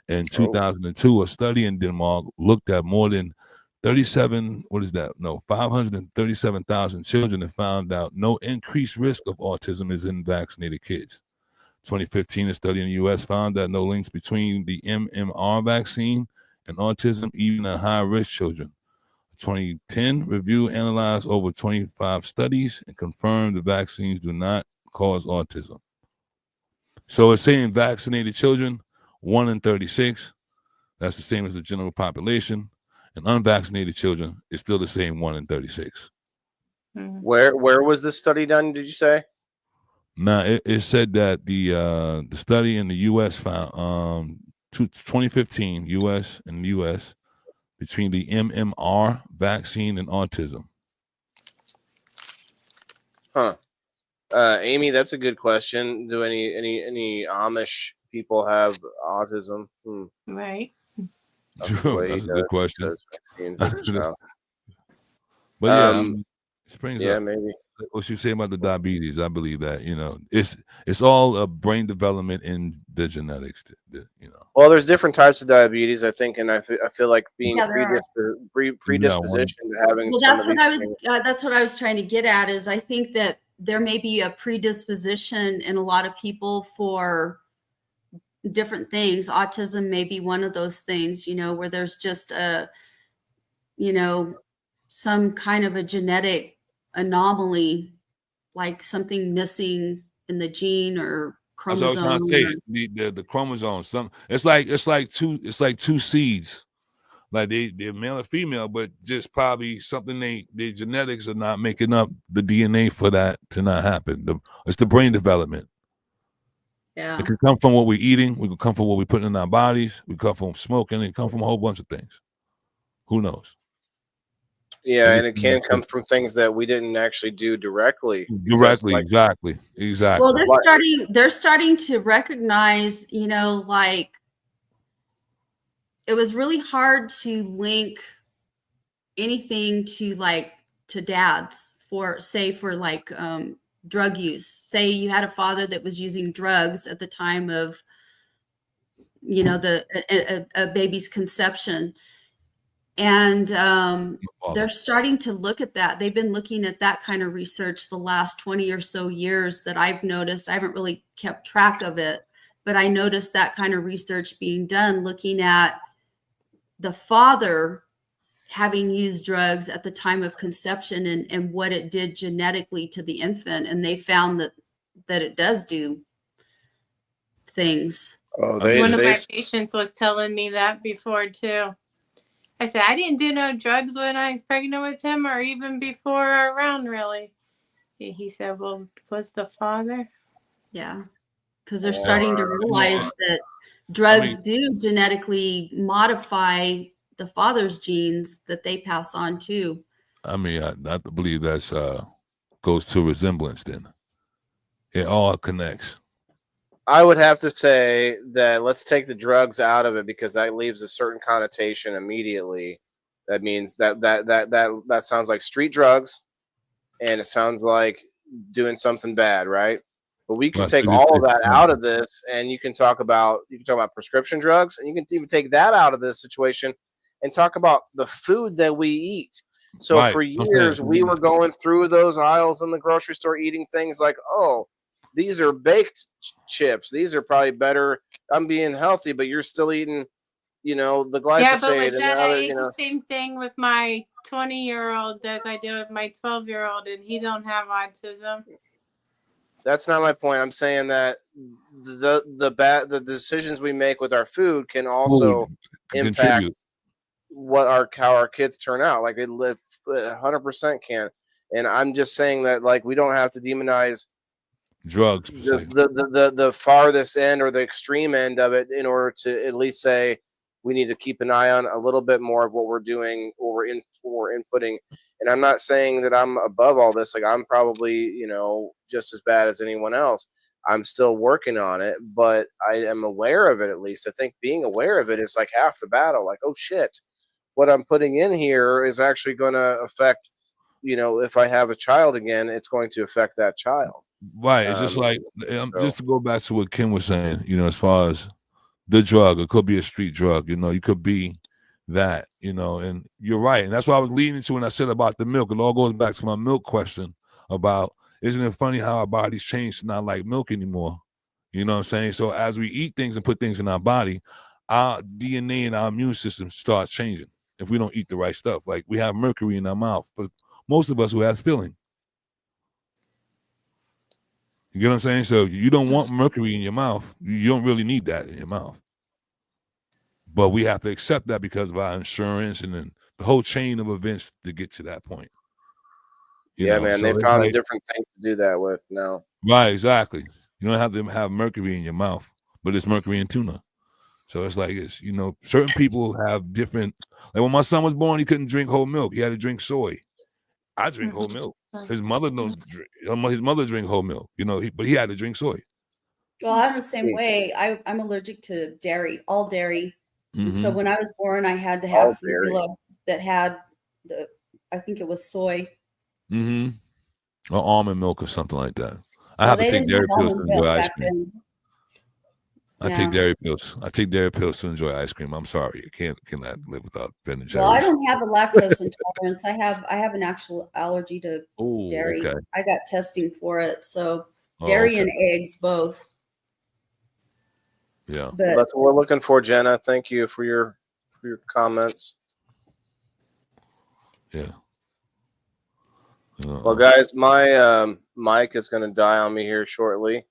In 2002, a study in Denmark looked at more than 537,000 children and found out no increased risk of autism is in vaccinated kids. 2015, a study in the U.S. found that no links between the MMR vaccine and autism, even in high-risk children. A 2010 review analyzed over 25 studies and confirmed the vaccines do not cause autism. So it's saying vaccinated children, 1 in 36, that's the same as the general population, and unvaccinated children is still the same, 1 in 36. Where was this study done, did you say? Now, it said that the study in the U.S. found 2015 U.S. between the MMR vaccine and autism. Huh. Amy, that's a good question. Do any Amish people have autism? Right. That's a good question. But yeah, maybe. What you say about the diabetes, I believe that it's all brain development in the genetics. Well, there's different types of diabetes, I think, and I feel like being predisposition to having. Well, that's what I was trying to get at. Is I think that there may be a predisposition in a lot of people for different things. Autism may be one of those things, where there's just some kind of a genetic anomaly, like something missing in the gene or chromosome. I was trying to say, the chromosome. It's like two seeds. like they're male and female, but just probably something their genetics are not making up the DNA for that to not happen. It's the brain development. Yeah. It can come from what we're eating. We can come from what we're putting in our bodies. We come from smoking. It come from a whole bunch of things. Who knows? Yeah, and it can come from things that we didn't actually do directly. Directly, exactly. Well, they're starting to recognize, you know, like it was really hard to link anything to dads for like drug use. Say you had a father that was using drugs at the time of, you know, a baby's conception. And they're starting to look at that. They've been looking at that kind of research the last 20 or so years that I've noticed. I haven't really kept track of it, but I noticed that kind of research being done, looking at the father having used drugs at the time of conception and what it did genetically to the infant. And they found that it does do things. Oh, one of my patients was telling me that before too. I said, I didn't do no drugs when I was pregnant with him or even before or around, really. He said, well, was the father? Yeah, because they're starting to realize that drugs do genetically modify the father's genes that they pass on too. I mean, I believe that's goes to resemblance then. It all connects. I would have to say that let's take the drugs out of it because that leaves a certain connotation immediately. That means that sounds like street drugs, and it sounds like doing something bad, right? But we can take all of that out of this, and you can talk about prescription drugs, and you can even take that out of this situation and talk about the food that we eat. So for years, we were going through those aisles in the grocery store eating things like, oh, these are baked chips. These are probably better. I'm being healthy, but you're still eating, you know, the glyphosate. Yeah, but with that, I ate the same thing with my 20-year-old as I do with my 12-year-old, and he don't have autism. That's not my point. I'm saying that the decisions we make with our food can also impact how our kids turn out. Like they live 100% can. And I'm just saying that like we don't have to demonize drugs, the farthest end or the extreme end of it in order to at least say we need to keep an eye on a little bit more of what we're doing or we're inputting. And I'm not saying that I'm above all this. Like I'm probably, you know, just as bad as anyone else. I'm still working on it, but I am aware of it at least. I think being aware of it is like half the battle. Like, oh shit, what I'm putting in here is actually going to affect, you know, if I have a child again, it's going to affect that child. Right. It's just like, just to go back to what Kim was saying, you know, as far as the drug, it could be a street drug, you know, you could be that, you know, and you're right. And that's what I was leading to when I said about the milk. It all goes back to my milk question about, isn't it funny how our bodies change to not like milk anymore? You know what I'm saying? So as we eat things and put things in our body, our DNA and our immune system starts changing if we don't eat the right stuff. Like we have mercury in our mouth, but most of us who have filling. You get what I'm saying? So you don't want mercury in your mouth. You don't really need that in your mouth. But we have to accept that because of our insurance and then the whole chain of events to get to that point. You know? Man, so they found different things to do that with now. Right, exactly. You don't have to have mercury in your mouth, but it's mercury in tuna. So it's like, it's, you know, certain people have different, like when my son was born, he couldn't drink whole milk. He had to drink soy. I drink whole milk. His mother don't drink, his mother drink whole milk, you know, but he had to drink soy. Well, I'm the same way. I'm allergic to dairy, all dairy. Mm-hmm. And so when I was born, I had to have formula that had I think it was soy. Mm-hmm. Or almond milk or something like that. I have to take dairy pills to enjoy ice cream. I take dairy pills. I take dairy pills to enjoy ice cream. I'm sorry, I cannot live without Ben and Jerry's. Well, I don't have a lactose intolerance. I have an actual allergy to dairy. Okay. I got testing for it, so dairy and eggs both. Yeah, well, that's what we're looking for, Jenna. Thank you for your comments. Yeah. Well, guys, my mic is going to die on me here shortly.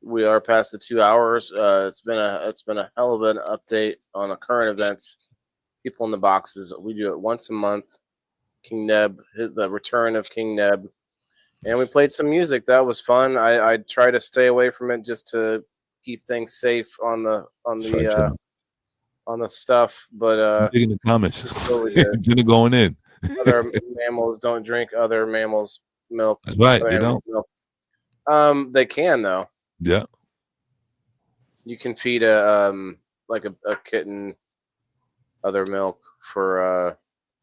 We are past the 2 hours. It's been a hell of an update on the current events people in the boxes. We do it once a month. King Neb, the return of King Neb, and we played some music. That was fun. I try to stay away from it just to keep things safe on the stuff. But in the comments, it's totally good. Jenna going in. Other mammals don't drink other mammals' milk. That's right. They don't. Milk. They can though. Yeah. You can feed a kitten other milk for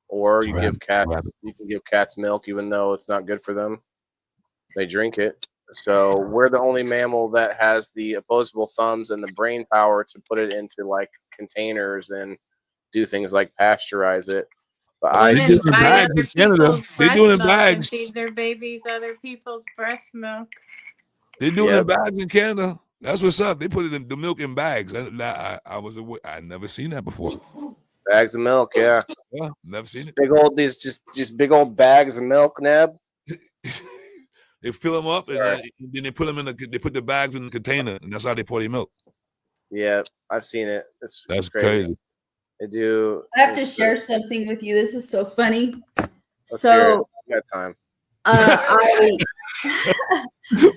or you give cats. You can give cats milk even though it's not good for them. They drink it. So we're the only mammal that has the opposable thumbs and the brain power to put it into like containers and do things like pasteurize it. But they do it in bags in Canada. They do it in bags. Feed their babies other people's breast milk. They do it in bags in Canada. That's what's up. They put it in the milk in bags. I never seen that before. Bags of milk, yeah. Yeah, never seen it. Big old just big old bags of milk, Neb. They fill them up and then they put them they put the bags in the container, and that's how they pour their milk. Yeah, I've seen it. That's crazy. They do. I have to share something with you. This is so funny. Let's hear it. I got time.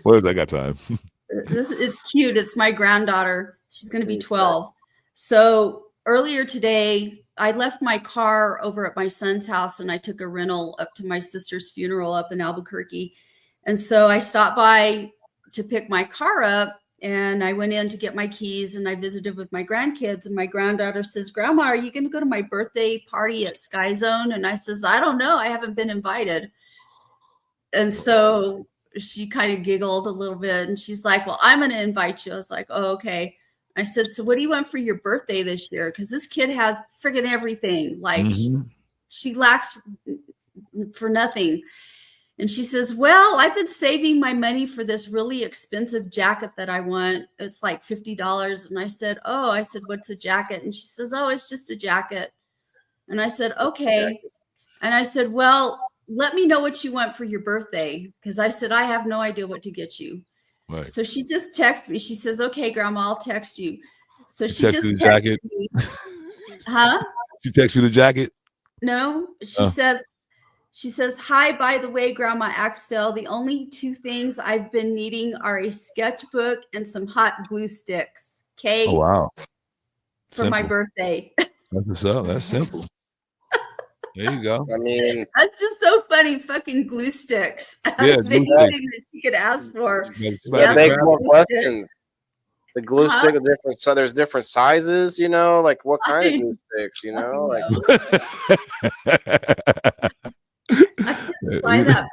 What? I got time. It's cute. It's my granddaughter. She's going to be 12. So earlier today, I left my car over at my son's house and I took a rental up to my sister's funeral up in Albuquerque. And so I stopped by to pick my car up and I went in to get my keys and I visited with my grandkids. And my granddaughter says, "Grandma, are you going to go to my birthday party at Sky Zone?" And I says, "I don't know. I haven't been invited." And so she kind of giggled a little bit and she's like, "Well, I'm going to invite you." I was like, "Oh, okay." I said, "So what do you want for your birthday this year?" Because this kid has friggin' everything. Like she lacks for nothing. And she says, "Well, I've been saving my money for this really expensive jacket that I want. It's like $50. And I said, "Oh," I said, "What's a jacket?" And she says, "Oh, it's just a jacket." And I said, "Okay." And I said, "Well, let me know what you want for your birthday." Because I said, "I have no idea what to get you." Right. So she just texted me. She says, "Okay, Grandma, I'll text you." So she just texted me. Huh? She texted you the jacket? No, she says, "Hi, by the way, Grandma Axtell, the only two things I've been needing are a sketchbook and some hot glue sticks." Okay. Oh, wow. For my birthday. That's what's up. That's simple. There you go. I mean, that's just so funny. Fucking glue sticks. Yeah, anything that you could ask for. That makes more questions. The glue stick are different. So there's different sizes, you know, like what kind of glue sticks, you know, like. I can't find that,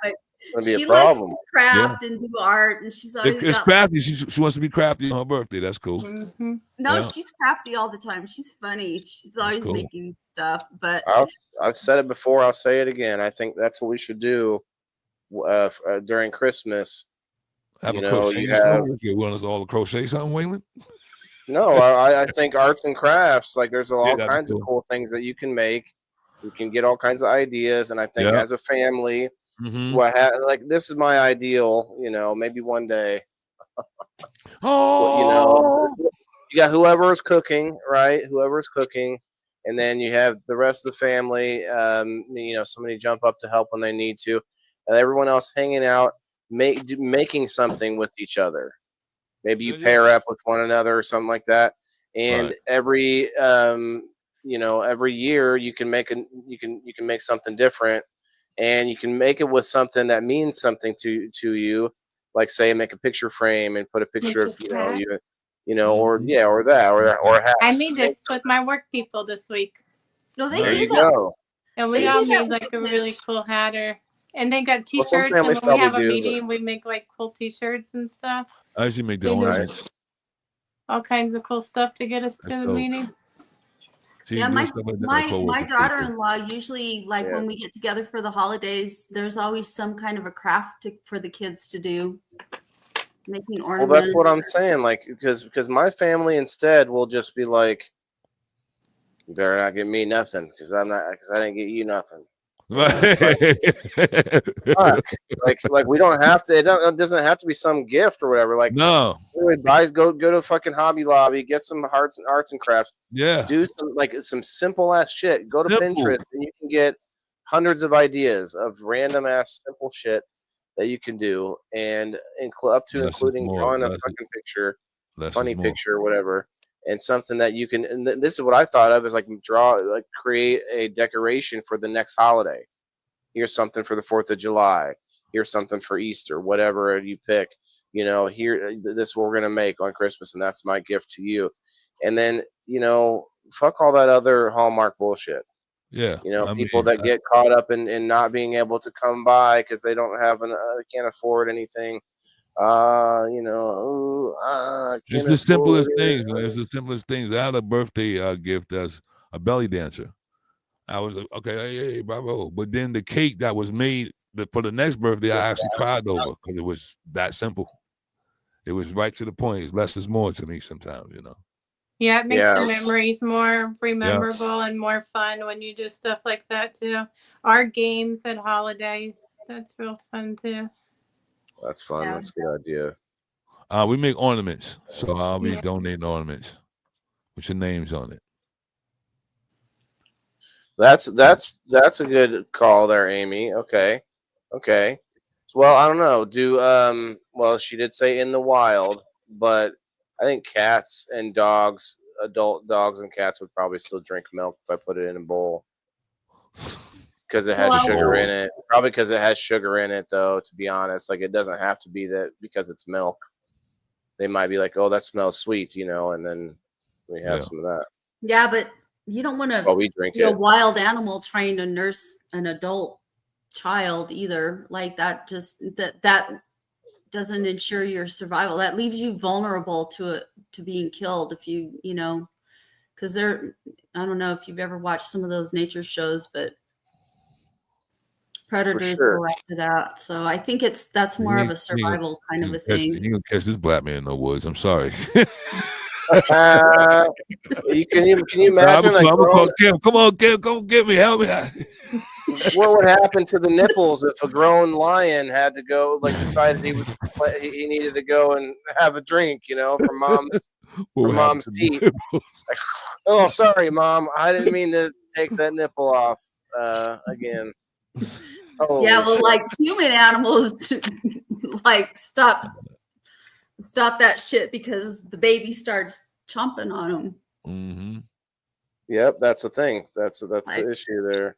but she likes to craft and do art, and she's always it's crafty. She wants to be crafty on her birthday. That's cool. Mm-hmm. No, she's crafty all the time. She's funny. She's always making stuff. But I've said it before. I'll say it again. I think that's what we should do during Christmas. You want us all to crochet something, Waylon? No, I think arts and crafts. Like there's all kinds of cool things that you can make. You can get all kinds of ideas, and I think as a family, like this is my ideal. You know, maybe one day. You know, you got whoever's cooking, right? Whoever's cooking, and then you have the rest of the family. You know, somebody jump up to help when they need to, and everyone else hanging out, making something with each other. Maybe you pair up with one another or something like that, and every you know, every year you can make make something different, and you can make it with something that means something to you. Like say, make a picture frame and put a picture of or hat. I made this with my work people this week. No, they did that. And we all made like a really cool hat, and they got T-shirts. And when we have a meeting, we make like cool T-shirts and stuff. I usually make the ornaments. All kinds of cool stuff to get us to the meeting. Yeah, my daughter-in-law usually, like when we get together for the holidays, there's always some kind of a craft for the kids to do, making ornaments. Well, that's what I'm saying. Like, because my family instead will just be like, "You better not give me nothing, because I didn't get you nothing." Like we don't have to. It doesn't have to be some gift or whatever. Like, no, Go to fucking Hobby Lobby, get some arts and crafts. Yeah. Do some simple ass shit. Go to Pinterest and you can get hundreds of ideas of random ass simple shit that you can do, and up to including drawing a fucking picture, funny picture, or whatever, and something that you can. And this is what I thought of is create a decoration for the next holiday. Here's something for the 4th of July. Here's something for Easter, whatever you pick. Here, this is what we're gonna make on Christmas, and that's my gift to you. And then, fuck all that other Hallmark bullshit. Yeah. People that get caught up in not being able to come by because they don't have they can't afford anything. It's the simplest things. It's the simplest things. I had a birthday gift as a belly dancer. I was okay, hey, bravo. But then the cake that was made for the next birthday, I actually cried over because it was that simple. It was right to the point. It's less is more to me sometimes, Yeah, it makes the memories more rememberable and more fun when you do stuff like that too. Our games at holidays, that's real fun too. That's fun. Yeah. That's a good idea. We make ornaments, so I'll be donating ornaments with your names on it. That's a good call there, Amy. Okay. Well, I don't know. Well, she did say in the wild, but I think cats and dogs, adult dogs and cats would probably still drink milk if I put it in a bowl. Because it has sugar in it. Probably because it has sugar in it, though, to be honest. Like, it doesn't have to be that because it's milk. They might be like, oh, that smells sweet, and then we have some of that. Yeah, but you don't want to be a wild animal trying to nurse an adult child either. Like, that doesn't ensure your survival. That leaves you vulnerable to being killed if you because I don't know if you've ever watched some of those nature shows, but predators go after that. So I think that's more of a survival kind of a thing. You can catch this black man in the woods. I'm sorry. Can you imagine? I'm gonna call Kim. Come on, Kim, come get me. Help me. What would happen to the nipples if a grown lion had to go, decided he needed to go and have a drink, from mom's teeth? Oh, sorry, Mom, I didn't mean to take that nipple off again. Yeah, well, like human animals, stop that shit because the baby starts chomping on them. Mm-hmm. Yep, that's the thing. That's the issue there.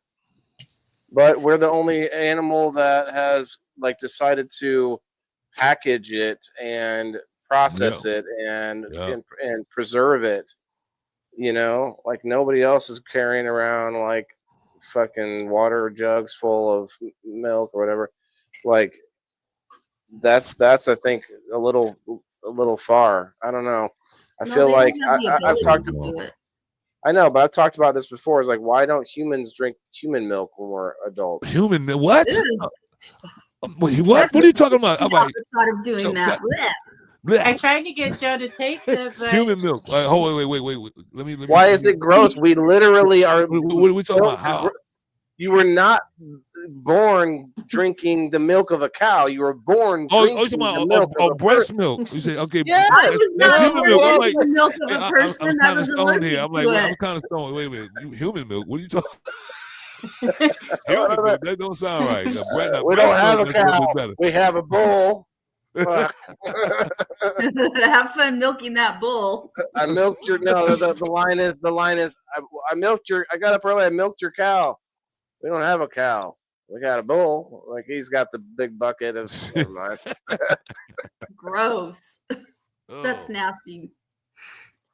But we're the only animal that has decided to package it and process it and preserve it. Nobody else is carrying around fucking water jugs full of milk or whatever. That's I think a little far. I don't know. I feel like I've talked about it. I know, but I've talked about this before. It's why don't humans drink human milk when we're adults? Human milk? What? Wait, what? What are you talking about? I'm like, thought of doing that. I tried to get Joe to taste it, but human milk. Hold on, wait. Let me. Why is it gross? We literally are. What are we talking about? How? You were not born drinking the milk of a cow. You were born drinking the milk of breast milk. You say, okay, yeah, that's human milk. I'm like, the milk of a person that was allergic to it. I'm like, I'm kind of stoned. Wait a minute, human milk? What are you talking? Human milk? That don't sound right. We don't have a cow. We have a bull. Have fun milking that bull. I milked your the line is I milked your I got up early, I milked your cow. We don't have a cow. We got a bull. He's got the big bucket of never mind. Gross. That's nasty.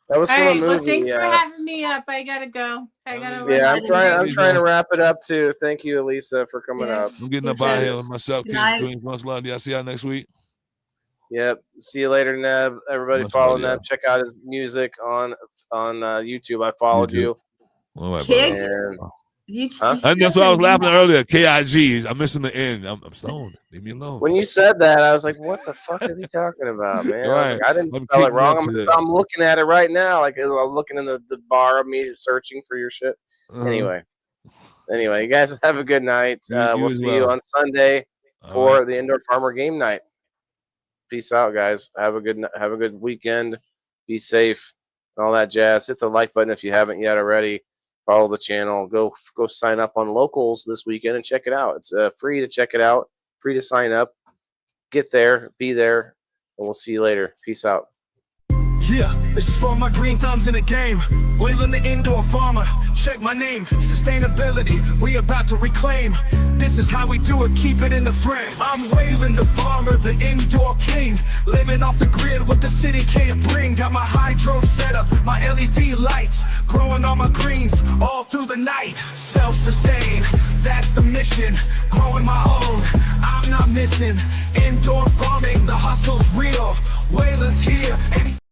That was from a movie. Well, thanks for having me up. I gotta go. Yeah, I'm trying to wrap it up too. Thank you, Elisa, for coming up. I'm getting up out of here with myself. Kids, much love. Y'all see y'all next week. Yep. See you later, Neb. Everybody follow Neb. Check out his music on YouTube. I followed you. All right, that's why I was laughing earlier. KIG. I'm missing the end. I'm stoned. Leave me alone. When you said that, I was like, "What the fuck is he talking about, man?" Right. I didn't spell it wrong. I'm looking at it right now. I'm looking in the bar of me searching for your shit. Anyway, you guys have a good night. We'll see you on Sunday for the Indoor Farmer Game Night. Peace out, guys. Have a good weekend. Be safe and all that jazz. Hit the like button if you haven't yet already. Follow the channel. Go sign up on Locals this weekend and check it out. It's free to check it out. Free to sign up. Get there. Be there. And we'll see you later. Peace out. Yeah, this is for my green thumbs in the game. Wheeling the indoor farmer, check my name. Sustainability, we about to reclaim. This is how we do it, keep it in the frame. I'm Waylon the farmer, the indoor king. Living off the grid, what the city can't bring. Got my hydro set up, my LED lights. Growing all my greens, all through the night. Self-sustain, that's the mission. Growing my own, I'm not missing. Indoor farming, the hustle's real. Waylon's here.